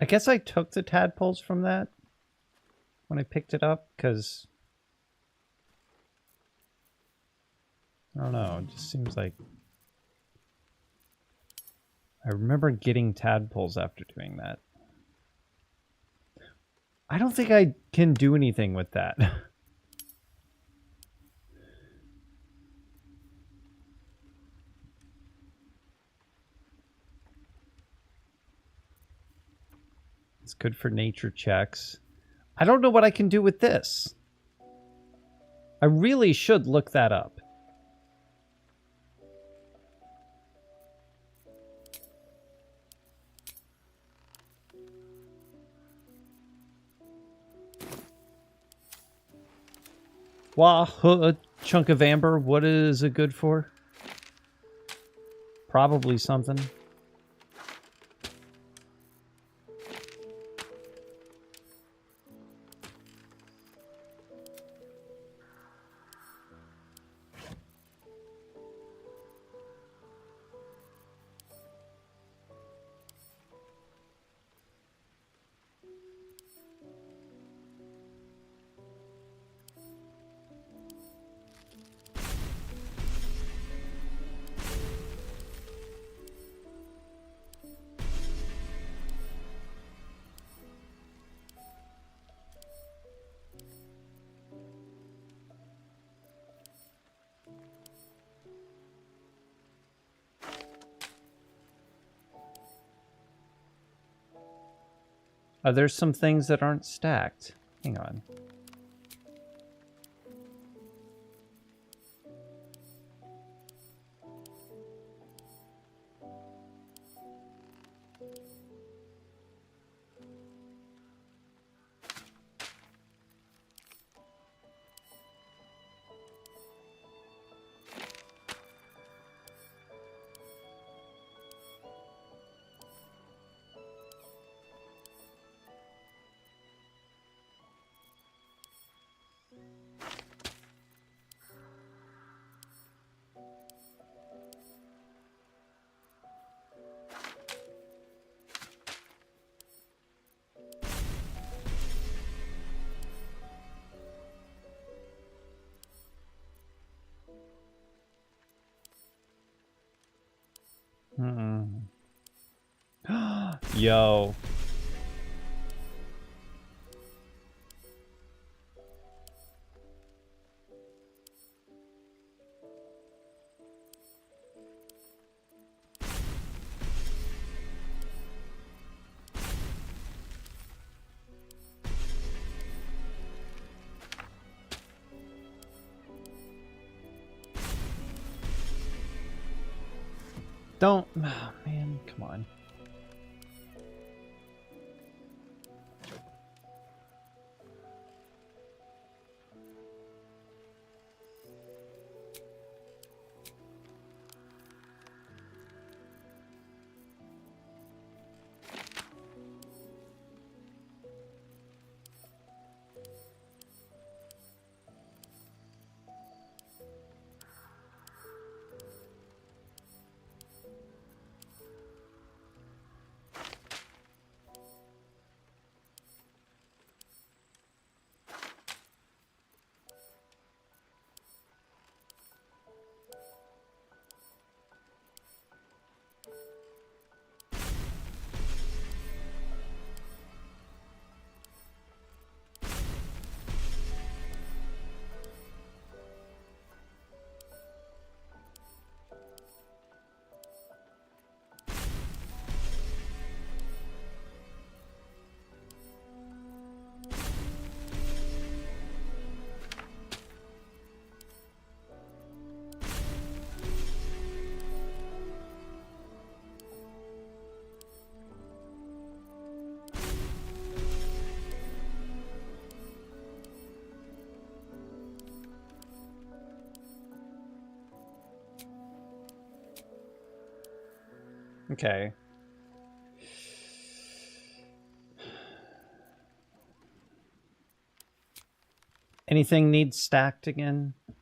I guess I took the tadpoles from that when I picked it up, because I don't know, it just seems like I remember getting tadpoles after doing that. I don't think I can do anything with that. It's good for nature checks. I don't know what I can do with this. I really should look that up. Wahoo Chunk of amber, what is it good for? Probably something. There's some things that aren't stacked. Hang on. Yo. Don't, oh man, come on. Okay. Anything needs stacked again? I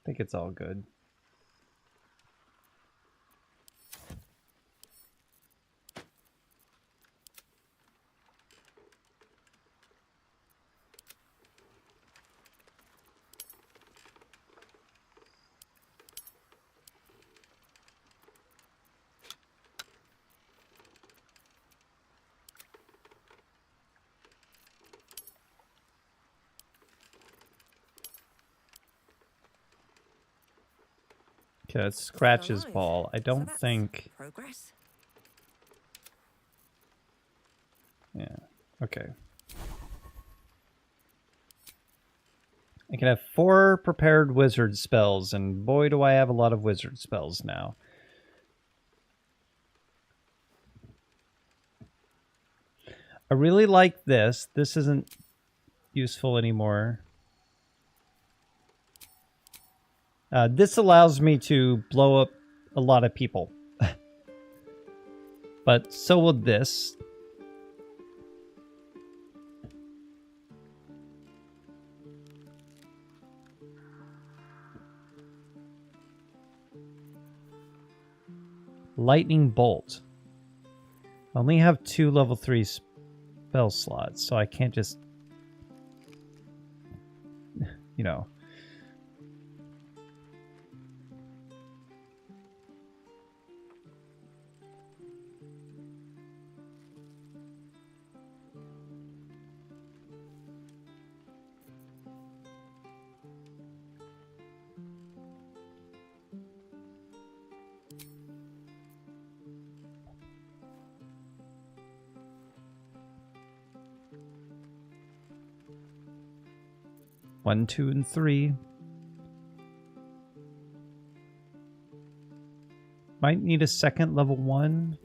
think it's all good. Okay, let's scratch his ball. I don't think... Progress? Yeah, okay. I can have 4 prepared wizard spells, and boy do I have a lot of wizard spells now. I really like this. This isn't useful anymore. This allows me to blow up a lot of people. But so will this. Lightning Bolt. I only have 2 level 3 spell slots, so I can't just, you know. One, 2, and 3. Might need a second level 1.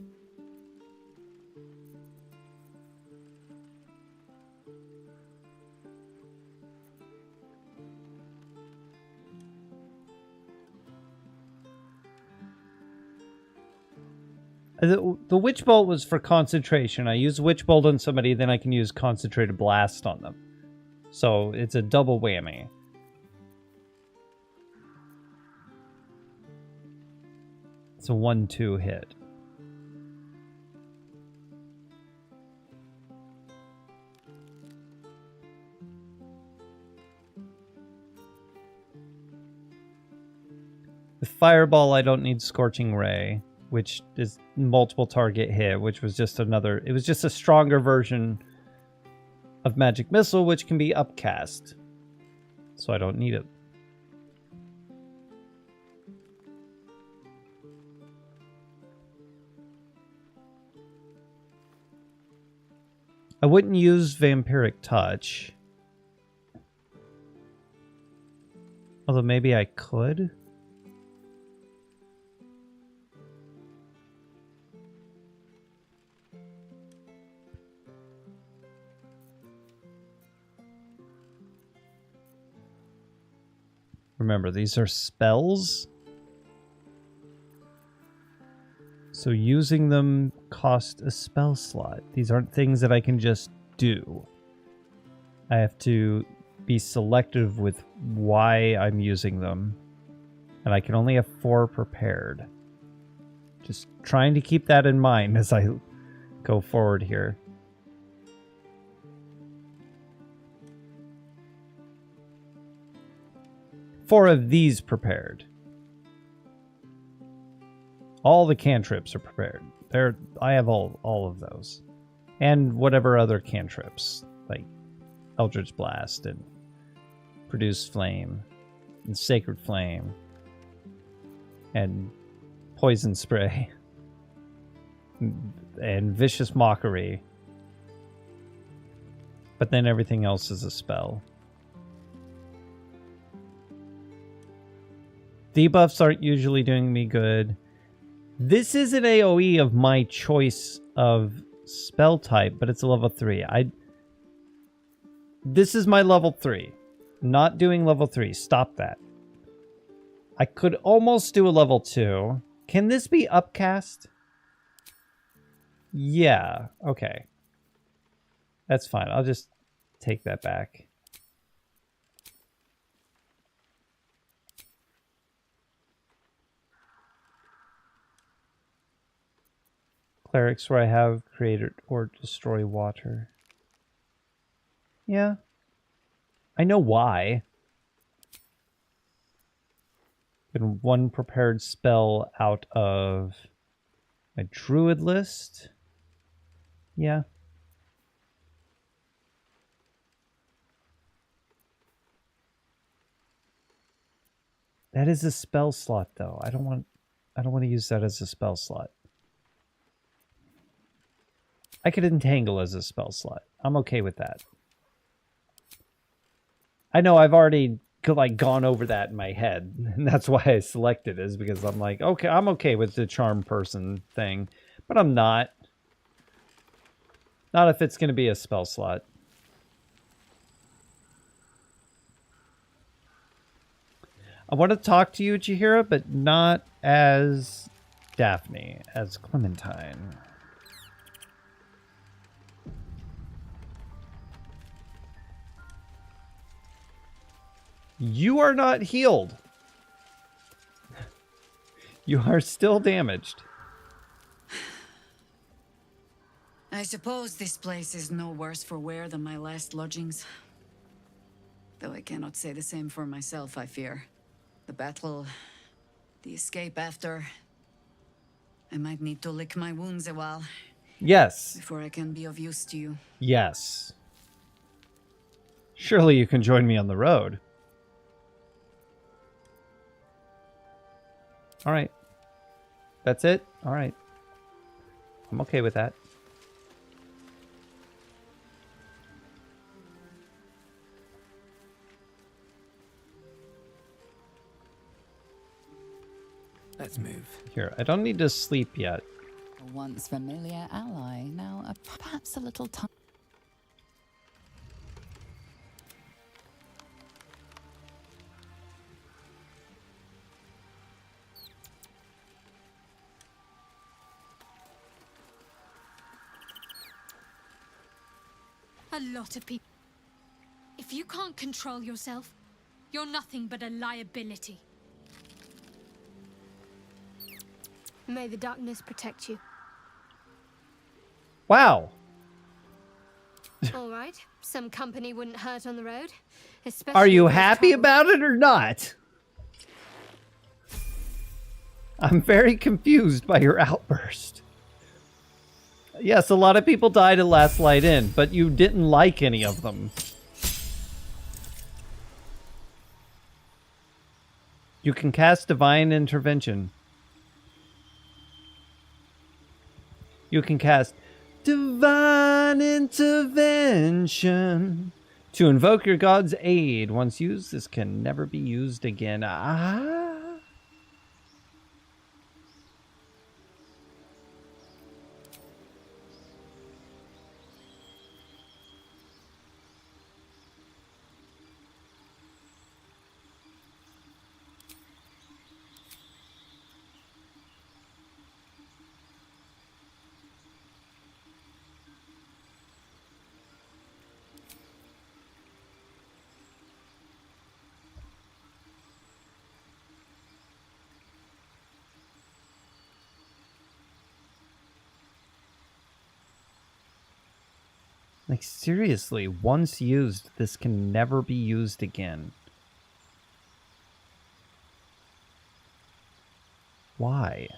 The Witch Bolt was for concentration. I use Witch Bolt on somebody, then I can use Concentrated Blast on them. So it's a double whammy. It's a 1-2 hit. With Fireball, I don't need Scorching Ray, which is multiple target hit, which was just another... It was just a stronger version of Magic Missile, which can be upcast. So I don't need it. I wouldn't use Vampiric Touch. Although maybe I could. Remember, these are spells. So using them cost a spell slot. These aren't things that I can just do. I have to be selective with why I'm using them. And I can only have 4 prepared. Just trying to keep that in mind as I go forward here. Four of these prepared. All the cantrips are prepared. I have all of those. And whatever other cantrips, like Eldritch Blast and Produce Flame and Sacred Flame and Poison Spray and Vicious Mockery. But then everything else is a spell. Debuffs aren't usually doing me good. This is an AoE of my choice of spell type, but it's a level 3. This is my level 3. Not doing level 3. Stop that. I could almost do a level 2. Can this be upcast? Yeah. Okay. That's fine. I'll just take that back. Clerics where I have created or destroy water. Yeah. I know why. And one prepared spell out of my druid list. Yeah. That is a spell slot though. I don't want to use that as a spell slot. I could entangle as a spell slot. I'm okay with that. I know I've already gone over that in my head, and that's why I selected it, is because I'm like, okay, I'm okay with the charm person thing, but I'm not. Not if it's going to be a spell slot. I want to talk to you, Chihira, but not as Daphne, as Clementine. You are not healed. You are still damaged. I suppose this place is no worse for wear than my last lodgings. Though I cannot say the same for myself, I fear. The battle, the escape after. I might need to lick my wounds a while. Yes. Before I can be of use to you. Yes. Surely you can join me on the road. All right. That's it? All right. I'm okay with that. Let's move. Here, I don't need to sleep yet. A once familiar ally, now perhaps a little time. A lot of people. If you can't control yourself, you're nothing but a liability. May the darkness protect you. Wow. All right. Some company wouldn't hurt on the road. Especially Are you if there's happy trouble. about it or not? I'm very confused by your outburst. Yes, a lot of people died at Last Light In, but you didn't like any of them. You can cast Divine Intervention. You can cast Divine Intervention to invoke your god's aid. Once used, this can never be used again. Ah. Like, seriously, once used, this can never be used again. Why?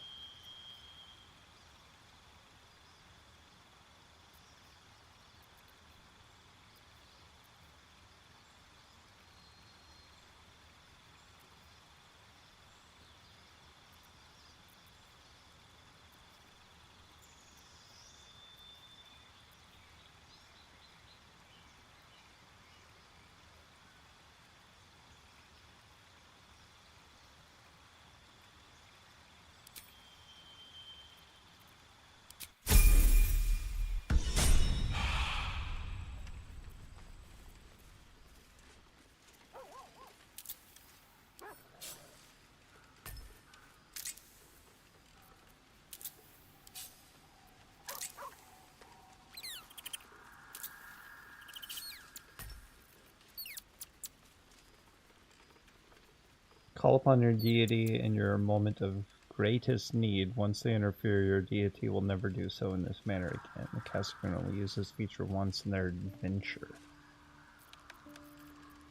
Call upon your deity in your moment of greatest need. Once they interfere, your deity will never do so in this manner again. The caster can only use this feature once in their adventure.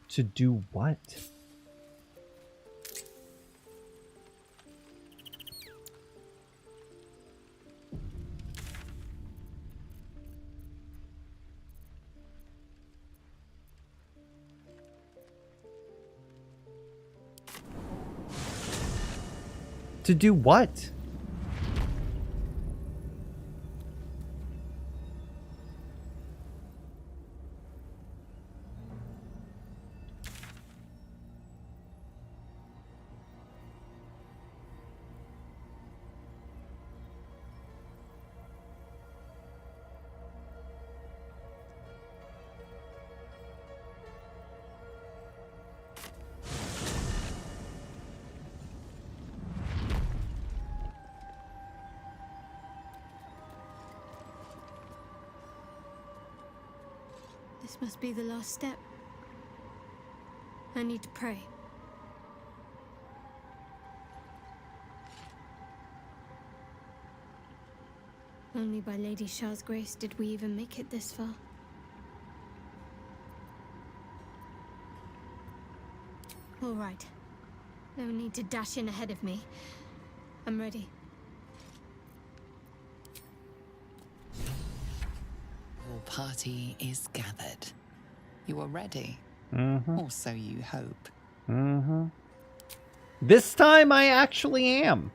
To do what? To do what? This must be the last step. I need to pray. Only by Lady Shah's grace did we even make it this far. All right. No need to dash in ahead of me. I'm ready. Your party is gathered. You are ready. Mm-hmm. Or so you hope. Mm-hmm. This time I actually am.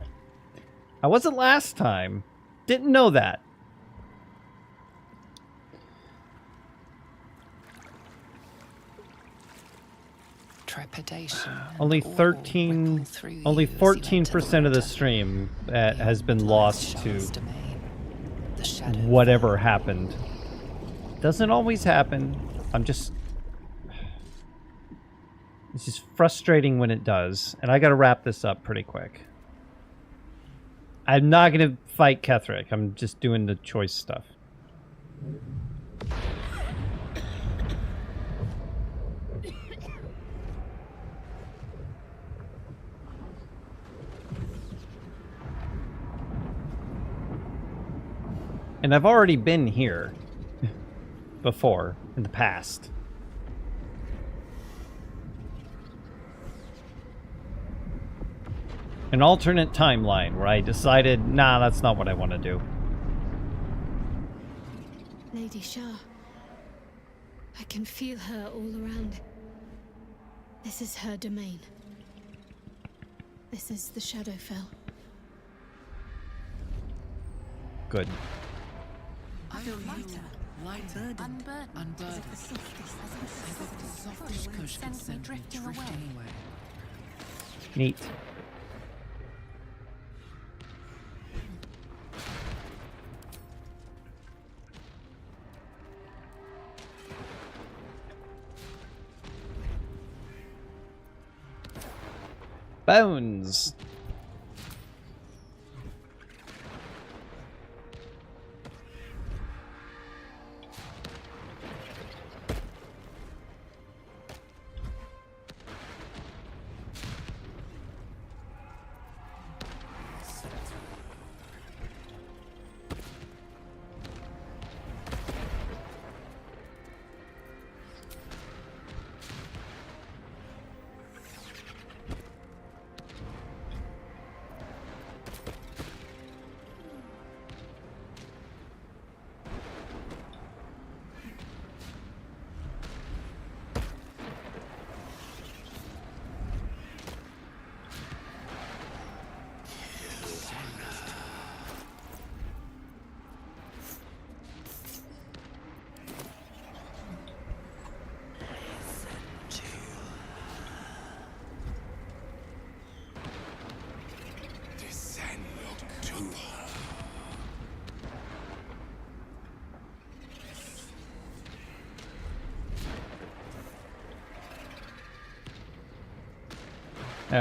I wasn't last time. Didn't know that. Trepidation. Only 13, only 14% of the stream has been lost to whatever happened. Doesn't always happen. It's just frustrating when it does. And I gotta wrap this up pretty quick. I'm not gonna fight Ketherick. I'm just doing the choice stuff. And I've already been here before, in the past. An alternate timeline where I decided, nah, that's not what I want to do. Lady Shah. I can feel her all around. This is her domain. This is the Shadowfell. Good. I feel lighter, unburdened. As if the softest push could send me drifting away. Neat. Bones.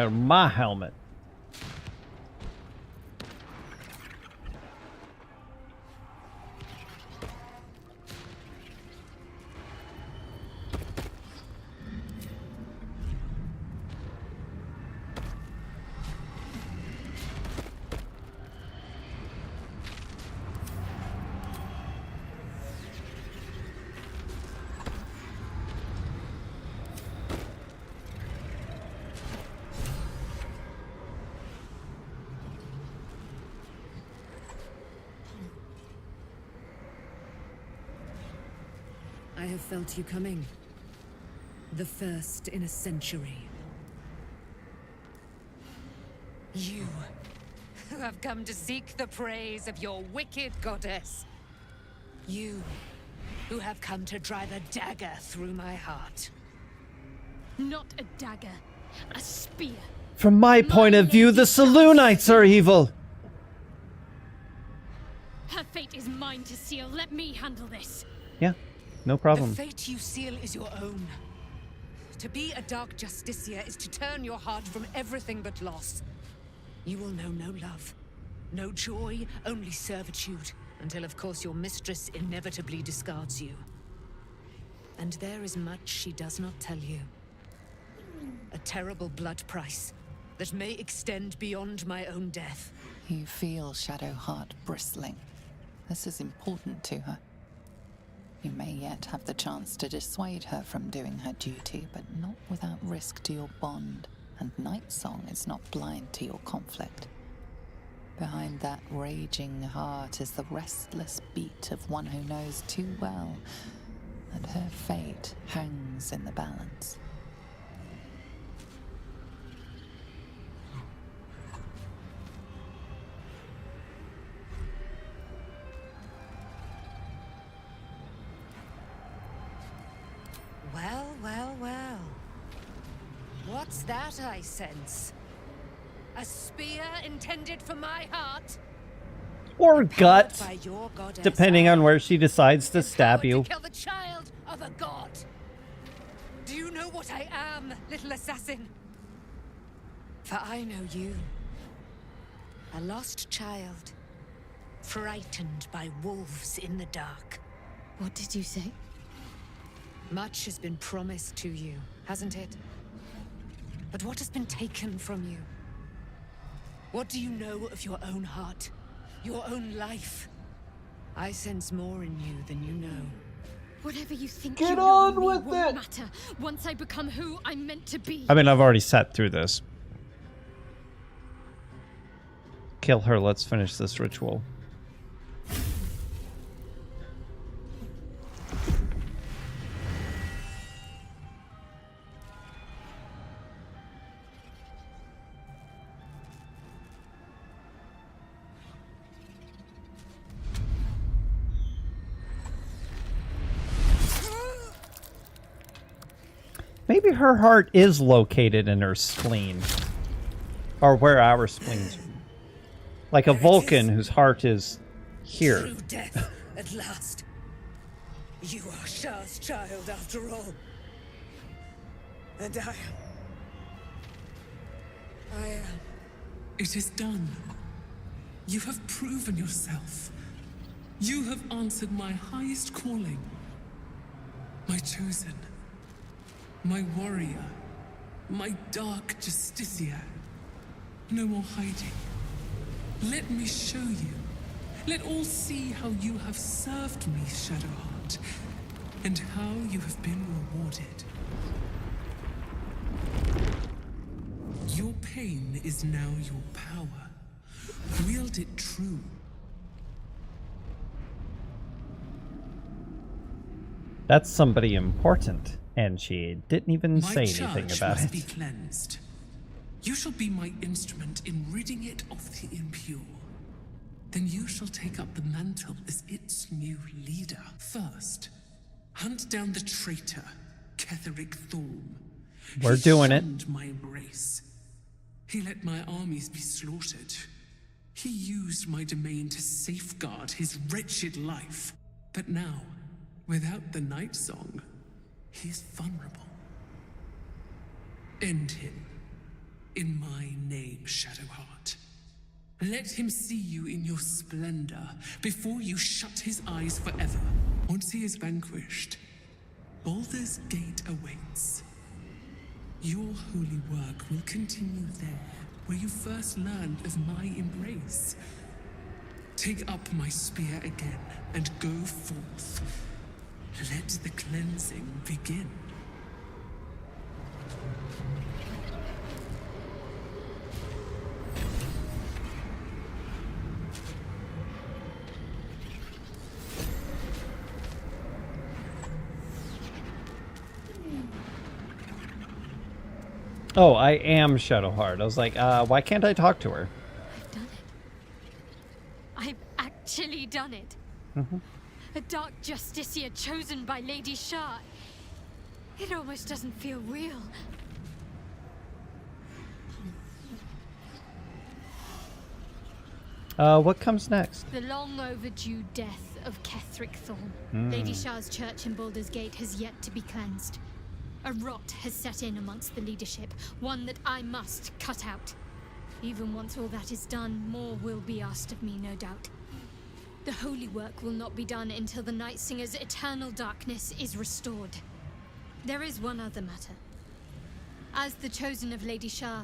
My helmet. I have felt you coming. The first in a century. You, who have come to seek the praise of your wicked goddess. You, who have come to drive a dagger through my heart. Not a dagger, a spear. From my point of view, the Saloonites are evil. Her fate is mine to seal. Let me handle this. Yeah, no problem. The fate you seal is your own. To be a Dark Justiciar is to turn your heart from everything but loss. You will know no love, no joy, only servitude. Until, of course, your mistress inevitably discards you. And there is much she does not tell you. A terrible blood price that may extend beyond my own death. You feel Shadowheart bristling. This is important to her. You may yet have the chance to dissuade her from doing her duty, but not without risk to your bond, and Nightsong is not blind to your conflict. Behind that raging heart is the restless beat of one who knows too well that her fate hangs in the balance. Well, well, well. What's that I sense? A spear intended for my heart? Or gut, By your goddess depending on where she decides to stab to you. kill the child of a god. Do you know what I am, little assassin? For I know you. A lost child, frightened by wolves in the dark. What did you say? Much has been promised to you, hasn't it? But what has been taken from you? What do you know of your own heart? Your own life? I sense more in you than you know. Whatever you think Get you know on of me with won't it. matter once I become who I'm meant to be. I mean, I've already sat through this. Kill her, let's finish this ritual. Maybe her heart is located in her spleen. Or where our spleens are. Like a Vulcan whose heart is here. True death, at last. You are Shah's child, after all. And I am. It is done. You have proven yourself. You have answered my highest calling. My chosen. My warrior. My dark justiciar. No more hiding. Let me show you. Let all see how you have served me, Shadowheart, and how you have been rewarded. Your pain is now your power. Wield it true. That's somebody important, and she didn't even say anything charge about must it. be cleansed. You shall be my instrument in ridding it of the impure. Then you shall take up the mantle as its new leader. First, hunt down the traitor, Ketheric Thorm. We're He doing it. shunned my embrace. He let my armies be slaughtered. He used my domain to safeguard his wretched life. But now, without the Nightsong, he's vulnerable. End him. In my name, Shadowheart. Let him see you in your splendor before you shut his eyes forever. Once he is vanquished, Baldur's Gate awaits. Your holy work will continue there, where you first learned of my embrace. Take up my spear again and go forth. Let the cleansing begin. Oh, I am Shadowheart. I was like, why can't I talk to her? I've done it. I've actually done it. Mm-hmm. A dark justiciar chosen by Lady Shah. It almost doesn't feel real. What comes next? The long overdue death of Ketheric Thorm. Hmm. Lady Shah's church in Baldur's Gate has yet to be cleansed. A rot has set in amongst the leadership, one that I must cut out. Even once all that is done, more will be asked of me, no doubt. The holy work will not be done until the Night Singer's eternal darkness is restored. There is one other matter. As the chosen of Lady Shah,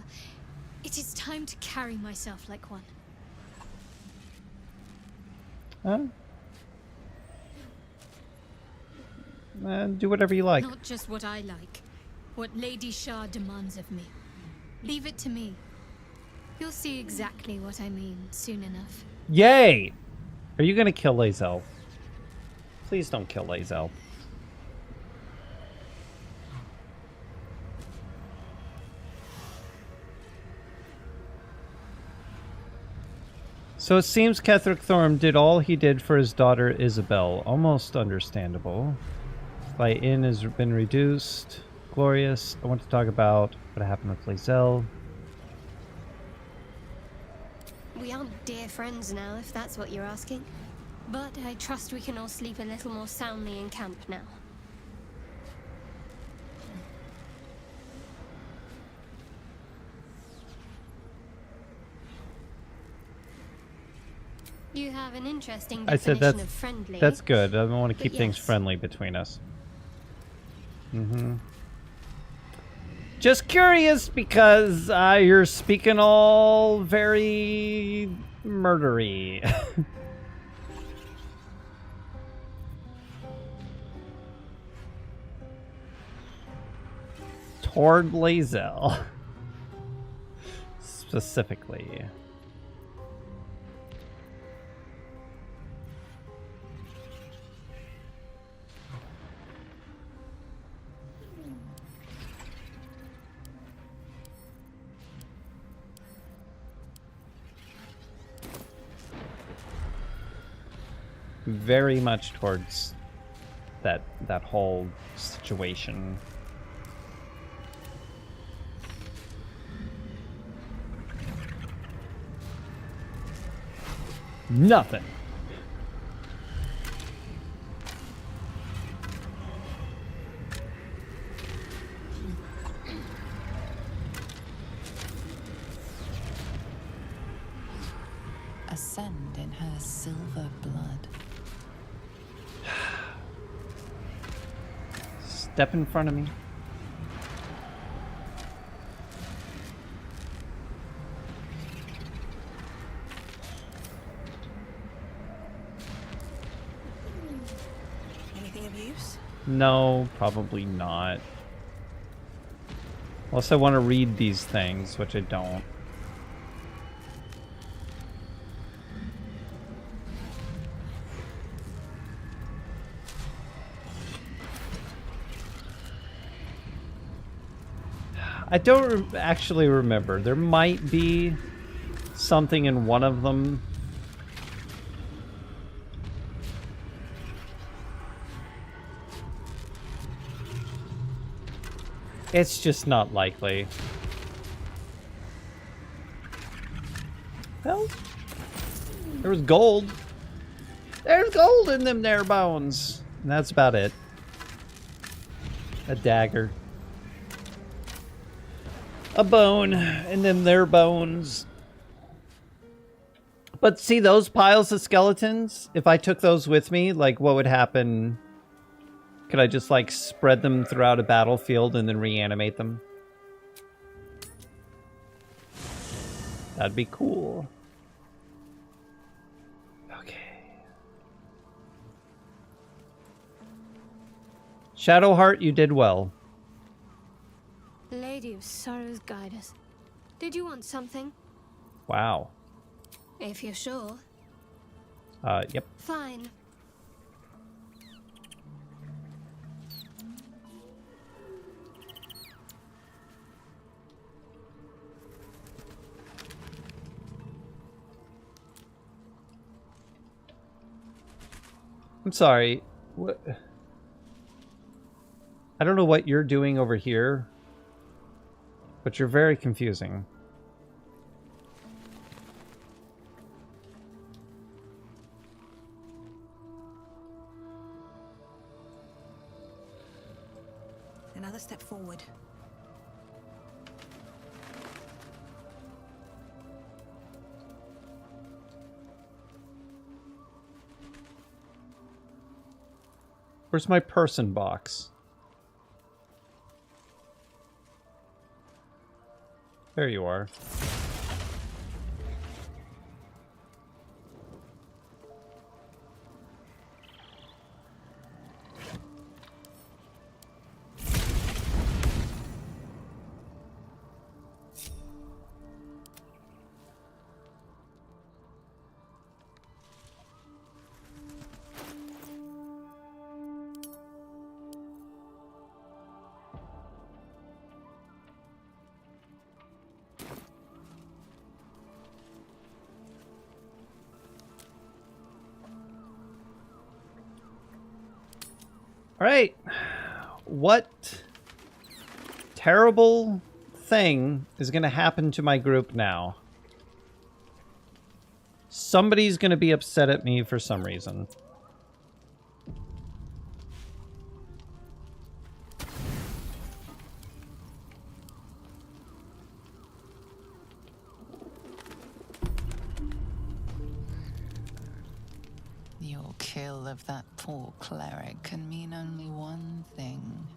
it is time to carry myself like one. Do whatever you like. Not just what I like, what Lady Shah demands of me. Leave it to me. You'll see exactly what I mean soon enough. Yay! Are you gonna kill Lae'zel? Please don't kill Lae'zel. So it seems Ketheric Thorm did all he did for his daughter Isabel. Almost understandable. By in has been reduced. Glorious. I want to talk about what happened with Lae'zel. We aren't dear friends now, if that's what you're asking. But I trust we can all sleep a little more soundly in camp now. You have an interesting I said definition of friendly. that's good. I want to keep But things yes. friendly between us. Just curious because you're speaking all very murdery. Toward Lae'zel. Specifically. Very much towards that whole situation. Nothing. Ascend in her silver blood. Step in front of me. Anything of use? No, probably not. Unless I want to read these things, which I don't. I don't actually remember. There might be something in one of them. It's just not likely. Well, there was gold. There's gold in them there bones. And that's about it. A dagger. A bone and them there bones. But see those piles of skeletons? If I took those with me, like what would happen? Could I just like spread them throughout a battlefield and then reanimate them? That'd be cool. Okay. Shadowheart, you did well. Lady of Sorrows, guide us. Did you want something? Wow. If you're sure. Yep. Fine. I'm sorry. What? I don't know what you're doing over here, but you're very confusing. Another step forward. Where's my person box? There you are. All right. What terrible thing is going to happen to my group now? Somebody's going to be upset at me for some reason. Your kill of that poor cleric can mean only one thing.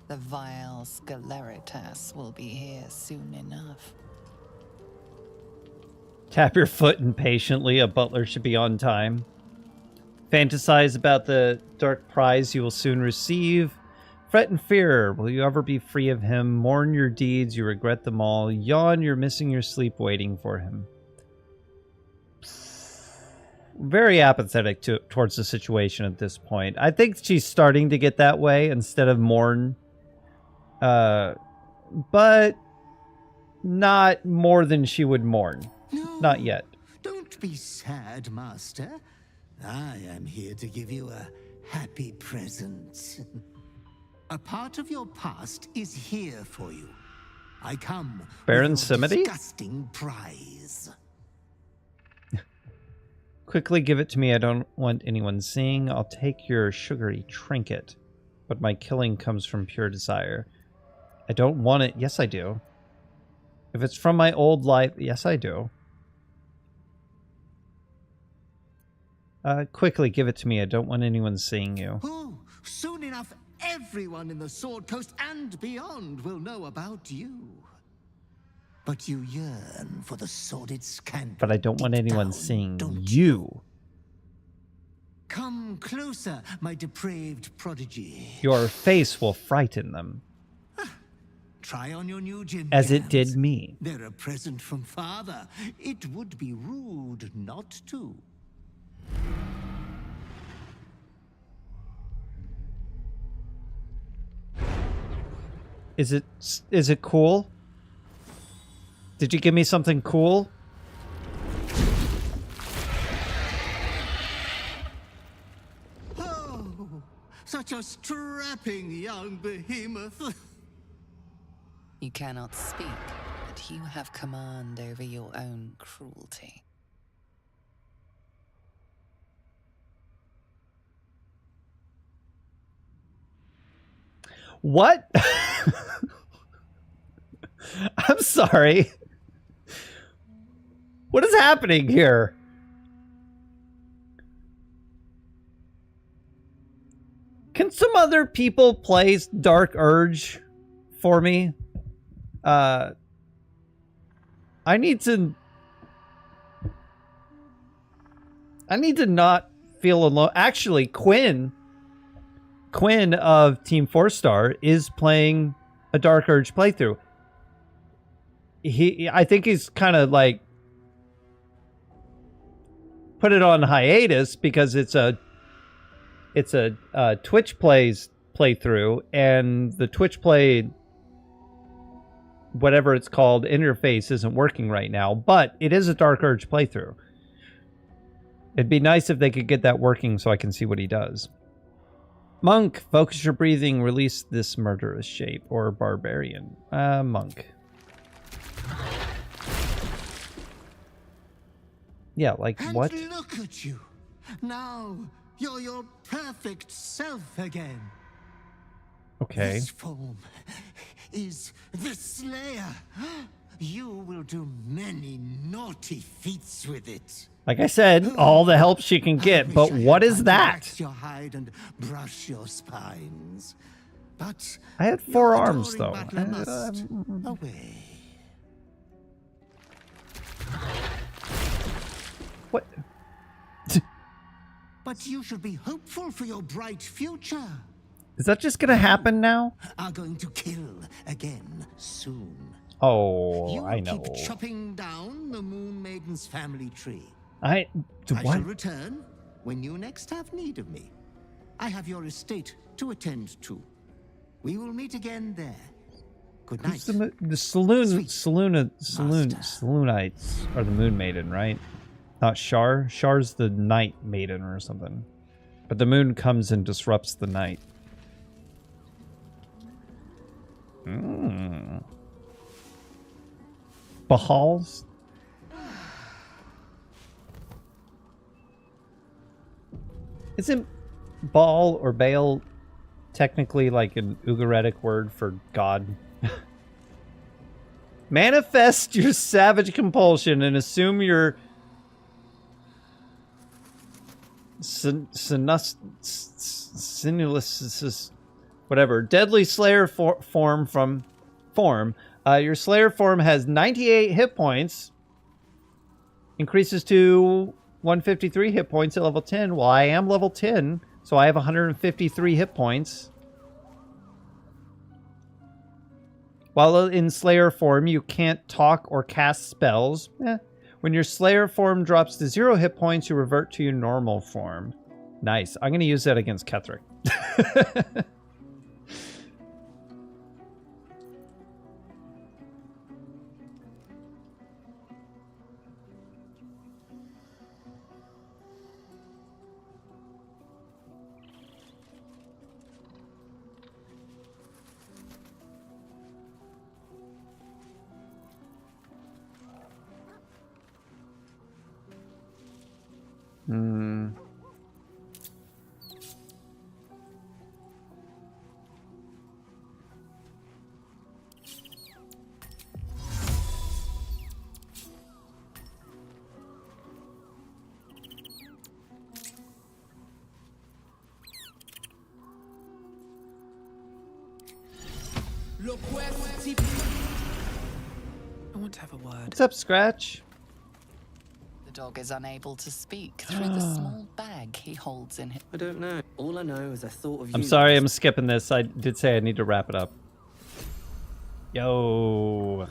The vile Sceleritas will be here soon enough. Tap your foot impatiently. A butler should be on time. Fantasize about the dark prize you will soon receive. Fret and fear. Will you ever be free of him? Mourn your deeds. You regret them all. Yawn. You're missing your sleep waiting for him. Very apathetic towards the situation at this point. I think she's starting to get that way instead of mourn. But not more than she would mourn. No, not yet. Don't be sad, Master. I am here to give you a happy present. A part of your past is here for you. I come Baron with your Simity? disgusting prize. Quickly give it to me. I don't want anyone seeing. I'll take your sugary trinket. But my killing comes from pure desire. I don't want it. Yes, I do. If it's from my old life, yes, I do. Quickly give it to me. I don't want anyone seeing you. Oh, soon enough, everyone in the Sword Coast and beyond will know about you. But you yearn for the sordid scandal. But I don't want anyone seeing you. Come closer, my depraved prodigy. Your face will frighten them. Try on your new gym As it gowns. did me. They're a present from Father. It would be rude not to. Is it cool? Did you give me something cool? Oh, such a strapping young behemoth. You cannot speak, but you have command over your own cruelty. What? I'm sorry. What is happening here? Can some other people play Dark Urge for me? I need to not feel alone. Actually, Quinn of Team 4-Star is playing a Dark Urge playthrough. I think he's kind of like put it on hiatus because it's a Twitch playthrough, and the Twitch play, whatever it's called, interface isn't working right now, but it is a Dark Urge playthrough. It'd be nice if they could get that working so I can see what he does. Monk, focus your breathing, release this murderous shape. Or barbarian. Monk. Yeah, like And what? Look at you. Now you're your perfect self again. Okay. This form is the Slayer. You will do many naughty feats with it. Like I said, all the help she can get, but what is that? Wax your hide and brush your spines. But I had 4 your arms, adoring though. butler must away. What? But you should be hopeful for your bright future. Is that just gonna happen now? Are going to kill again soon. Oh, You will I know. keep chopping down the Moon Maiden's family tree. I shall return when you next have need of me. I have your estate to attend to. We will meet again there. Good night. The Saloonites are the Moon Maiden, right? Not Shar. Shar's the Night Maiden or something. But the moon comes and disrupts the night. Bahal's? Isn't Baal or Baal technically like an Ugaritic word for God? Manifest your savage compulsion and assume your sinulus, whatever, deadly slayer form from form. Your slayer form has 98 hit points, increases to 153 hit points at level 10. Well, I am level 10, so I have 153 hit points. While in Slayer form, you can't talk or cast spells. When your Slayer form drops to 0 hit points, you revert to your normal form. Nice. I'm going to use that against Ketheric. I want to have a word. What's up, Scratch? The dog is unable to speak through the small bag he holds in his... I don't know. All I know is I thought of you. I'm sorry, I'm skipping this. I did say I need to wrap it up. Yo.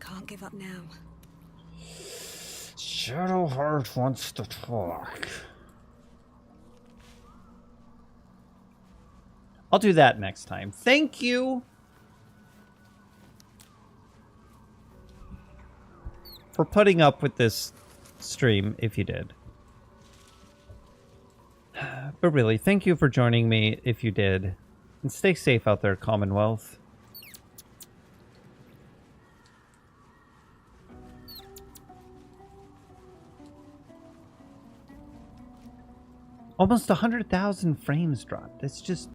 Can't give up now. Shadowheart wants to talk. I'll do that next time. Thank you for putting up with this stream, if you did. But really, thank you for joining me, if you did. And stay safe out there, Commonwealth. Almost 100,000 frames dropped. That's just